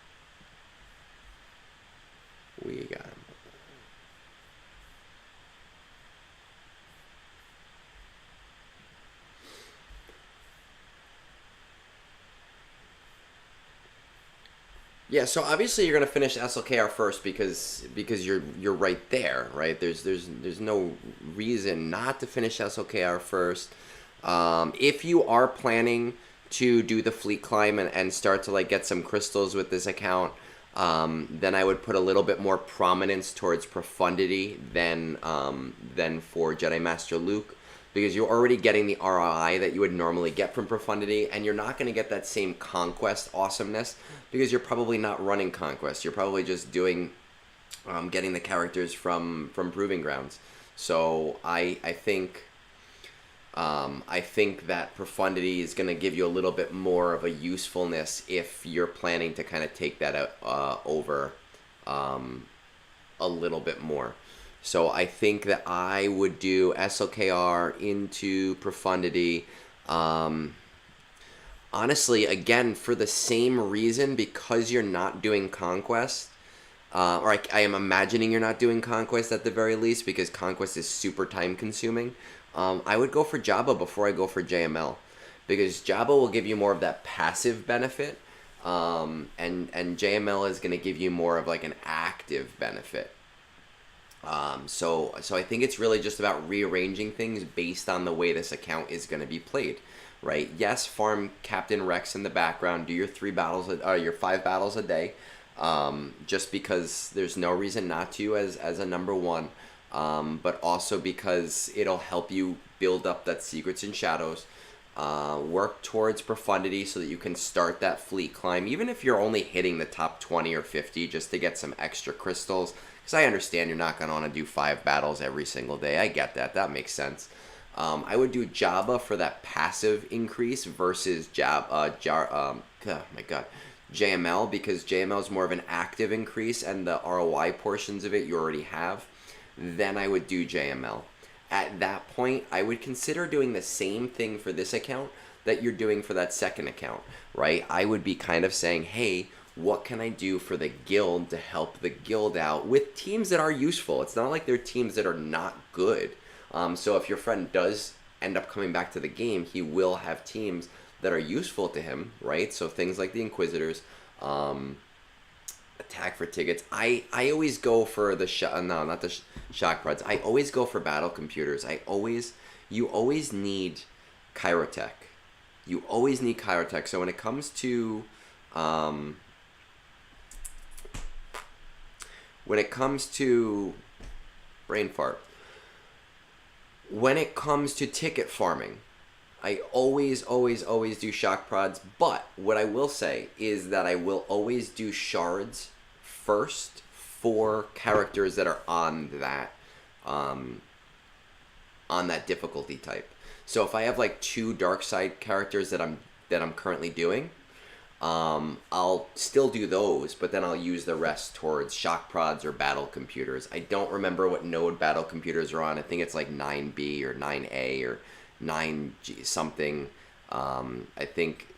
[SPEAKER 1] We got them all. Yeah, so obviously you're gonna finish SLKR first because you're right there, right? There's no reason not to finish SLKR first. If you are planning to do the fleet climb and start to like get some crystals with this account, then I would put a little bit more prominence towards profundity than for Jedi Master Luke, because you're already getting the ROI that you would normally get from profundity, and you're not going to get that same conquest awesomeness because you're probably not running conquest. You're probably just doing getting the characters from proving grounds. So I think that profundity is going to give you a little bit more of a usefulness if you're planning to kind of take that over a little bit more. So I think that I would do SLKR into Profundity. Honestly, again, for the same reason, because you're not doing Conquest, or I am imagining you're not doing Conquest at the very least, because Conquest is super time consuming. I would go for Jabba before I go for JML, because Jabba will give you more of that passive benefit, and JML is going to give you more of like an active benefit. So I think it's really just about rearranging things based on the way this account is going to be played, right? Yes, farm Captain Rex in the background, do your 5 battles a day, just because there's no reason not to as a number one, but also because it'll help you build up that Secrets and Shadows. Work towards Profundity so that you can start that fleet climb, even if you're only hitting the top 20 or 50 just to get some extra crystals. Because I understand you're not going to want to do 5 battles every single day. I get that. That makes sense. I would do Jabba for that passive increase versus JML, because JML is more of an active increase and the ROI portions of it you already have. Then I would do JML. At that point, I would consider doing the same thing for this account that you're doing for that second account, right? I would be kind of saying, hey, what can I do for the guild to help the guild out with teams that are useful? It's not like they're teams that are not good. So if your friend does end up coming back to the game, he will have teams that are useful to him, right? So things like the Inquisitors, attack for tickets. I always go for the shock prods. I always go for battle computers. You always need Chirotech. You always need Chirotech. So when it comes to brain fart, when it comes to ticket farming, I always do shock prods, but what I will say is that I will always do shards first for characters that are on that difficulty type. So if I have like 2 dark side characters that I'm currently doing, I'll still do those, but then I'll use the rest towards shock prods or battle computers. I don't remember what node battle computers are on. I think it's like 9B or 9A or 9G something. I think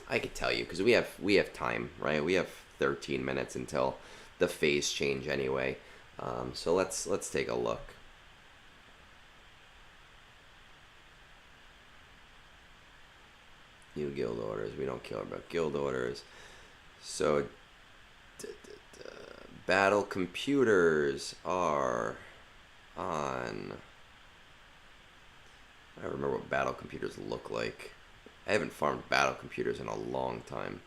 [SPEAKER 1] I could tell you because we have time, right? We have 13 minutes until the phase change anyway. So let's take a look. New guild orders. We don't care about guild orders. So battle computers are on. I don't remember what battle computers look like. I haven't farmed battle computers in a long time.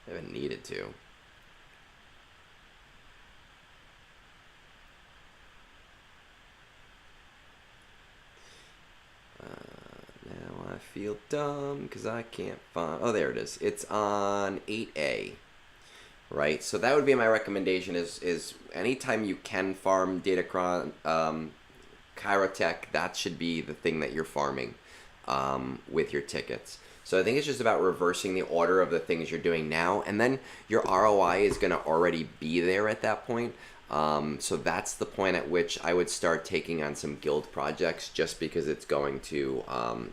[SPEAKER 1] I haven't needed to. Now I feel dumb because I can't find... Oh, there it is. It's on 8A. Right? So that would be my recommendation is anytime you can farm Datacron... Chirotech, that should be the thing that you're farming with your tickets. So I think it's just about reversing the order of the things you're doing now, and then your ROI is going to already be there at that point. So that's the point at which I would start taking on some guild projects, just because it's going to,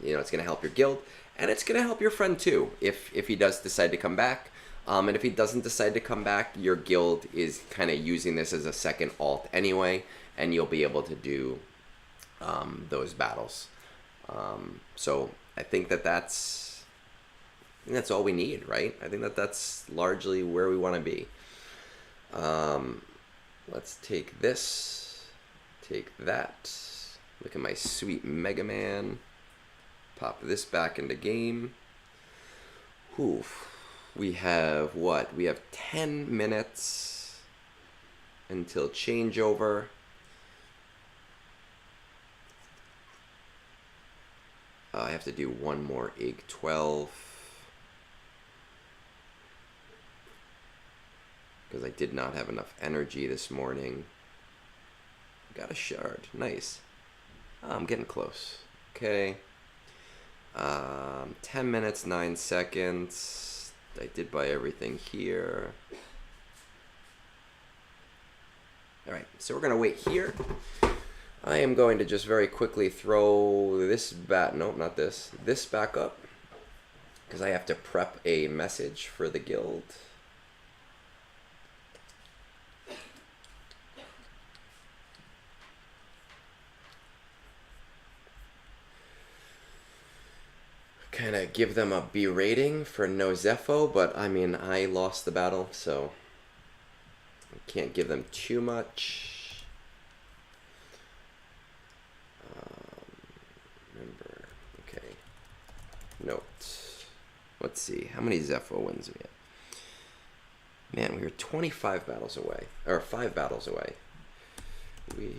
[SPEAKER 1] it's going to help your guild, and it's going to help your friend too, if he does decide to come back. And if he doesn't decide to come back, your guild is kind of using this as a second alt anyway, and you'll be able to do those battles. So I think that's all we need, right? I think that's largely where we want to be. Let's take this, take that. Look at my sweet Mega Man. Pop this back into game. Oof. We have what? We have 10 minutes until changeover. I have to do one more Ig 12 because I did not have enough energy this morning. Got a shard. Nice. Oh, I'm getting close. Okay. 10 minutes, 9 seconds. I did buy everything here. Alright, so we're going to wait here. I am going to just very quickly throw this back, nope, not this, this back up, because I have to prep a message for the guild. Kind of give them a B rating for no Zepho, but I mean, I lost the battle, so I can't give them too much. Remember, okay. Note. Let's see, how many Zepho wins we have? Man, we were 25 battles away, or 5 battles away. We...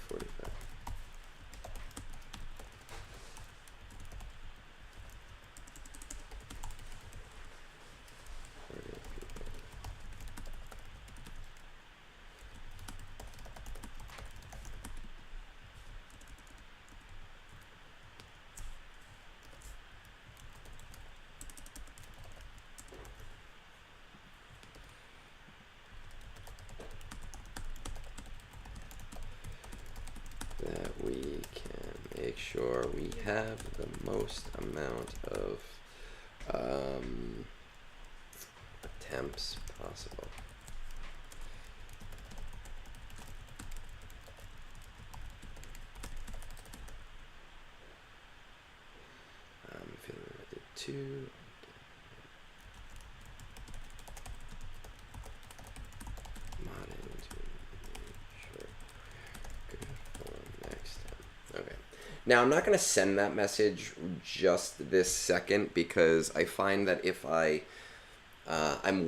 [SPEAKER 1] 45. That we can make sure we have the most amount of attempts possible. I'm feeling I did 2. Now, I'm not going to send that message just this second because I find that if I'm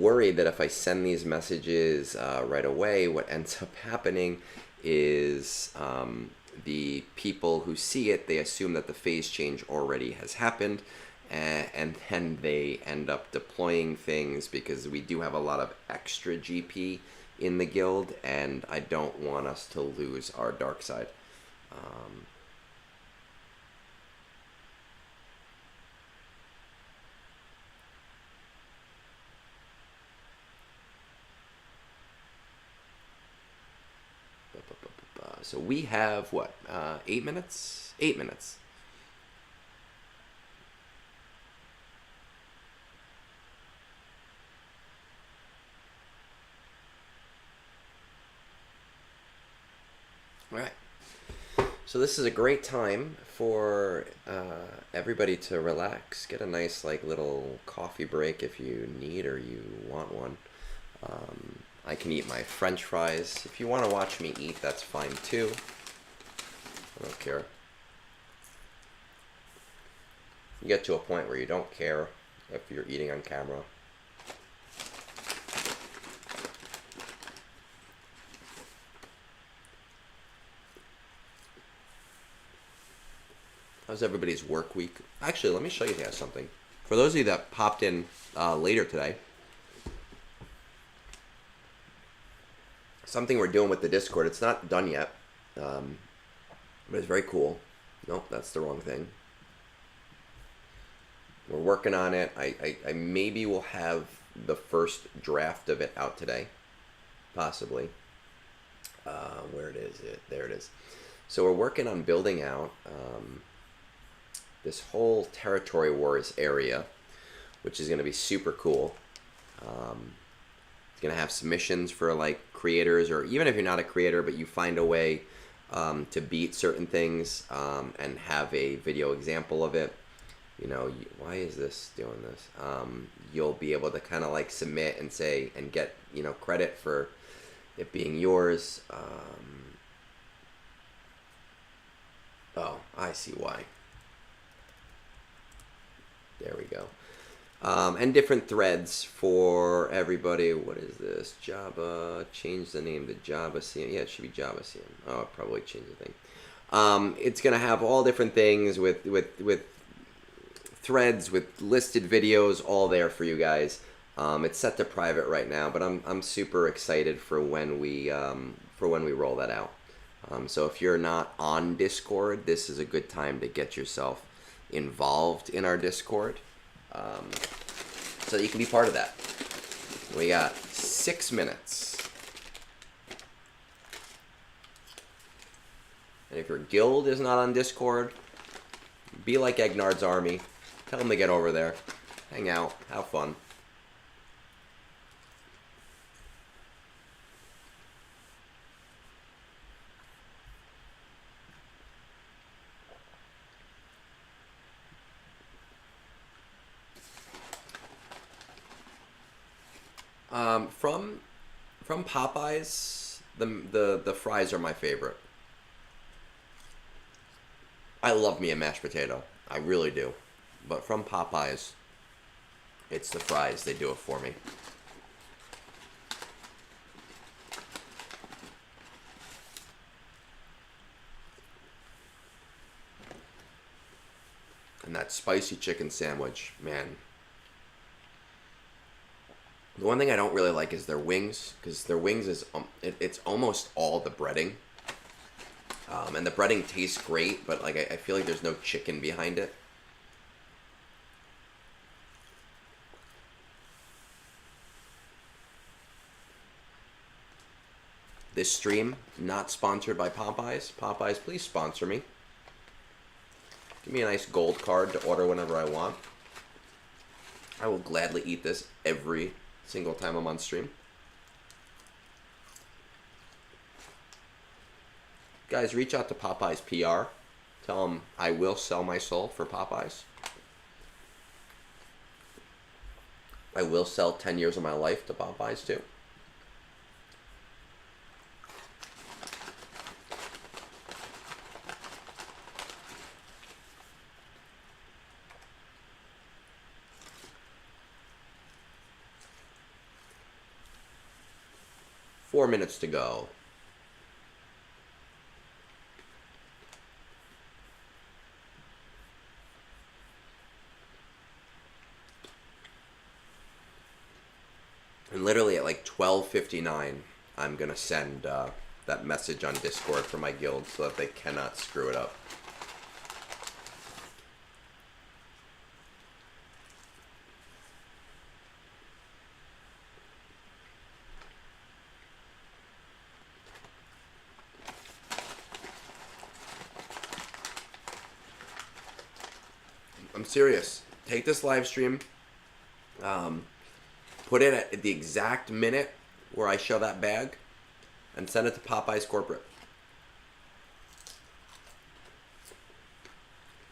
[SPEAKER 1] worried that if I send these messages right away, what ends up happening is the people who see it, they assume that the phase change already has happened, and then they end up deploying things because we do have a lot of extra GP in the guild, and I don't want us to lose our dark side. So we have, what, 8 minutes? 8 minutes. All right. So this is a great time for everybody to relax, get a nice like little coffee break if you need or you want one. I can eat my French fries. If you want to watch me eat, that's fine too. I don't care. You get to a point where you don't care if you're eating on camera. How's everybody's work week? Actually, let me show you guys something. For those of you that popped in later today, something we're doing with the Discord. It's not done yet, but it's very cool. Nope, that's the wrong thing. We're working on it. I maybe will have the first draft of it out today, possibly. Where it is? There it is. So we're working on building out this whole Territory Wars area, which is going to be super cool. It's going to have submissions for like creators, or even if you're not a creator but you find a way to beat certain things and have a video example of it. You know, why is this doing this? You'll be able to kind of like submit and say and get, you know, credit for it being yours. Oh, I see why. There we go. And different threads for everybody. What is this? Java. Change the name to Java CM. Yeah, it should be Java CM. Oh, I'll probably change the thing. It's gonna have all different things with threads, with listed videos, all there for you guys. It's set to private right now, but I'm super excited for when we roll that out. So if you're not on Discord, this is a good time to get yourself involved in our Discord, so that you can be part of that. We got 6 minutes. And if your guild is not on Discord, be like Egnards' army. Tell them to get over there. Hang out. Have fun. From Popeyes, the fries are my favorite. I love me a mashed potato. I really do. But from Popeyes, it's the fries. They do it for me. And that spicy chicken sandwich, man. The one thing I don't really like is their wings, because their wings is it's almost all the breading, and the breading tastes great, but like I feel like there's no chicken behind it. This stream not sponsored by Popeyes. Popeyes, please sponsor me. Give me a nice gold card to order whenever I want. I will gladly eat this every single time I'm on stream. Guys, reach out to Popeyes PR. Tell them I will sell my soul for Popeyes. I will sell 10 years of my life to Popeyes too. Four minutes to go. And literally at like 12:59, I'm gonna send that message on Discord for my guild so that they cannot screw it up. I'm serious. Take this live stream, put it at the exact minute where I show that bag, and send it to Popeyes corporate.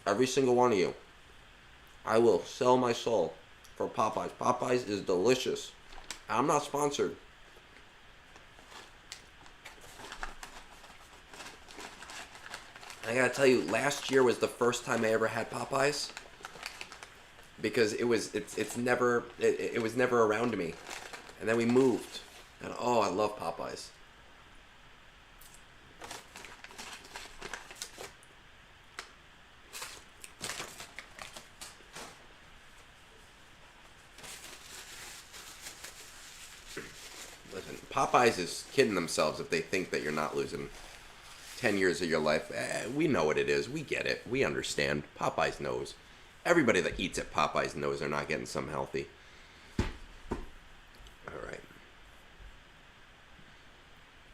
[SPEAKER 1] Every single one of you. I will sell my soul for Popeyes. Popeyes is delicious. I'm not sponsored. I gotta tell you, last year was the first time I ever had Popeyes. Because it was never around me, and then we moved, and oh, I love Popeyes. Listen, Popeyes is kidding themselves if they think that you're not losing 10 years of your life. We know what it is. We get it. We understand. Popeyes knows. Everybody that eats at Popeyes knows they're not getting something healthy. All right.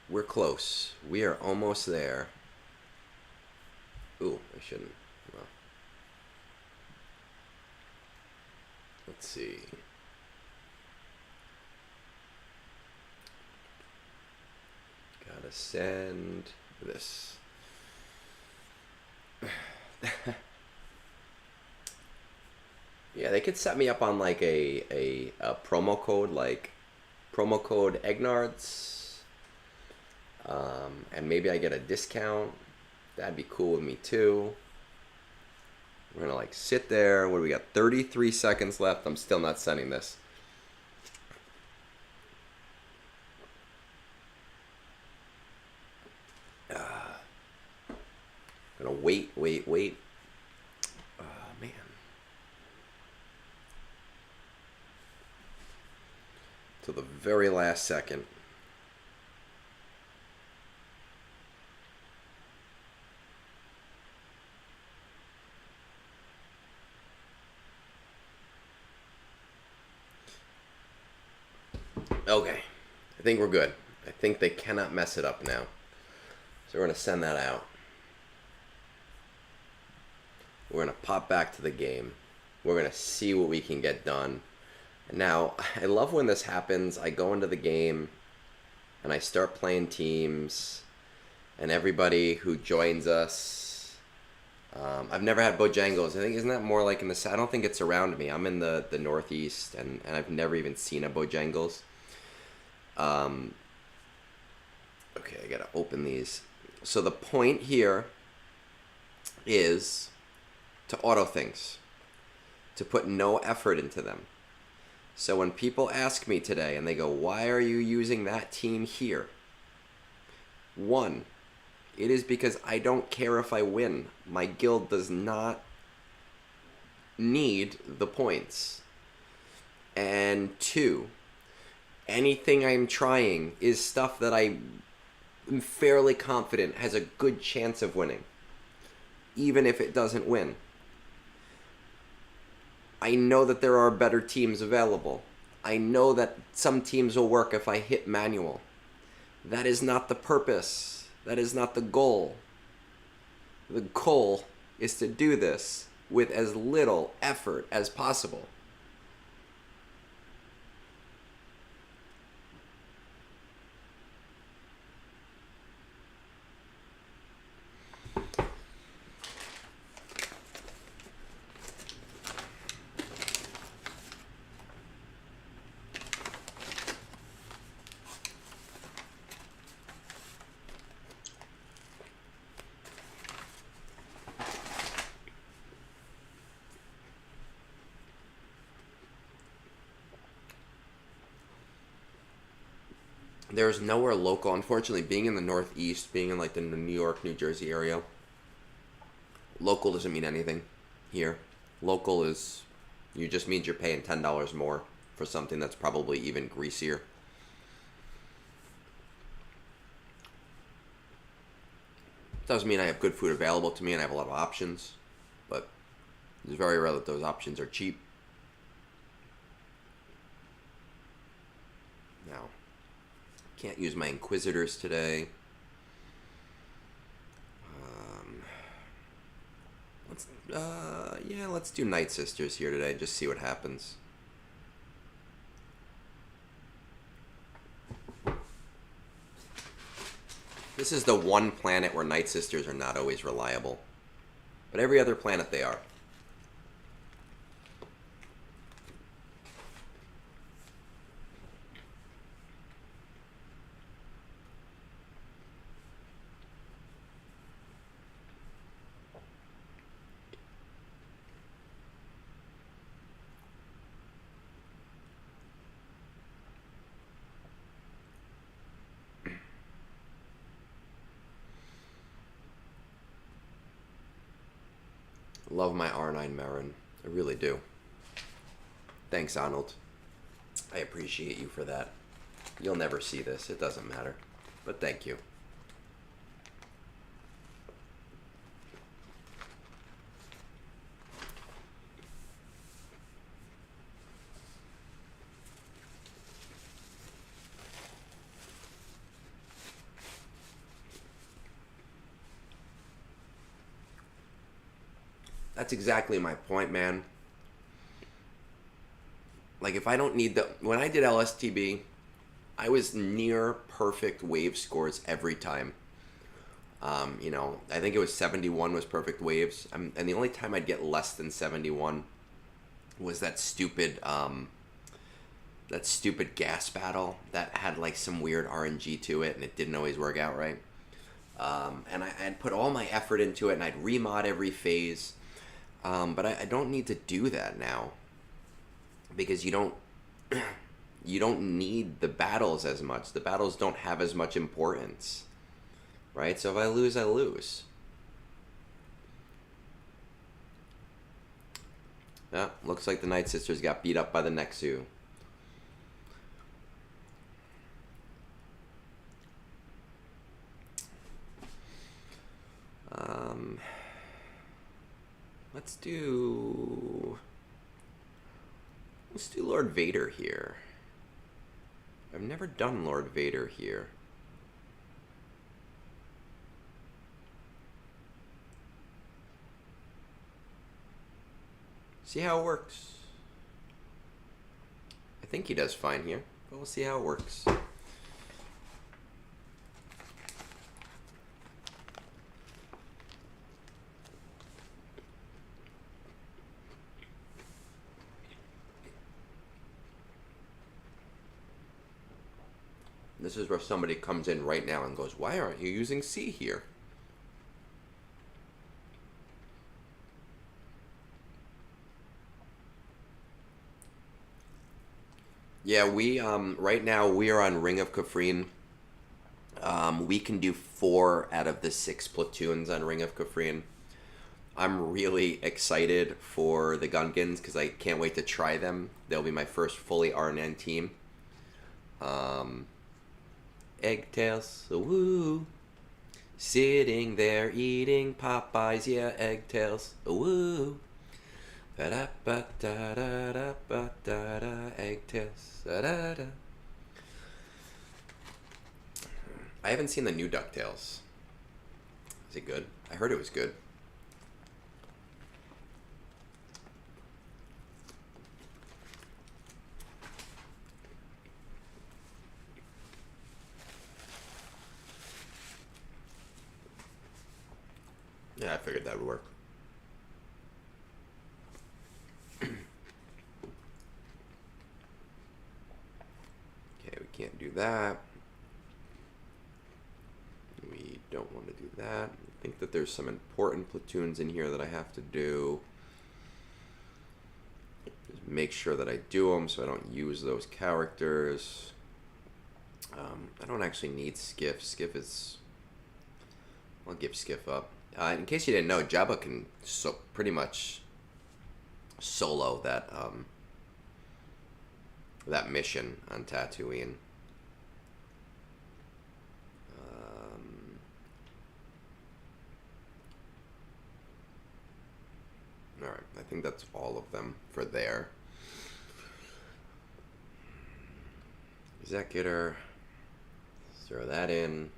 [SPEAKER 1] We're close. We are almost there. Ooh, I shouldn't. Well, let's see. Gotta send this. Yeah, they could set me up on like a promo code, like promo code Egnards, and maybe I get a discount. That'd be cool with me too. We're gonna like sit there. What do we got? 33 seconds left. I'm still not sending this. Gonna wait. Man. Till the very last second. Okay. I think we're good. I think they cannot mess it up now. So we're going to send that out. We're going to pop back to the game. We're going to see what we can get done. Now, I love when this happens. I go into the game and I start playing teams, and everybody who joins us, I've never had Bojangles. I think, isn't that more like in the, I don't think it's around me. I'm in the Northeast, and I've never even seen a Bojangles. Okay, I gotta open these. So the point here is to auto things, to put no effort into them. So when people ask me today and they go, why are you using that team here? One, it is because I don't care if I win. My guild does not need the points. And two, anything I'm trying is stuff that I am fairly confident has a good chance of winning, even if it doesn't win. I know that there are better teams available. I know that some teams will work if I hit manual. That is not the purpose. That is not the goal. The goal is to do this with as little effort as possible. There's nowhere local. Unfortunately, being in the Northeast, being in like the New York, New Jersey area, local doesn't mean anything here. Local is, you just means you're paying $10 more for something that's probably even greasier. Doesn't mean I have good food available to me and I have a lot of options, but it's very rare that those options are cheap. Now, can't use my Inquisitors today. Let's do Night Sisters here today. Just see what happens. This is the one planet where Night Sisters are not always reliable, but every other planet they are. Love my R9 Marin. I really do. Thanks, Arnold. I appreciate you for that. You'll never see this. It doesn't matter. But thank you. That's exactly my point, man. Like, if I don't need the... When I did LSTB, I was near perfect wave scores every time. I think it was 71 was perfect waves. And the only time I'd get less than 71 was that stupid gas battle that had, like, some weird RNG to it, and it didn't always work out right. And I'd put all my effort into it, and I'd remod every phase. But I don't need to do that now, because you don't need the battles as much. The battles don't have as much importance, right? So if I lose, I lose. Yeah, looks like the Night Sisters got beat up by the Nexu. Let's do Lord Vader here. I've never done Lord Vader here. See how it works. I think he does fine here, but we'll see how it works. This is where somebody comes in right now and goes, why aren't you using C here? Yeah, we right now we are on Ring of Kafrene. We can do 4 out of the 6 platoons on Ring of Kafrene. I'm really excited for the Gungans because I can't wait to try them. They'll be my first fully RNN team. Eggtails, woo. Sitting there eating Popeyes, yeah, eggtails, woo. Ba-da-ba-da-da-da-ba-da-da, eggtails, da-da-da. I haven't seen the new DuckTales. Is it good? I heard it was good. Yeah, I figured that would work. Okay, we can't do that. We don't want to do that. I think that there's some important platoons in here that I have to do. Just make sure that I do them so I don't use those characters. I don't actually need Skiff. Skiff is... I'll give Skiff up. In case you didn't know, Jabba can pretty much solo that that mission on Tatooine. Alright, I think that's all of them for there. Executor. Let's throw that in.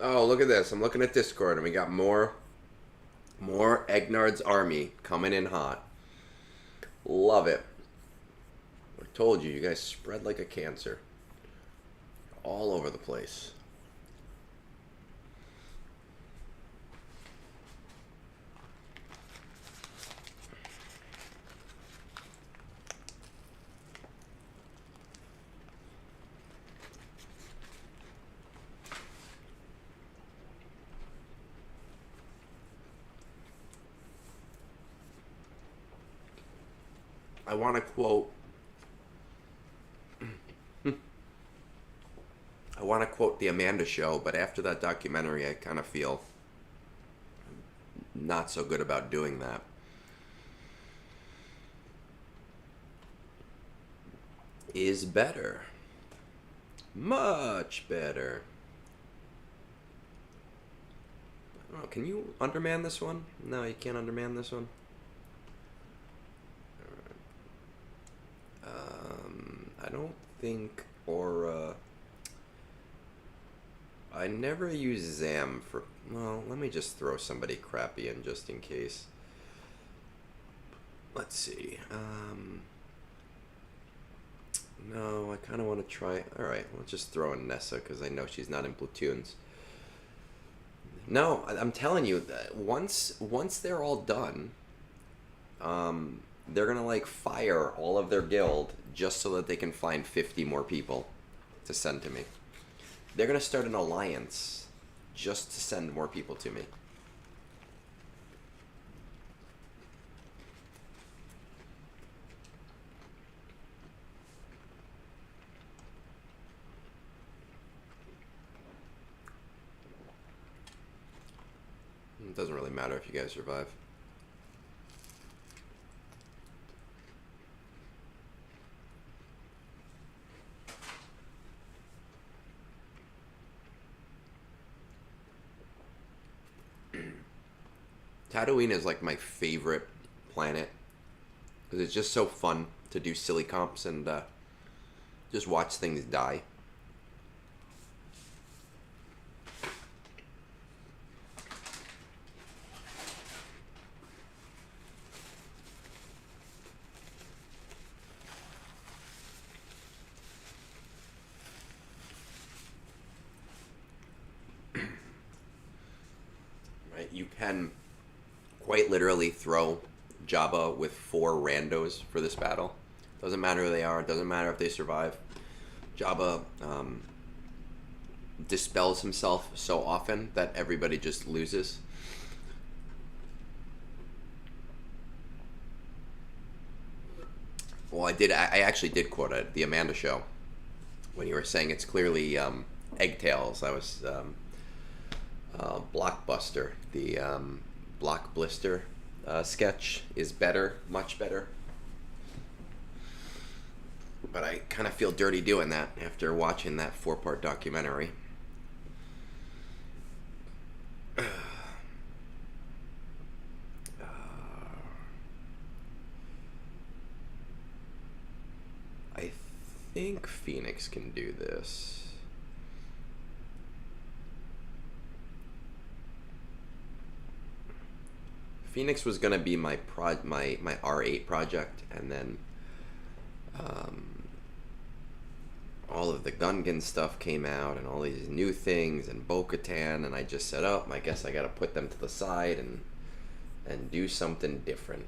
[SPEAKER 1] Oh, look at this. I'm looking at Discord and we got more Egnards army coming in hot. Love it. I told you, you guys spread like a cancer. All over the place. I want to quote the Amanda Show, but after that documentary I kind of feel not so good about doing that. Is better. Much better. Oh, can you underman this one? No, you can't underman this one. I don't think Aura... I never use Zam for... Well, let me just throw somebody crappy in just in case. Let's see. No, I kind of want to try... Alright, let's just throw in Nessa because I know she's not in platoons. No, I'm telling you, that once they're all done, they're going to, like, fire all of their guild just so that they can find 50 more people to send to me. They're going to start an alliance just to send more people to me. It doesn't really matter if you guys survive. Tatooine is like my favorite planet because it's just so fun to do silly comps and just watch things die. Right, you can quite literally throw Jabba with 4 randos for this battle. Doesn't matter who they are. Doesn't matter if they survive. Jabba dispels himself so often that everybody just loses. Well, I actually did quote it, the Amanda show, when you were saying it's clearly Eggtails. I was Blockbuster, the Block Blister sketch is better, much better. But I kind of feel dirty doing that after watching that 4-part documentary. I think Phoenix can do this. Phoenix was gonna be my R8 project, and then all of the Gungan stuff came out, and all these new things, and Bo-Katan, and I just said, oh, I guess I gotta put them to the side and do something different.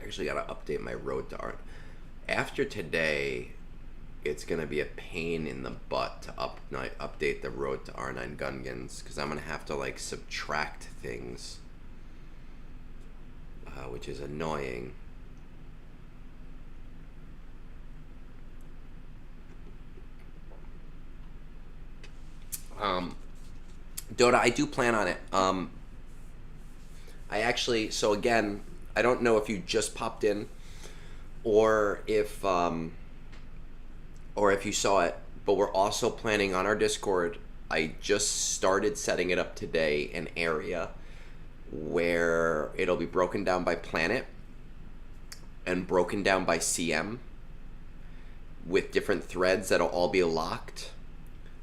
[SPEAKER 1] Actually got to update my road to art. After today, it's going to be a pain in the butt to update the road to R9 Gungans, because I'm going to have to like subtract things, which is annoying. Dota, I do plan on it. I actually, so again, I don't know if you just popped in or if you saw it, but we're also planning on our Discord. I just started setting it up today, an area where it'll be broken down by planet and broken down by CM with different threads that'll all be locked,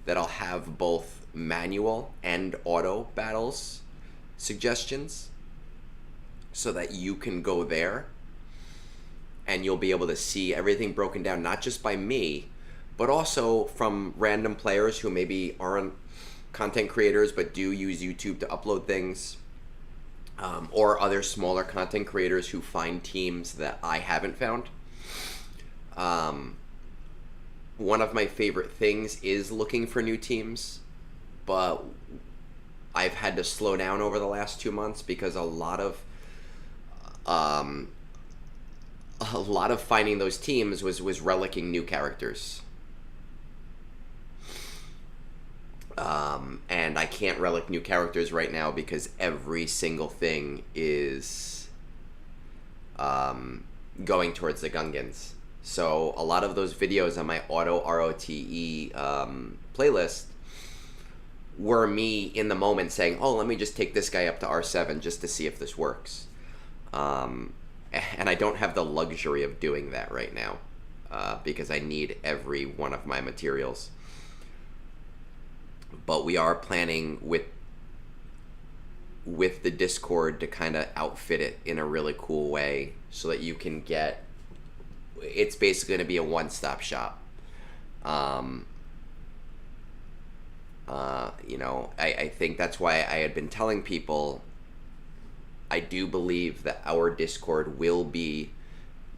[SPEAKER 1] that'll have both manual and auto battles suggestions, so that you can go there and you'll be able to see everything broken down, not just by me, but also from random players who maybe aren't content creators but do use YouTube to upload things, or other smaller content creators who find teams that I haven't found. One of my favorite things is looking for new teams, but I've had to slow down over the last 2 months because a lot of finding those teams was relicking new characters. And I can't relic new characters right now because every single thing is going towards the Gungans. So a lot of those videos on my auto ROTE playlist were me in the moment saying, oh, let me just take this guy up to R7 just to see if this works. And I don't have the luxury of doing that right now, because I need every one of my materials. But we are planning with the Discord to kind of outfit it in a really cool way so that you can get, it's basically going to be a one-stop shop. You know, I think that's why I had been telling people I do believe that our Discord will be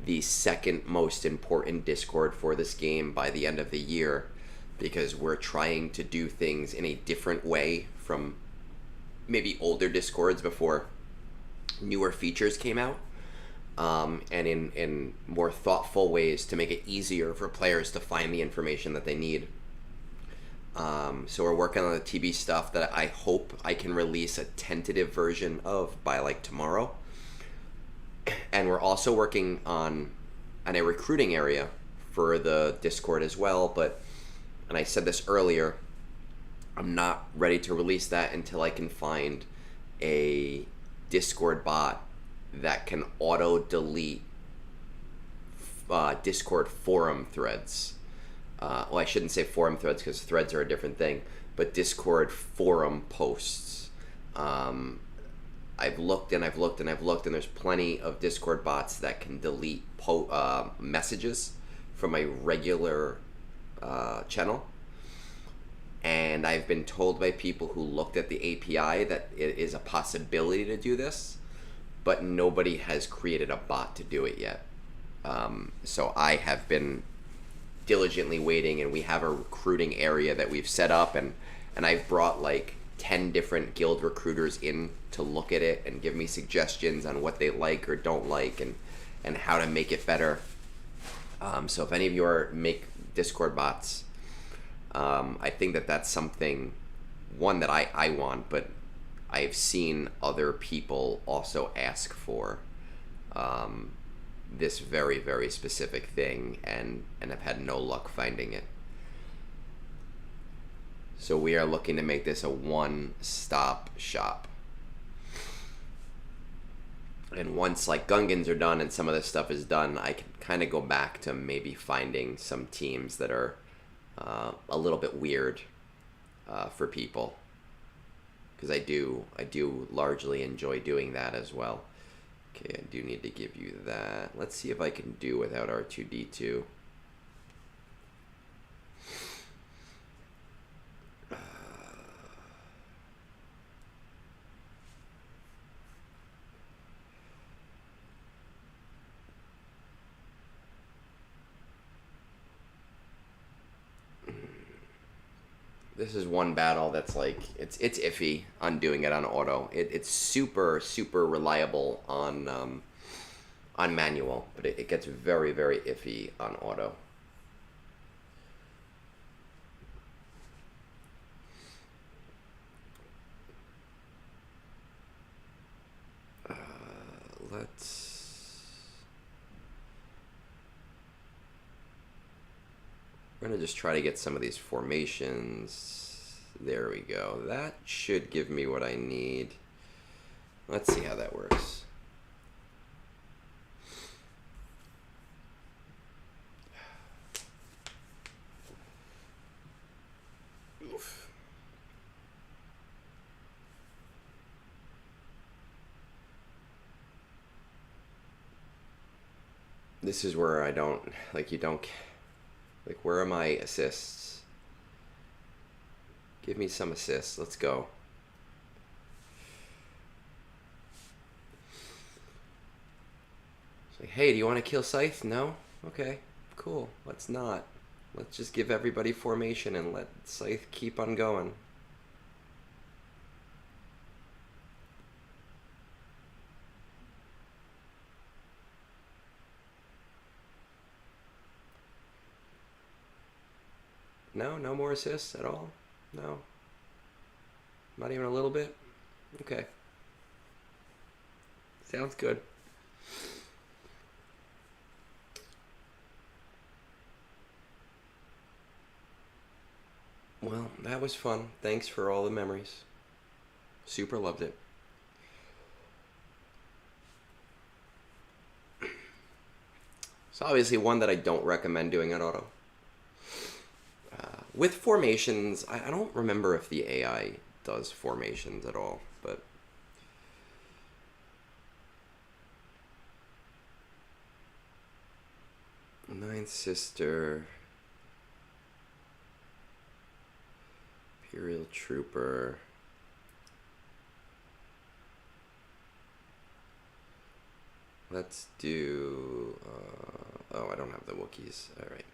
[SPEAKER 1] the second most important Discord for this game by the end of the year, because we're trying to do things in a different way from maybe older Discords before newer features came out, and in more thoughtful ways to make it easier for players to find the information that they need. So we're working on the TB stuff that I hope I can release a tentative version of by like tomorrow. And we're also working on a recruiting area for the Discord as well. But, and I said this earlier, I'm not ready to release that until I can find a Discord bot that can auto delete Discord forum threads. Well, I shouldn't say forum threads because threads are a different thing, but Discord forum posts. I've looked and I've looked and I've looked, and there's plenty of Discord bots that can delete messages from a regular channel. And I've been told by people who looked at the API that it is a possibility to do this, but nobody has created a bot to do it yet. So I have been diligently waiting, and we have a recruiting area that we've set up, and I've brought like 10 different guild recruiters in to look at it and give me suggestions on what they like or don't like, and how to make it better. So if any of you make Discord bots, I think that that's something, one, that I want, but I've seen other people also ask for this very, very specific thing, and I've had no luck finding it. So we are looking to make this a one-stop shop. And once like Gungans are done and some of this stuff is done, I can kind of go back to maybe finding some teams that are a little bit weird for people, because I do largely enjoy doing that as well. Okay, I do need to give you that. Let's see if I can do without R2D2. This is one battle that's like, it's iffy on doing it on auto. It's super reliable on manual, but it gets very, very iffy on auto. We're going to just try to get some of these formations. There we go. That should give me what I need. Let's see how that works. Oof. This is where I don't, like, you don't... Like, where are my assists? Give me some assists. Let's go. It's like, hey, do you want to kill Scythe? No? Okay, cool. Let's not. Let's just give everybody formation and let Scythe keep on going. No? No more assists at all? No? Not even a little bit? Okay. Sounds good. Well, that was fun. Thanks for all the memories. Super loved it. It's obviously one that I don't recommend doing on auto. With formations, I don't remember if the AI does formations at all, but Ninth Sister, Imperial Trooper. Let's do... oh, I don't have the Wookiees. Alright.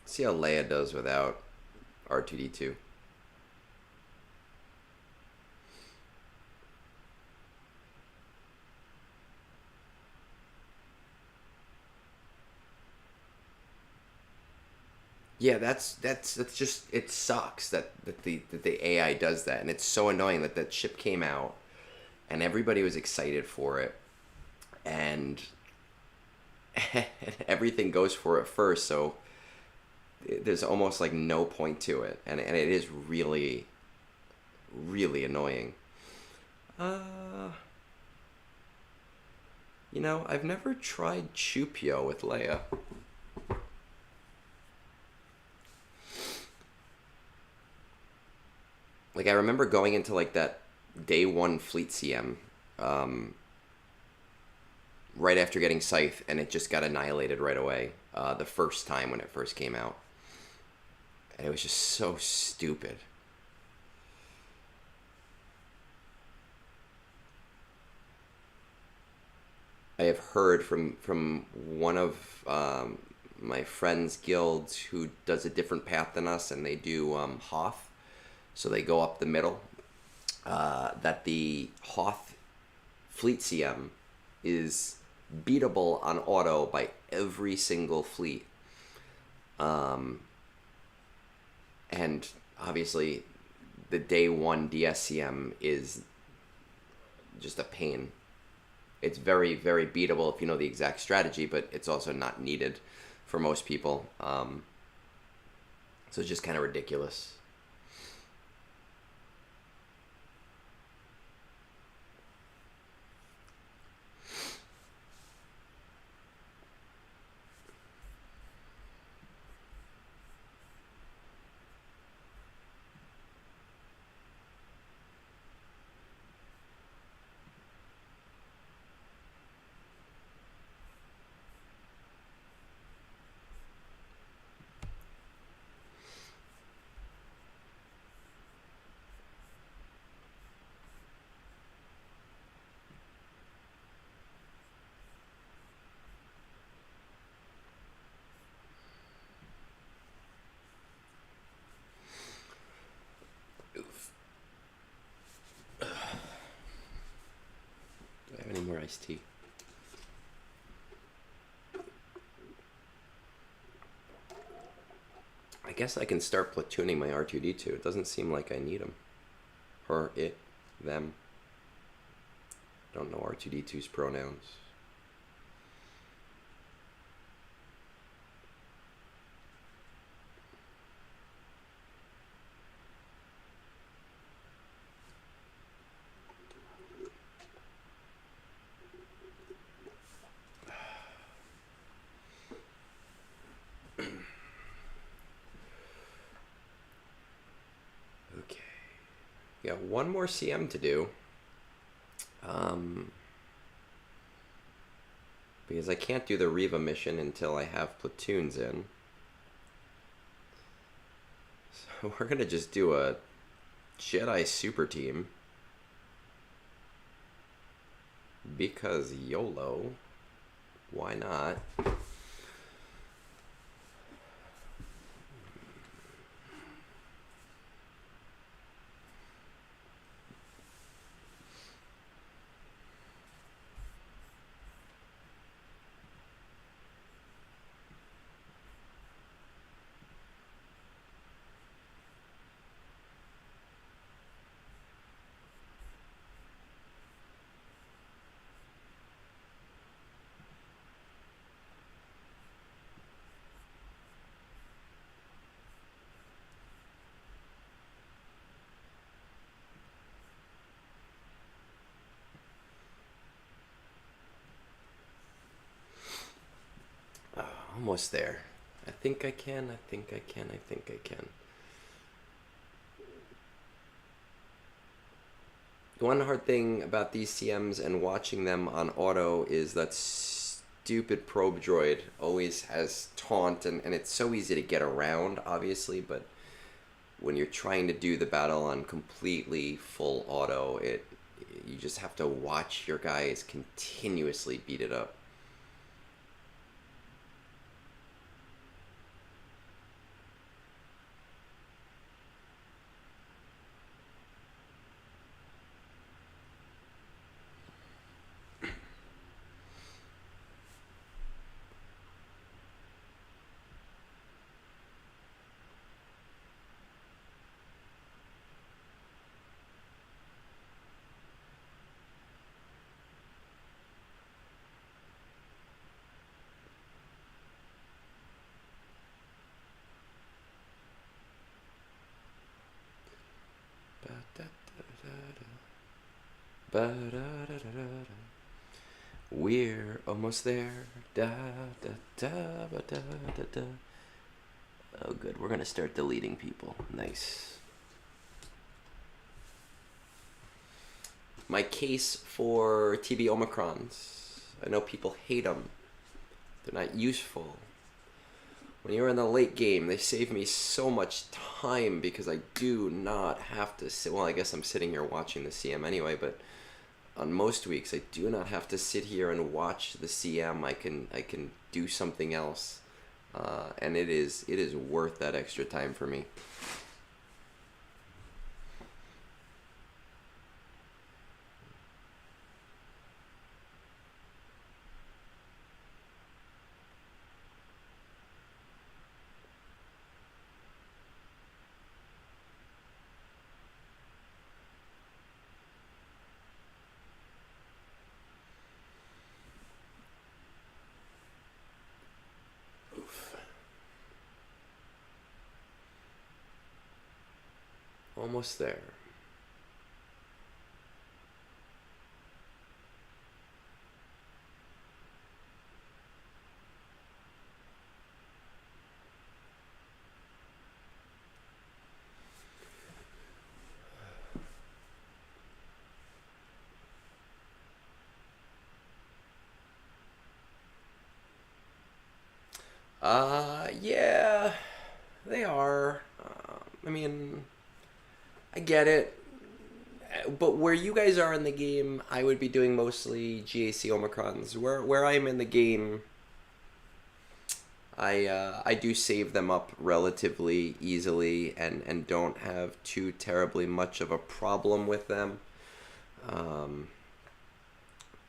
[SPEAKER 1] See how Leia does without R2-D2. Yeah, that's just, it sucks that the AI does that, and it's so annoying that that ship came out and everybody was excited for it, and everything goes for it first, so there's almost like no point to it, and it is really, really annoying. You know, I've never tried Chupio with Leia. Like, I remember going into like that day one fleet CM right after getting Scythe, and it just got annihilated right away the first time when it first came out. And it was just so stupid. I have heard from one of my friends' guilds who does a different path than us, and they do Hoth, so they go up the middle, that the Hoth fleet CM is beatable on auto by every single fleet. And obviously the day one DSCM is just a pain. It's very, very beatable if you know the exact strategy, but it's also not needed for most people. So it's just kind of ridiculous. Any more iced tea? I guess I can start platooning my R2-D2. It doesn't seem like I need them. Her, it, them. Don't know R2-D2's pronouns. Got one more CM to do. Because I can't do the Reva mission until I have platoons in. So we're going to just do a Jedi super team. Because YOLO. Why not? Almost there. I think I can. I think I can. I think I can. The one hard thing about these CMs and watching them on auto is that stupid probe droid always has taunt, and it's so easy to get around, obviously, but when you're trying to do the battle on completely full auto, you just have to watch your guys continuously beat it up. We're almost there. Da, da, da, ba, da, da, da. Oh, good. We're going to start deleting people. Nice. My case for TB Omicrons. I know people hate them. They're not useful. When you're in the late game, they save me so much time because I do not have to sit. Well, I guess I'm sitting here watching the CM anyway, but on most weeks I do not have to sit here and watch the CM. I can do something else, and it is worth that extra time for me. Almost there. Yeah, they are. I mean, I get it. But where you guys are in the game, I would be doing mostly GAC Omicrons. Where I'm in the game, I do save them up relatively easily and don't have too terribly much of a problem with them.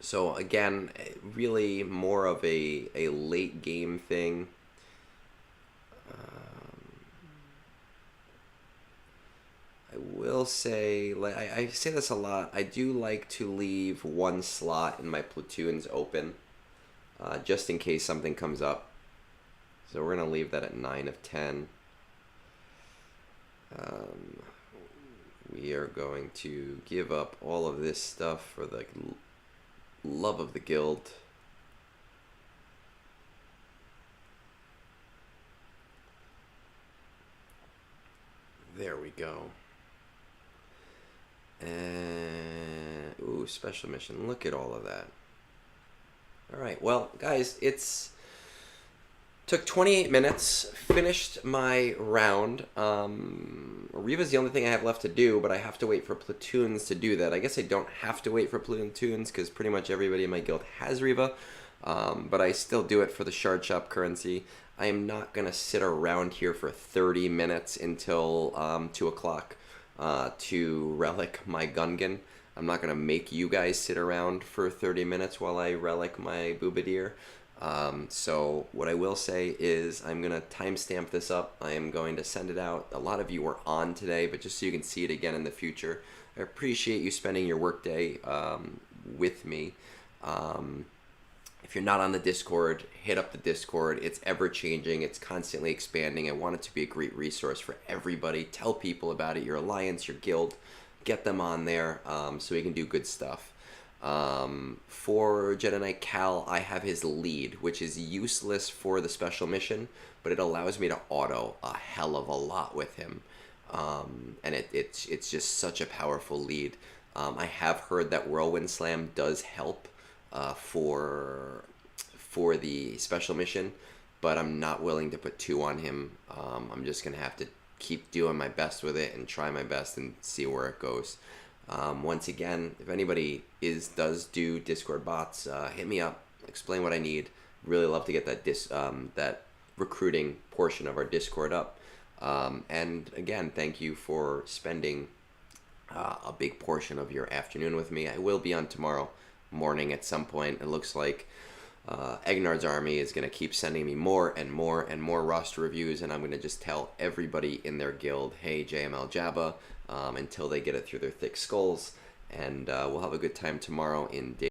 [SPEAKER 1] So again, really more of a late game thing. I will say, like I say this a lot, I do like to leave one slot in my platoons open, just in case something comes up. So we're going to leave that at 9 of 10. We are going to give up all of this stuff for the love of the guild. There we go. And ooh, special mission. Look at all of that. All right, well, guys, took 28 minutes. Finished my round. Reva's the only thing I have left to do, but I have to wait for platoons to do that. I guess I don't have to wait for platoons because pretty much everybody in my guild has Reva, but I still do it for the shard shop currency. I am not gonna sit around here for 30 minutes until 2 o'clock. To relic my Gungan. I'm not going to make you guys sit around for 30 minutes while I relic my Boobadeer. So what I will say is I'm going to timestamp this up. I am going to send it out. A lot of you were on today, but just so you can see it again in the future. I appreciate you spending your workday with me. If you're not on the Discord, hit up the Discord. It's ever-changing. It's constantly expanding. I want it to be a great resource for everybody. Tell people about it, your alliance, your guild. Get them on there so we can do good stuff. For Jedi Knight Cal, I have his lead, which is useless for the special mission, but it allows me to auto a hell of a lot with him. And it's just such a powerful lead. I have heard that Whirlwind Slam does help for for the special mission, but I'm not willing to put 2 on him. I'm just going to have to keep doing my best with it and try my best and see where it goes. Once again, if anybody does do Discord bots, hit me up, explain what I need. Really love to get that recruiting portion of our Discord up. And again, thank you for spending a big portion of your afternoon with me. I will be on tomorrow morning at some point. It looks like Egnards' army is going to keep sending me more and more and more roster reviews, and I'm going to just tell everybody in their guild, hey, JML Jabba, until they get it through their thick skulls. And we'll have a good time tomorrow in